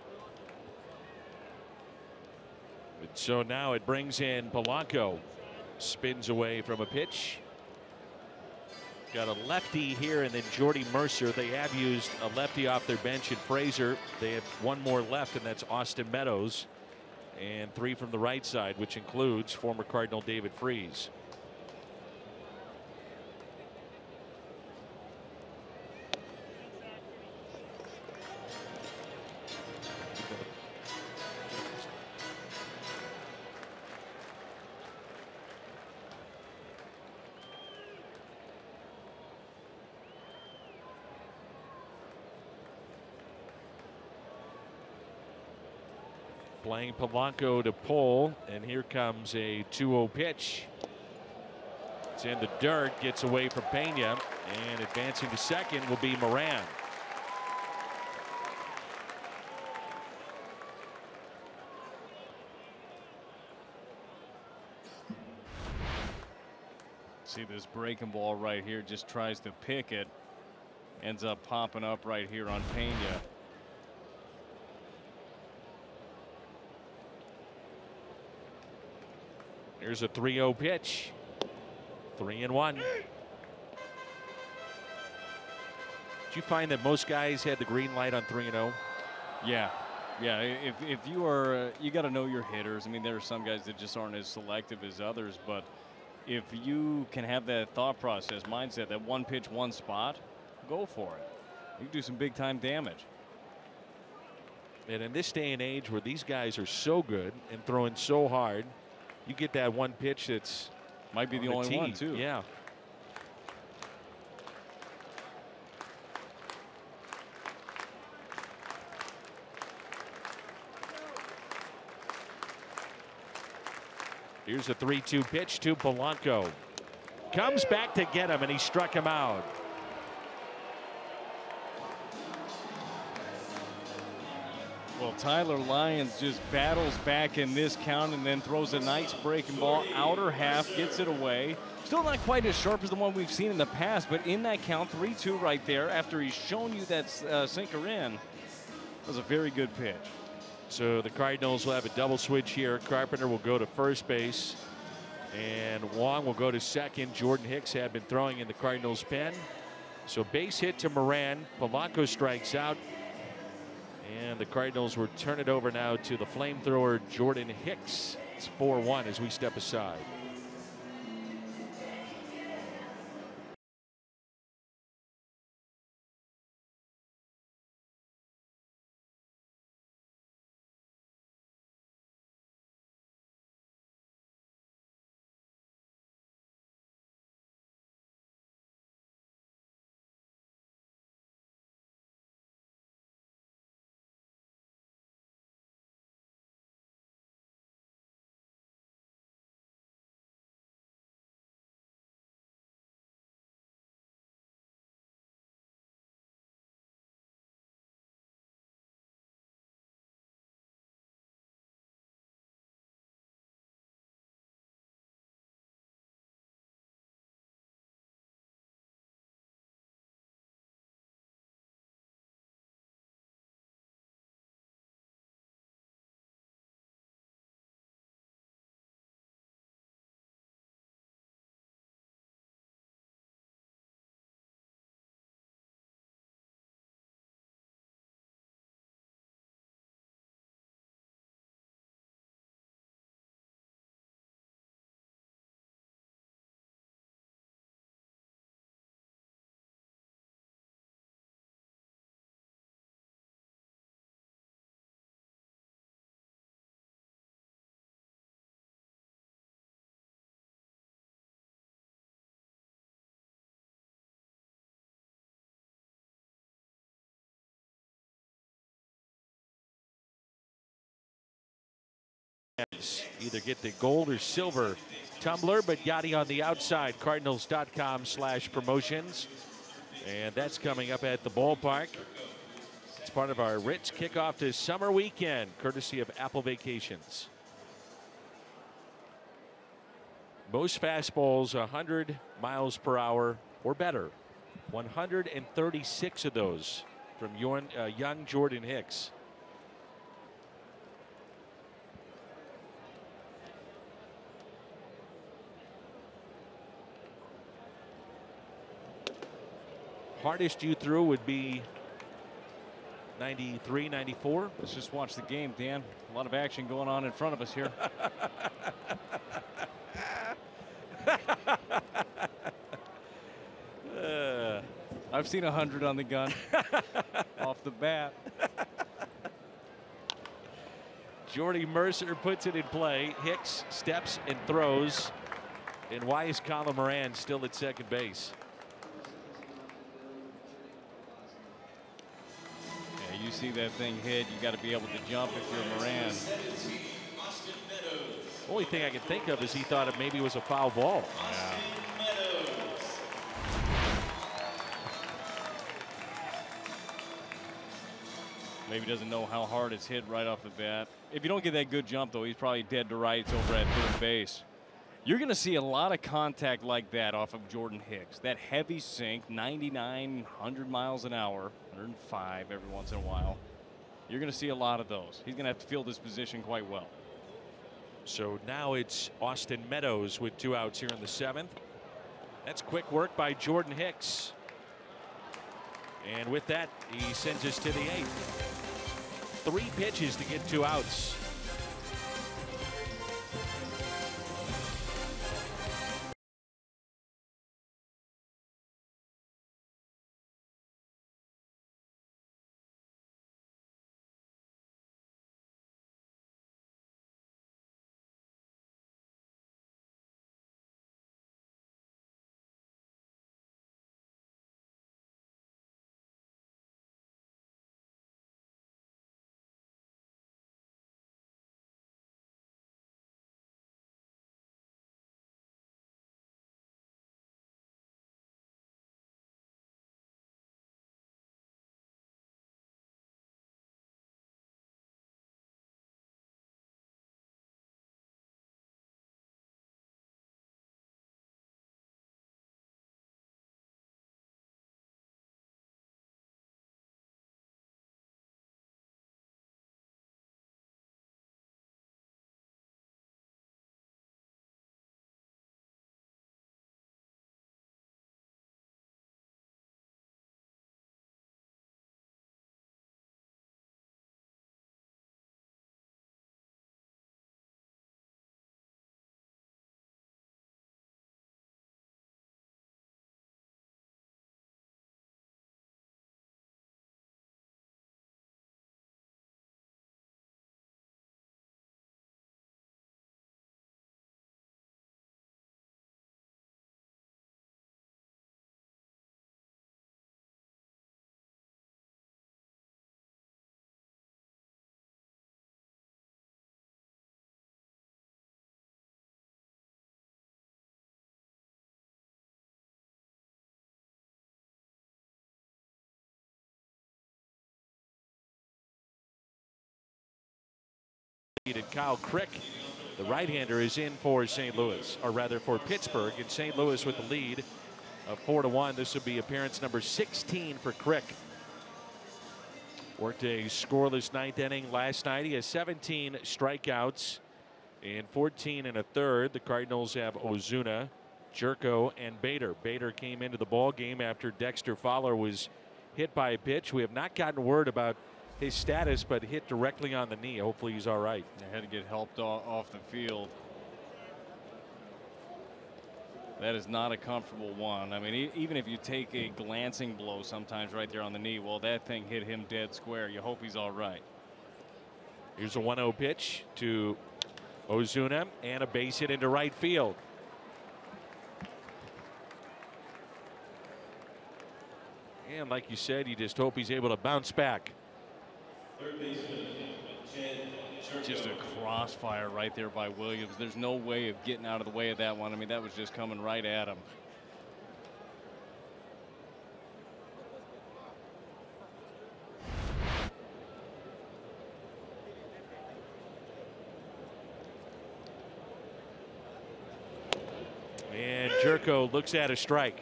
So now it brings in Polanco. Spins away from a pitch. Got a lefty here, and then Jordy Mercer. They have used a lefty off their bench in Fraser. They have 1 more left, and that's Austin Meadows. And 3 from the right side, which includes former Cardinal David Freese. Playing Polanco to pull, and here comes a 2-0 pitch. It's in the dirt, gets away from Pena, and advancing to second will be Moran. See this breaking ball right here, just tries to pick it, ends up popping up right here on Pena. Here's a 3-0 pitch. 3-1. Did you find that most guys had the green light on 3-0? Yeah. Yeah, if you are, you got to know your hitters. I mean, there are some guys that just aren't as selective as others, but if you can have that thought process, mindset, that 1 pitch, 1 spot, go for it. You can do some big time damage. And in this day and age where these guys are so good and throwing so hard, you get that 1 pitch that's might be the only one too. Yeah. Here's a 3-2 pitch to Polanco. Comes back to get him, and he struck him out. Well, Tyler Lyons just battles back in this count and then throws a nice breaking ball. Outer half, gets it away. Still not quite as sharp as the one we've seen in the past, but in that count, 3-2 right there after he's shown you that sinker in. That was a very good pitch. So the Cardinals will have a double switch here. Carpenter will go to first base, and Wong will go to second. Jordan Hicks had been throwing in the Cardinals' pen. So base hit to Moran. Polanco strikes out. And the Cardinals will turn it over now to the flamethrower Jordan Hicks. It's 4-1 as we step aside. Either get the gold or silver tumbler, but Yachty on the outside. Cardinals.com/promotions. And that's coming up at the ballpark. It's part of our rich kickoff to summer weekend, courtesy of Apple Vacations. Most fastballs 100 miles per hour or better. 136 of those from young Jordan Hicks. Hardest you threw would be 93, 94. Let's just watch the game, Dan. A lot of action going on in front of us here. I've seen 100 on the gun off the bat. Jordy Mercer puts it in play. Hicks steps and throws. And why is Colin Moran still at second base? Yeah, you see that thing hit, you got to be able to jump if you're Moran. Only thing I can think of is he thought it maybe was a foul ball. Yeah. Maybe doesn't know how hard it's hit right off the bat. If you don't get that good jump, though, he's probably dead to rights over at third base. You're going to see a lot of contact like that off of Jordan Hicks. That heavy sink, 99, 100 miles an hour, 105 every once in a while. You're going to see a lot of those. He's going to have to field this position quite well. So now it's Austin Meadows with 2 outs here in the 7th. That's quick work by Jordan Hicks. And with that, he sends us to the 8th. 3 pitches to get 2 outs. And Kyle Crick, the right-hander, is in for St. Louis, or rather for Pittsburgh. And St. Louis with the lead of 4-1. This will be appearance number 16 for Crick. Worked a scoreless ninth inning last night. He has 17 strikeouts in 14 and a third. The Cardinals have Ozuna, Jerko, and Bader. Bader came into the ball game after Dexter Fowler was hit by a pitch. We have not gotten word about his status, but hit directly on the knee. Hopefully he's all right. They had to get helped off the field. That is not a comfortable one. I mean, even if you take a glancing blow sometimes right there on the knee, well, that thing hit him dead square. You hope he's all right. Here's a 1-0 pitch to Ozuna and a base hit into right field. And like you said, you just hope he's able to bounce back. Just a crossfire right there by Williams. There's no way of getting out of the way of that one. I mean, that was just coming right at him. And Jerko looks at a strike.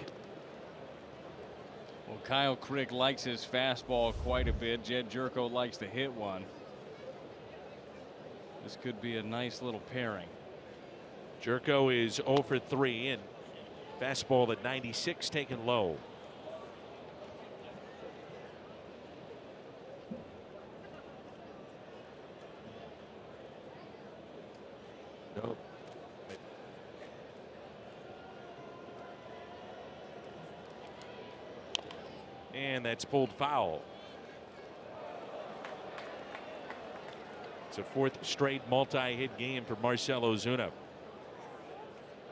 Well, Kyle Crick likes his fastball quite a bit. Jed Jerko likes to hit one. This could be a nice little pairing. Jerko is 0 for 3 and fastball at 96 taken low. Nope. And that's pulled foul. It's a fourth straight multi-hit game for Marcell Ozuna.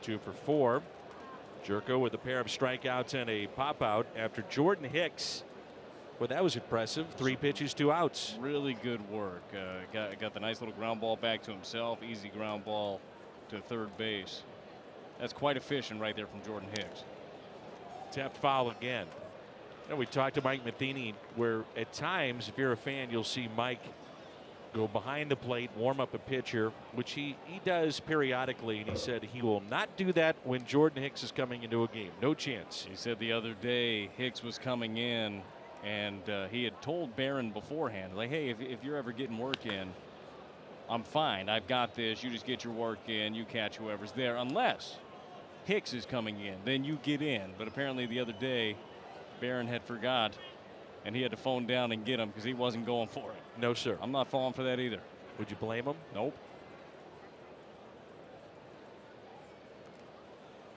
2 for 4. Jerko with a pair of strikeouts and a pop out after Jordan Hicks. Well, that was impressive. 3 pitches, 2 outs. Really good work. Got the nice little ground ball back to himself. Easy ground ball to third base. That's quite efficient right there from Jordan Hicks. Tapped foul again. You know, we talked to Mike Matheny, where at times, if you're a fan, you'll see Mike go behind the plate, warm up a pitcher, which he does periodically, and he said he will not do that when Jordan Hicks is coming into a game. No chance. He said the other day Hicks was coming in, and he had told Barron beforehand, like, hey, if you're ever getting work in, I'm fine. I've got this. You just get your work in. You catch whoever's there. Unless Hicks is coming in, then you get in. But apparently the other day, Barron had forgot, and he had to phone down and get him because he wasn't going for it. No, sir. I'm not falling for that either. Would you blame him? Nope.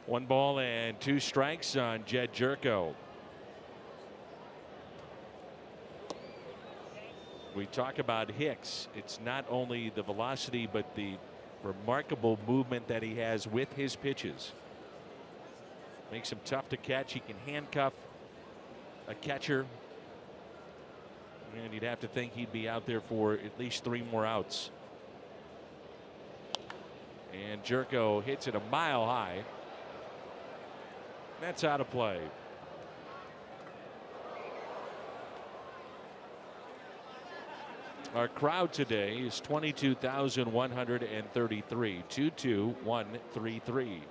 1 ball and 2 strikes on Jed Jerko. We talk about Hicks. It's not only the velocity, but the remarkable movement that he has with his pitches. Makes him tough to catch. He can handcuff a catcher. And you'd have to think he'd be out there for at least 3 more outs. And Jerko hits it a mile high. That's out of play. Our crowd today is 22,133. 22133.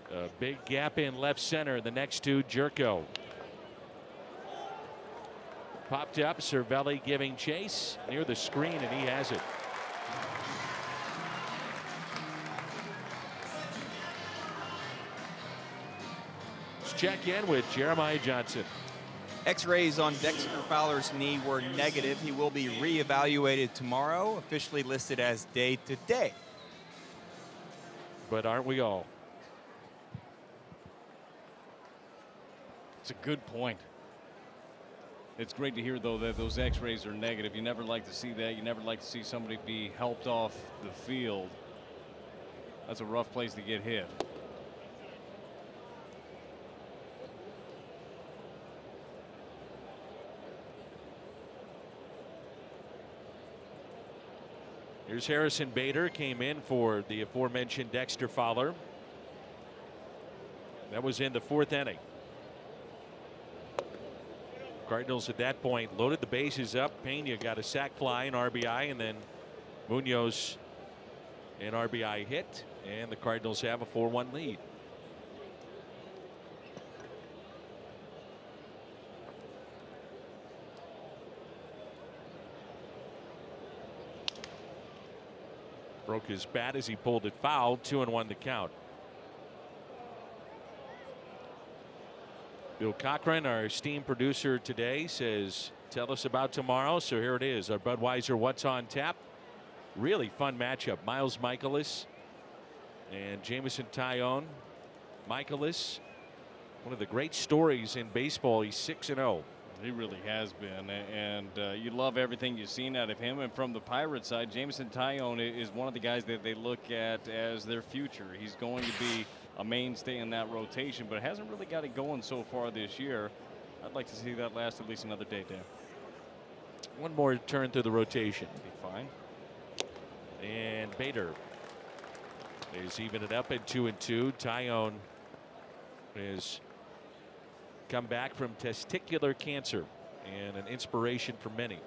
A big gap in left center. The next 2, Jerko. Popped up. Cervelli giving chase near the screen, and he has it. Let's check in with Jeremiah Johnson. X-rays on Dexter Fowler's knee were negative. He will be reevaluated tomorrow, officially listed as day to day. But aren't we all? It's a good point. It's great to hear, though, that those X-rays are negative. You never like to see that. You never like to see somebody be helped off the field. That's a rough place to get hit. Here's Harrison Bader, came in for the aforementioned Dexter Fowler. That was in the 4th inning. Cardinals at that point loaded the bases up. Pena got a sac fly and RBI, and then Munoz an RBI hit, and the Cardinals have a 4-1 lead. Broke his bat as he pulled it foul. 2-1 the count. Bill Cochran, our esteemed producer today, says, tell us about tomorrow. So here it is, our Budweiser What's on Tap. Really fun matchup. Miles Michaelis and Jameson Taillon. Michaelis, one of the great stories in baseball. He's 6-0. He really has been, and you love everything you've seen out of him. And from the Pirates side, Jameson Taillon is one of the guys that they look at as their future. He's going to be a mainstay in that rotation, but hasn't really got it going so far this year. I'd like to see that last at least another day, Dan. One more turn through the rotation. Be fine. And Bader is even it up at 2-2. Taillon is come back from testicular cancer and an inspiration for many.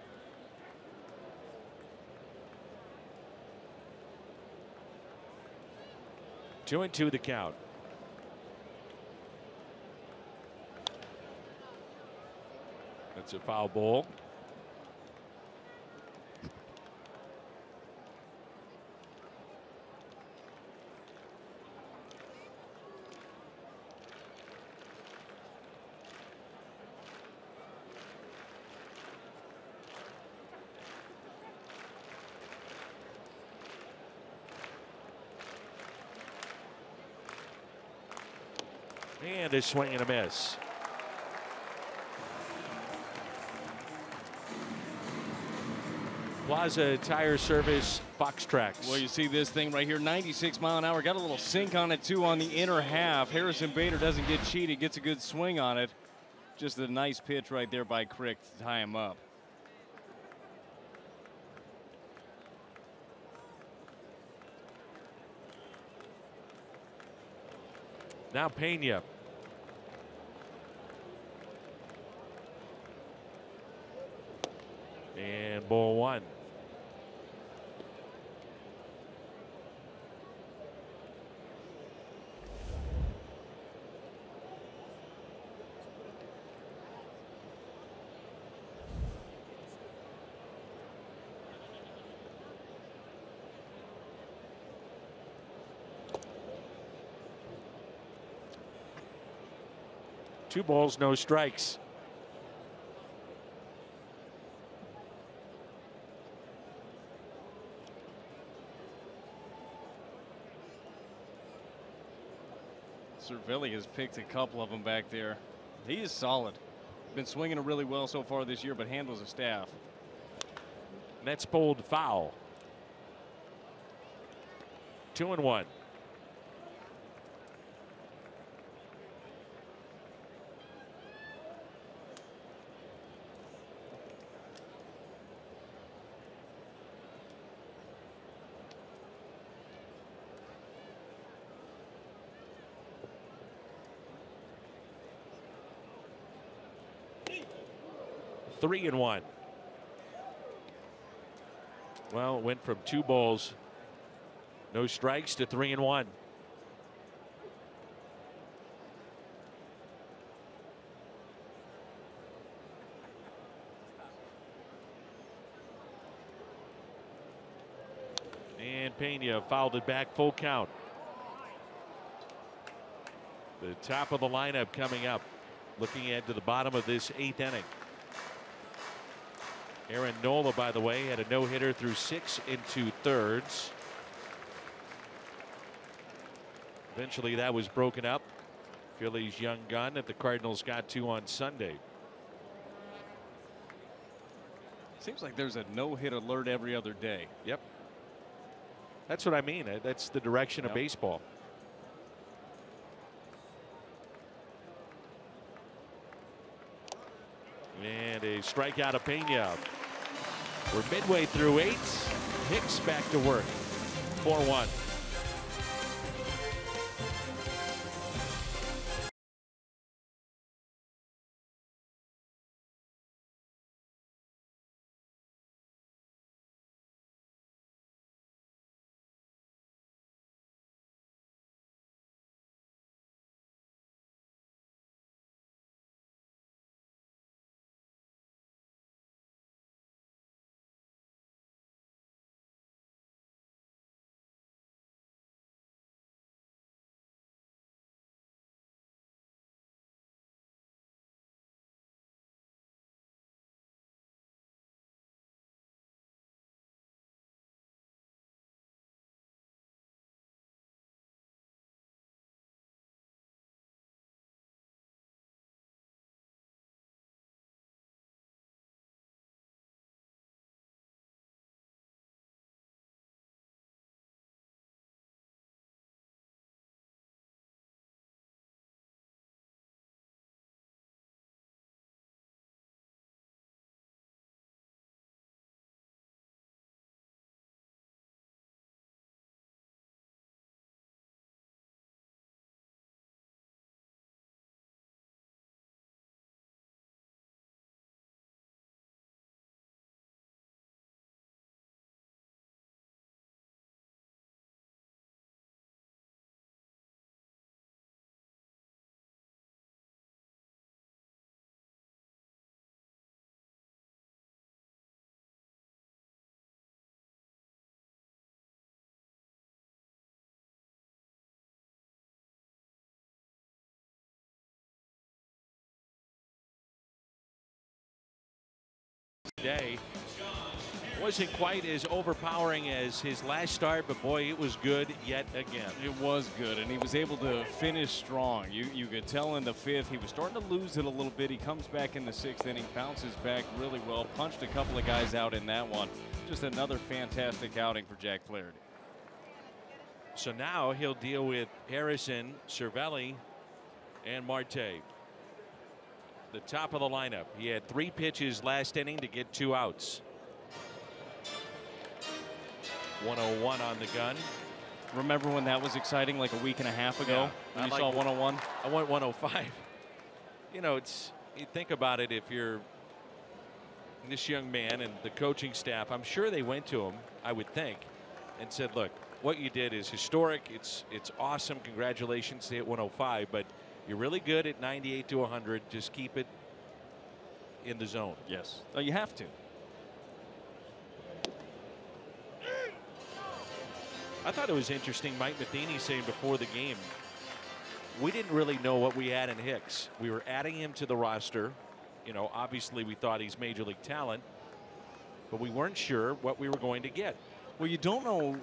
2-2 the count. That's a foul ball. And a swing and a miss. Plaza Tire Service, Fox Tracks. Well, you see this thing right here, 96 mile an hour. Got a little sink on it, too, on the inner half. Harrison Bader doesn't get cheated, gets a good swing on it. Just a nice pitch right there by Crick to tie him up. Now Pena. And ball one. Two balls, no strikes. Cervelli has picked a couple of them back there. He is solid. Been swinging it really well so far this year, but handles a staff. That's pulled foul. 2-1. Three and one. Well, it went from two balls, no strikes, to 3-1. And Pena fouled it back, full count. The top of the lineup coming up, looking ahead to the bottom of this 8th inning. Aaron Nola, by the way, had a no-hitter through 6 2/3. Eventually that was broken up. Philly's young gun that the Cardinals got to on Sunday. Seems like there's a no-hit alert every other day. Yep. That's what I mean. That's the direction of baseball. And a strikeout of Pena. We're midway through 8. Hicks back to work. 4-1. day. Wasn't quite as overpowering as his last start, but boy, it was good yet again. It was good, and he was able to finish strong. You could tell in the 5th he was starting to lose it a little bit. He comes back in the 6th inning, bounces back really well, punched a couple of guys out in that one. Just another fantastic outing for Jack Flaherty. So now he'll deal with Harrison, Cervelli, and Marte. The top of the lineup. He had 3 pitches last inning to get 2 outs. 101 on the gun. Remember when that was exciting like a week and a half ago? Yeah, When you saw 101? I want 105. You know, you think about it, if you're this young man and the coaching staff, I'm sure they went to him, I would think, and said, look, what you did is historic. It's awesome. Congratulations, stay at 105, but you're really good at 98 to 100. Just keep it in the zone. Yes. Oh, you have to. I thought it was interesting, Mike Matheny saying before the game, we didn't really know what we had in Hicks. We were adding him to the roster. You know, obviously we thought he's major league talent, but we weren't sure what we were going to get. Well, you don't know.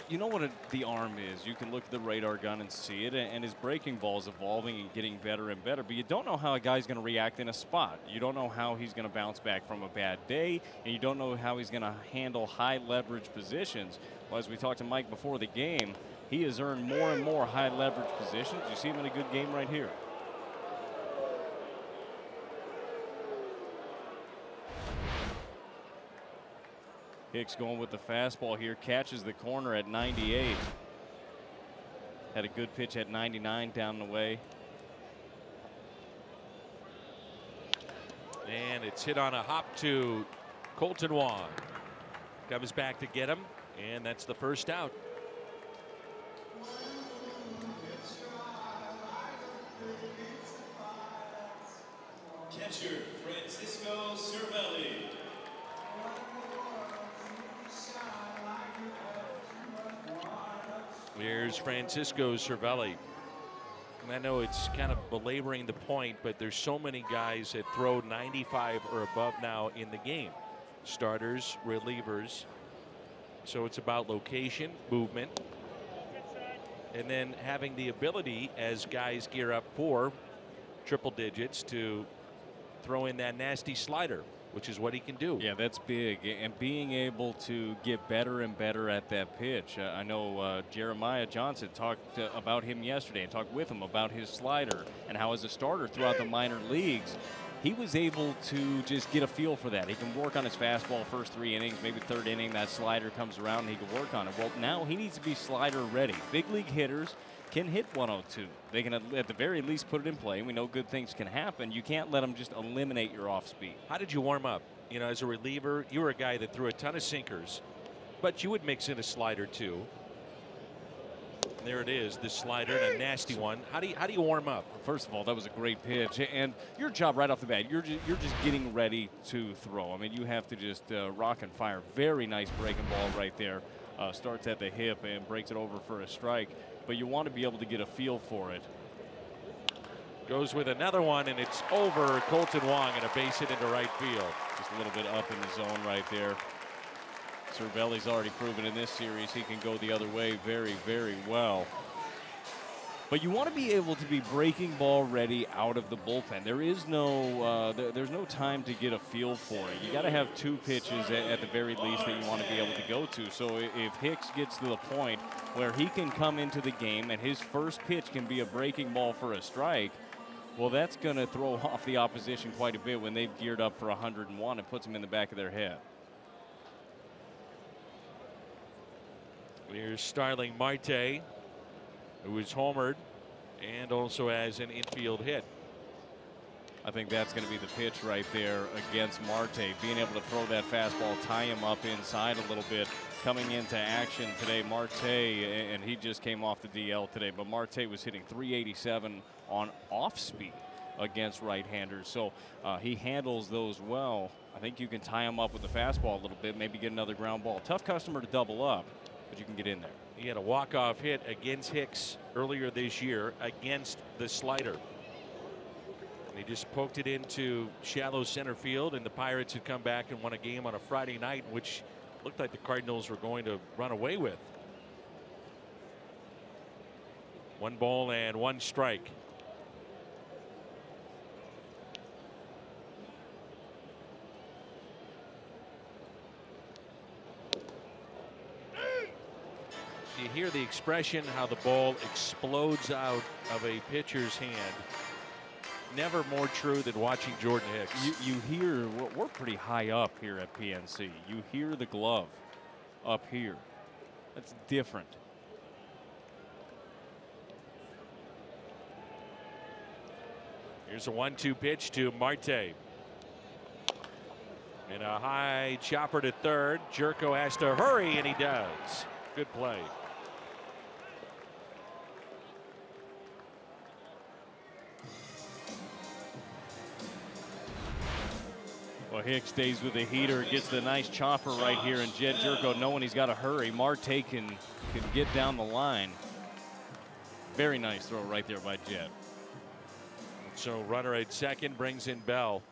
You know what the arm is. You can look at the radar gun and see it, and his breaking ball is evolving and getting better and better, but you don't know how a guy's going to react in a spot. You don't know how he's going to bounce back from a bad day, and you don't know how he's going to handle high leverage positions. Well, as we talked to Mike before the game, he has earned more and more high leverage positions. You see him in a good game right here. Hicks going with the fastball here, catches the corner at 98. Had a good pitch at 99 down the way. And it's hit on a hop to Colton Wong. Comes back to get him, and that's the first out. Catcher, Francisco Cervelli. Here's Francisco Cervelli. And I know it's kind of belaboring the point, but there's so many guys that throw 95 or above now in the game. Starters, relievers. So it's about location, movement, and then having the ability as guys gear up for triple digits to throw in that nasty slider, which is what he can do. Yeah, that's big, and being able to get better and better at that pitch. I know Jeremiah Johnson talked about him yesterday and talked with him about his slider and how as a starter throughout the minor leagues, he was able to just get a feel for that. He can work on his fastball first 3 innings, maybe 3rd inning, that slider comes around and he can work on it. Well, now he needs to be slider ready. Big league hitters can hit 102. They can at the very least put it in play. We know good things can happen. You can't let them just eliminate your off speed. How did you warm up? You know, as a reliever, you were a guy that threw a ton of sinkers, but you would mix in a slider too. And there it is, this slider and a nasty one. How do you warm up? First of all, that was a great pitch, and your job right off the bat, you're just getting ready to throw. I mean, you have to just rock and fire. Very nice breaking ball right there. Starts at the hip and breaks it over for a strike. But you want to be able to get a feel for it. Goes with another one, and it's over Colton Wong, and a base hit into right field. Just a little bit up in the zone right there. Cervelli's already proven in this series he can go the other way very, very well. But you want to be able to be breaking ball ready out of the bullpen. There is no, there's no time to get a feel for it. You got to have 2 pitches at the very least that you want to be able to go to. So if Hicks gets to the point where he can come into the game and his first pitch can be a breaking ball for a strike, well, that's going to throw off the opposition quite a bit when they've geared up for 101 and puts them in the back of their head. Here's Starling Marte, who is homered and also has an infield hit. I think that's going to be the pitch right there against Marte. Being able to throw that fastball, tie him up inside a little bit. Coming into action today, Marte, and he just came off the DL today, but Marte was hitting 387 on off speed against right-handers. So he handles those well. I think you can tie him up with the fastball a little bit, maybe get another ground ball. Tough customer to double up, but you can get in there. He had a walk-off hit against Hicks earlier this year against the slider. And he just poked it into shallow center field, and the Pirates had come back and won a game on a Friday night, which looked like the Cardinals were going to run away with. 1 ball and 1 strike. You hear the expression how the ball explodes out of a pitcher's hand. Never more true than watching Jordan Hicks. You hear, we're pretty high up here at PNC. You hear the glove up here. That's different. Here's a 1-2 pitch to Marte. And a high chopper to third. Jerko has to hurry, and he does. Good play. Well, Hicks stays with the heater, gets the nice chopper right here, and Jed Jerko, knowing he's got to hurry. Marte can get down the line. Very nice throw right there by Jed. So runner at second brings in Bell.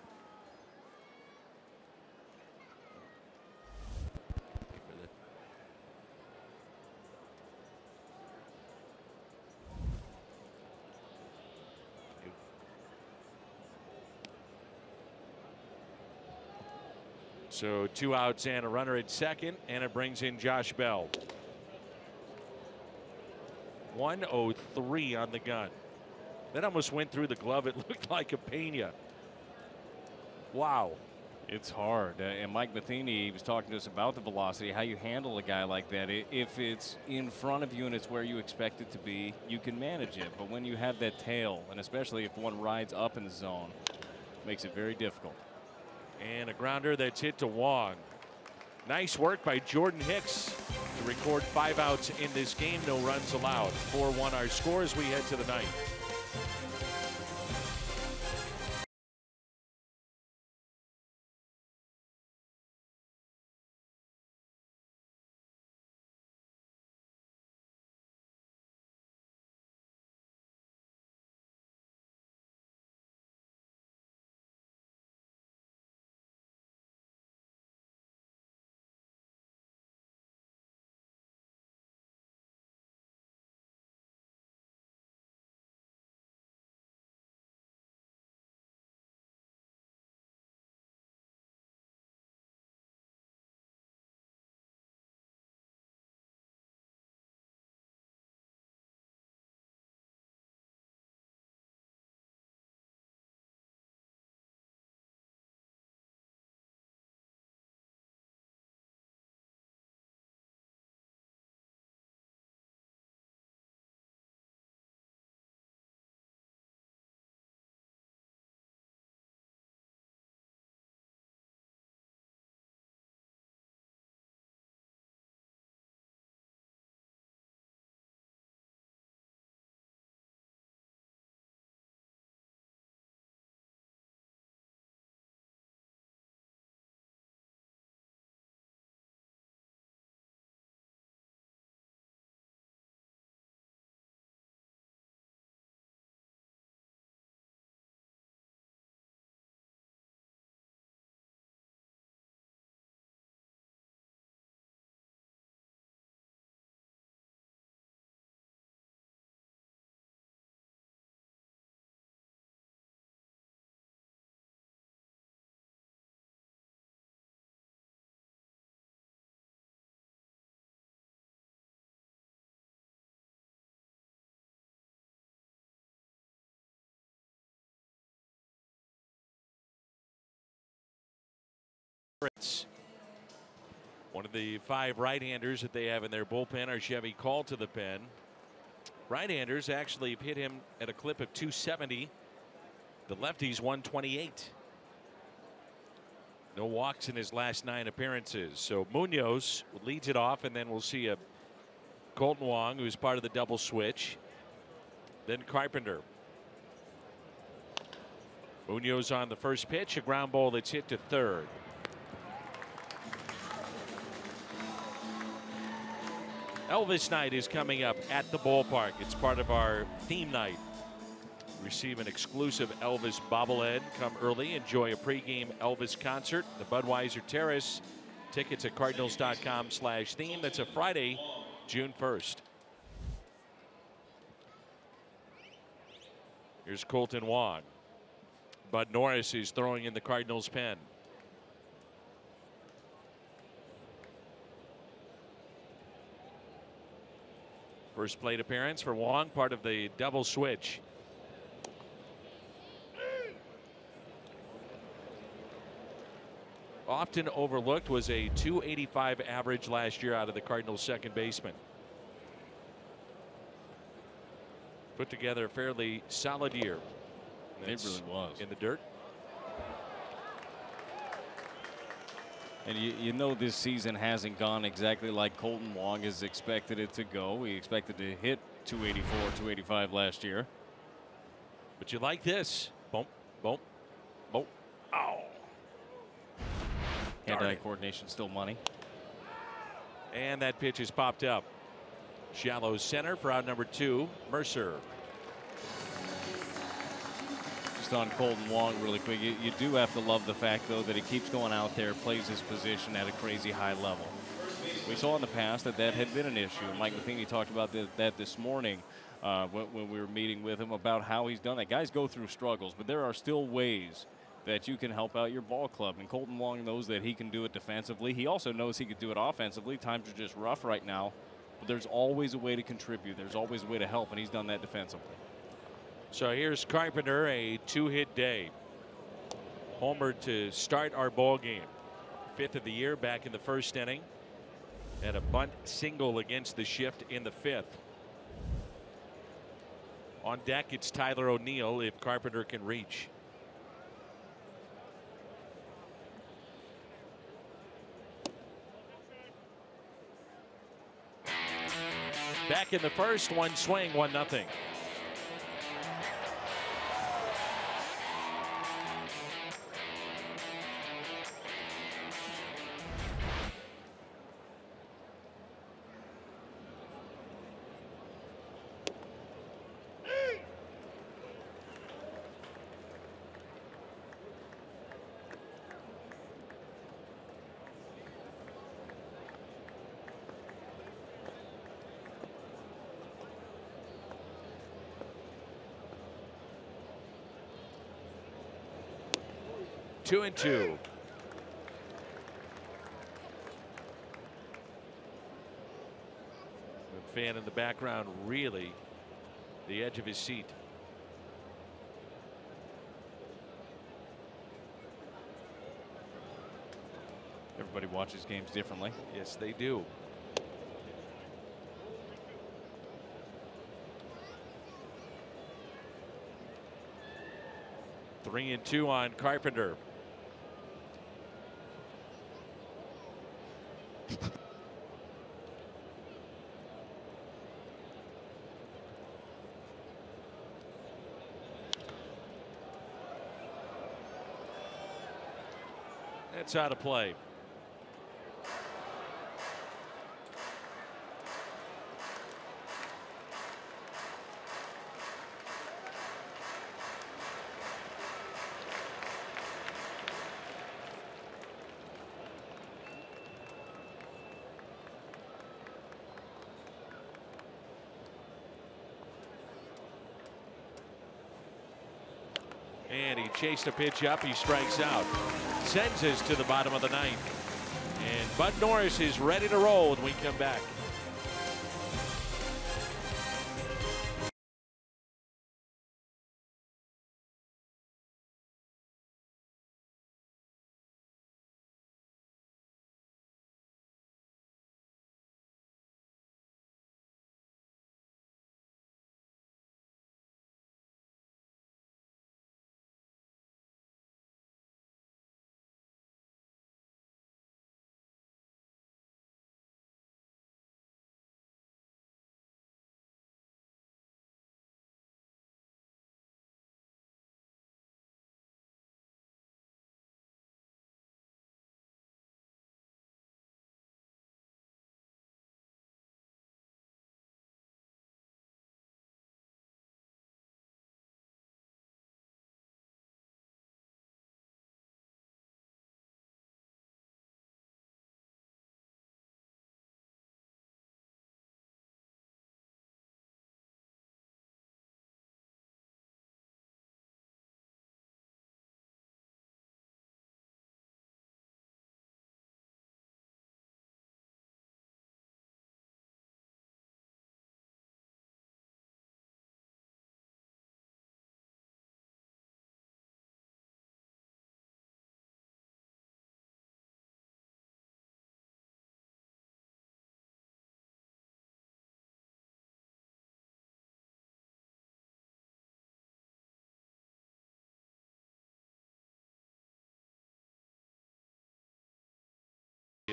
So 2 outs and a runner at second, and it brings in Josh Bell. 103 on the gun. That almost went through the glove. It looked like a Pena. Wow. It's hard. And Mike Matheny was talking to us about the velocity, how you handle a guy like that. If it's in front of you and it's where you expect it to be, you can manage it. But when you have that tail, and especially if one rides up in the zone, it makes it very difficult. And a grounder that's hit to Wong. Nice work by Jordan Hicks to record 5 outs in this game. No runs allowed. 4-1 our score as we head to the ninth. One of the 5 right-handers that they have in their bullpen are Chevy called to the pen. Right-handers actually have hit him at a clip of 270. The lefties 128. No walks in his last 9 appearances. So Munoz leads it off, and then we'll see a Colton Wong, who's part of the double switch. Then Carpenter. Munoz on the first pitch, a ground ball that's hit to third. Elvis night is coming up at the ballpark. It's part of our theme night. Receive an exclusive Elvis bobblehead. Come early. Enjoy a pregame Elvis concert. The Budweiser Terrace. Tickets at cardinals.com/theme. That's a Friday, June 1st. Here's Colton Wong. Bud Norris is throwing in the Cardinals pen. First plate appearance for Wong, part of the double switch. Often overlooked was a .285 average last year out of the Cardinals second baseman. Put together a fairly solid year. It really was. In the dirt. And you know this season hasn't gone exactly like Colton Wong has expected it to go. We expected to hit 284, 285 last year. But you like this. Boom, boom, boom. Ow. Hand-eye coordination still money. And that pitch is popped up. Shallow center for out number 2, Mercer. Just on Colton Wong really quick, you do have to love the fact, though, that he keeps going out there, plays his position at a crazy high level. We saw in the past that had been an issue. Mike Matheny talked about that this morning when we were meeting with him about how he's done that. Guys go through struggles, but there are still ways that you can help out your ball club. And Colton Wong knows that he can do it defensively. He also knows he could do it offensively. Times are just rough right now. But there's always a way to contribute. There's always a way to help, and he's done that defensively. So here's Carpenter, a 2-hit day. Homer to start our ball game. 5th of the year, back in the first inning. And a bunt single against the shift in the 5th. On deck, it's Tyler O'Neill if Carpenter can reach. Back in the first, one swing, 1-0. Two and two. The fan in the background really the edge of his seat. Everybody watches games differently. Yes, they do. Three and two on Carpenter. That's out of play. And he chased a pitch up. He strikes out. Sends us to the bottom of the 9th. And Bud Norris is ready to roll when we come back.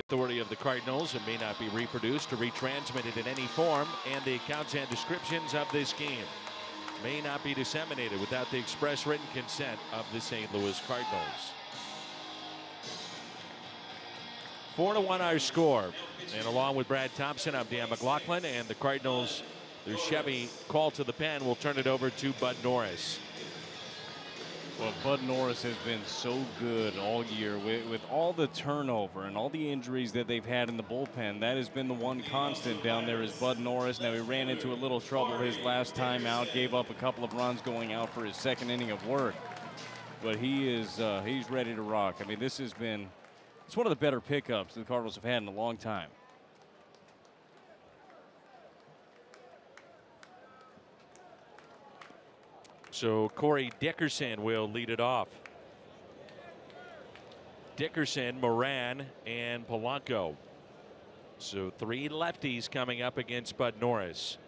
authority of the Cardinals and may not be reproduced or retransmitted in any form, and the accounts and descriptions of this game may not be disseminated without the express written consent of the St. Louis Cardinals. 4-1 our score. And along with Brad Thompson, I'm Dan McLaughlin, and the Cardinals, their Chevy call to the pen, will turn it over to Bud Norris. Well, Bud Norris has been so good all year with all the turnover and all the injuries that they've had in the bullpen. That has been the one constant down there is Bud Norris. Now, he ran into a little trouble his last time out, gave up a couple of runs going out for his second inning of work. But he's ready to rock. I mean, this has been, it's one of the better pickups the Cardinals have had in a long time. So Corey Dickerson will lead it off. Dickerson, Moran, and Polanco. So 3 lefties coming up against Bud Norris.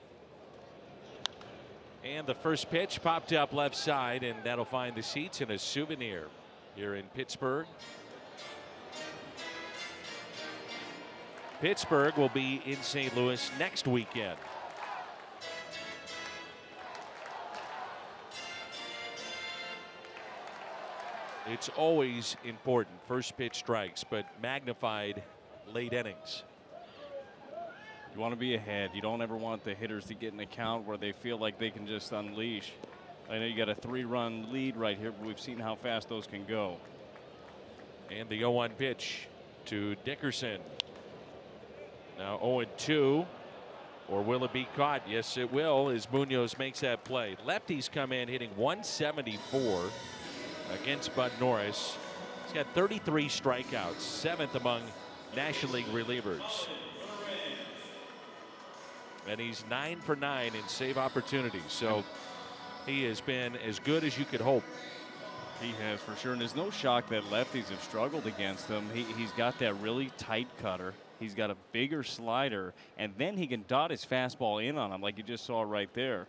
And the first pitch popped up left side, and that'll find the seats in a souvenir here in Pittsburgh. Pittsburgh will be in St. Louis next weekend. It's always important, first pitch strikes, but magnified late innings. You want to be ahead. You don't ever want the hitters to get in a count where they feel like they can just unleash. I know you got a 3-run lead right here, but we've seen how fast those can go. And the 0-1 pitch to Dickerson. Now 0-2, or will it be caught? Yes, it will, as Munoz makes that play. Lefties come in hitting 174 against Bud Norris. He's got 33 strikeouts, 7th among National League relievers. And he's 9 for 9 in save opportunities. So he has been as good as you could hope. He has, for sure. And there's no shock that lefties have struggled against him. He's got that really tight cutter. He's got a bigger slider. And then he can dot his fastball in on him like you just saw right there.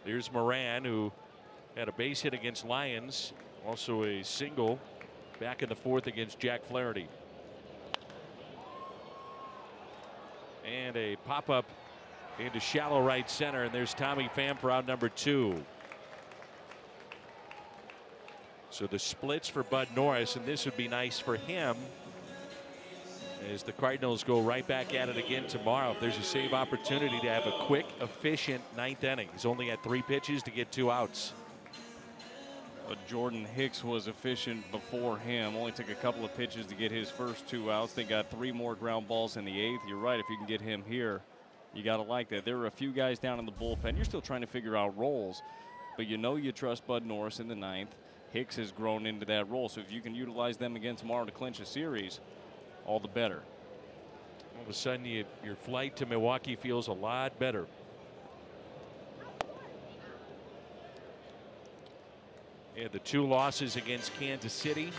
Here's Moran, who had a base hit against Lions. Also a single back in the 4th against Jack Flaherty. And a pop-up into shallow right center. And there's Tommy Pham for out number 2. So the splits for Bud Norris, and this would be nice for him as the Cardinals go right back at it again tomorrow. If there's a save opportunity to have a quick, efficient 9th inning. He's only had 3 pitches to get 2 outs. Jordan Hicks was efficient before him. Only took a couple of pitches to get his first 2 outs. They got 3 more ground balls in the 8th. You're right, if you can get him here, you got to like that. There were a few guys down in the bullpen. You're still trying to figure out roles, but you know you trust Bud Norris in the 9th. Hicks has grown into that role, so if you can utilize them again tomorrow to clinch a series, all the better. All of a sudden, your flight to Milwaukee feels a lot better. And the 2 losses against Kansas City.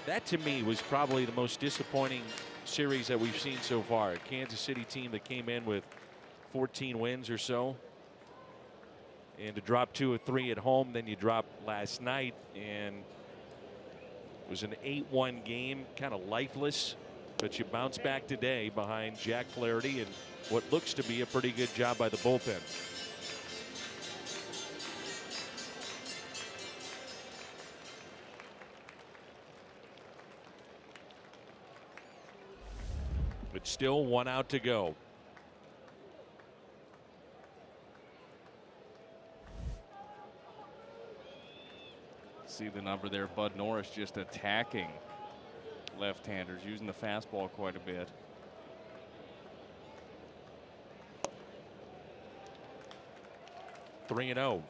That to me was probably the most disappointing series that we've seen so far. A Kansas City team that came in with 14 wins or so. And to drop 2 of 3 at home, then you drop last night, and it was an 8-1 game, kind of lifeless, but you bounce back today behind Jack Flaherty and what looks to be a pretty good job by the bullpen. But still 1 out to go. See the number there. Bud Norris just attacking left-handers, using the fastball quite a bit. Three and 0.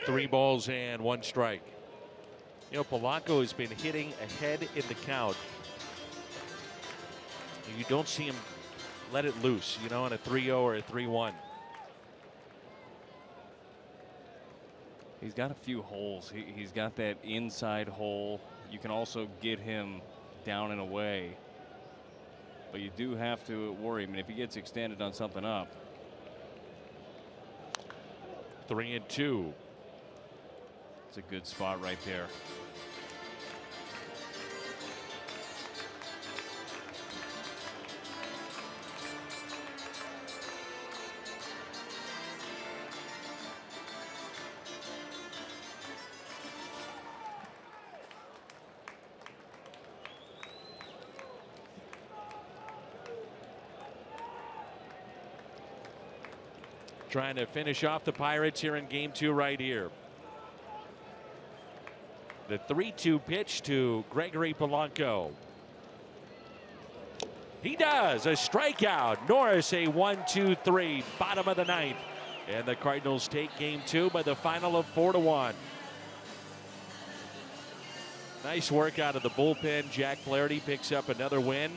Three balls and 1 strike. You know, Polanco has been hitting ahead in the count You don't see him let it loose, you know, in a 3-0 or a 3-1. He's got a few holes. He's got that inside hole. You can also get him down and away. But you do have to worry. I mean, if he gets extended on something up. 3-2. It's a good spot right there. Trying to finish off the Pirates here in game 2 right here. The 3-2 pitch to Gregory Polanco. He does a strikeout. Norris a 1-2-3 bottom of the 9th. And the Cardinals take game 2 by the final of 4-1. Nice work out of the bullpen. Jack Flaherty picks up another win.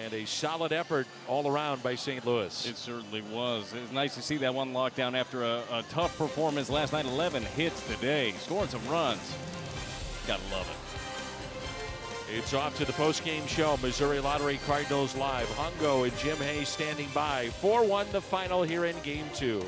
And a solid effort all around by St. Louis. It certainly was. It's nice to see that one locked down after a tough performance last night. 11 hits today, scoring some runs. Gotta love it. It's off to the post-game show. Missouri Lottery Cardinals live. Hongo and Jim Hayes standing by. 4-1 the final here in game 2.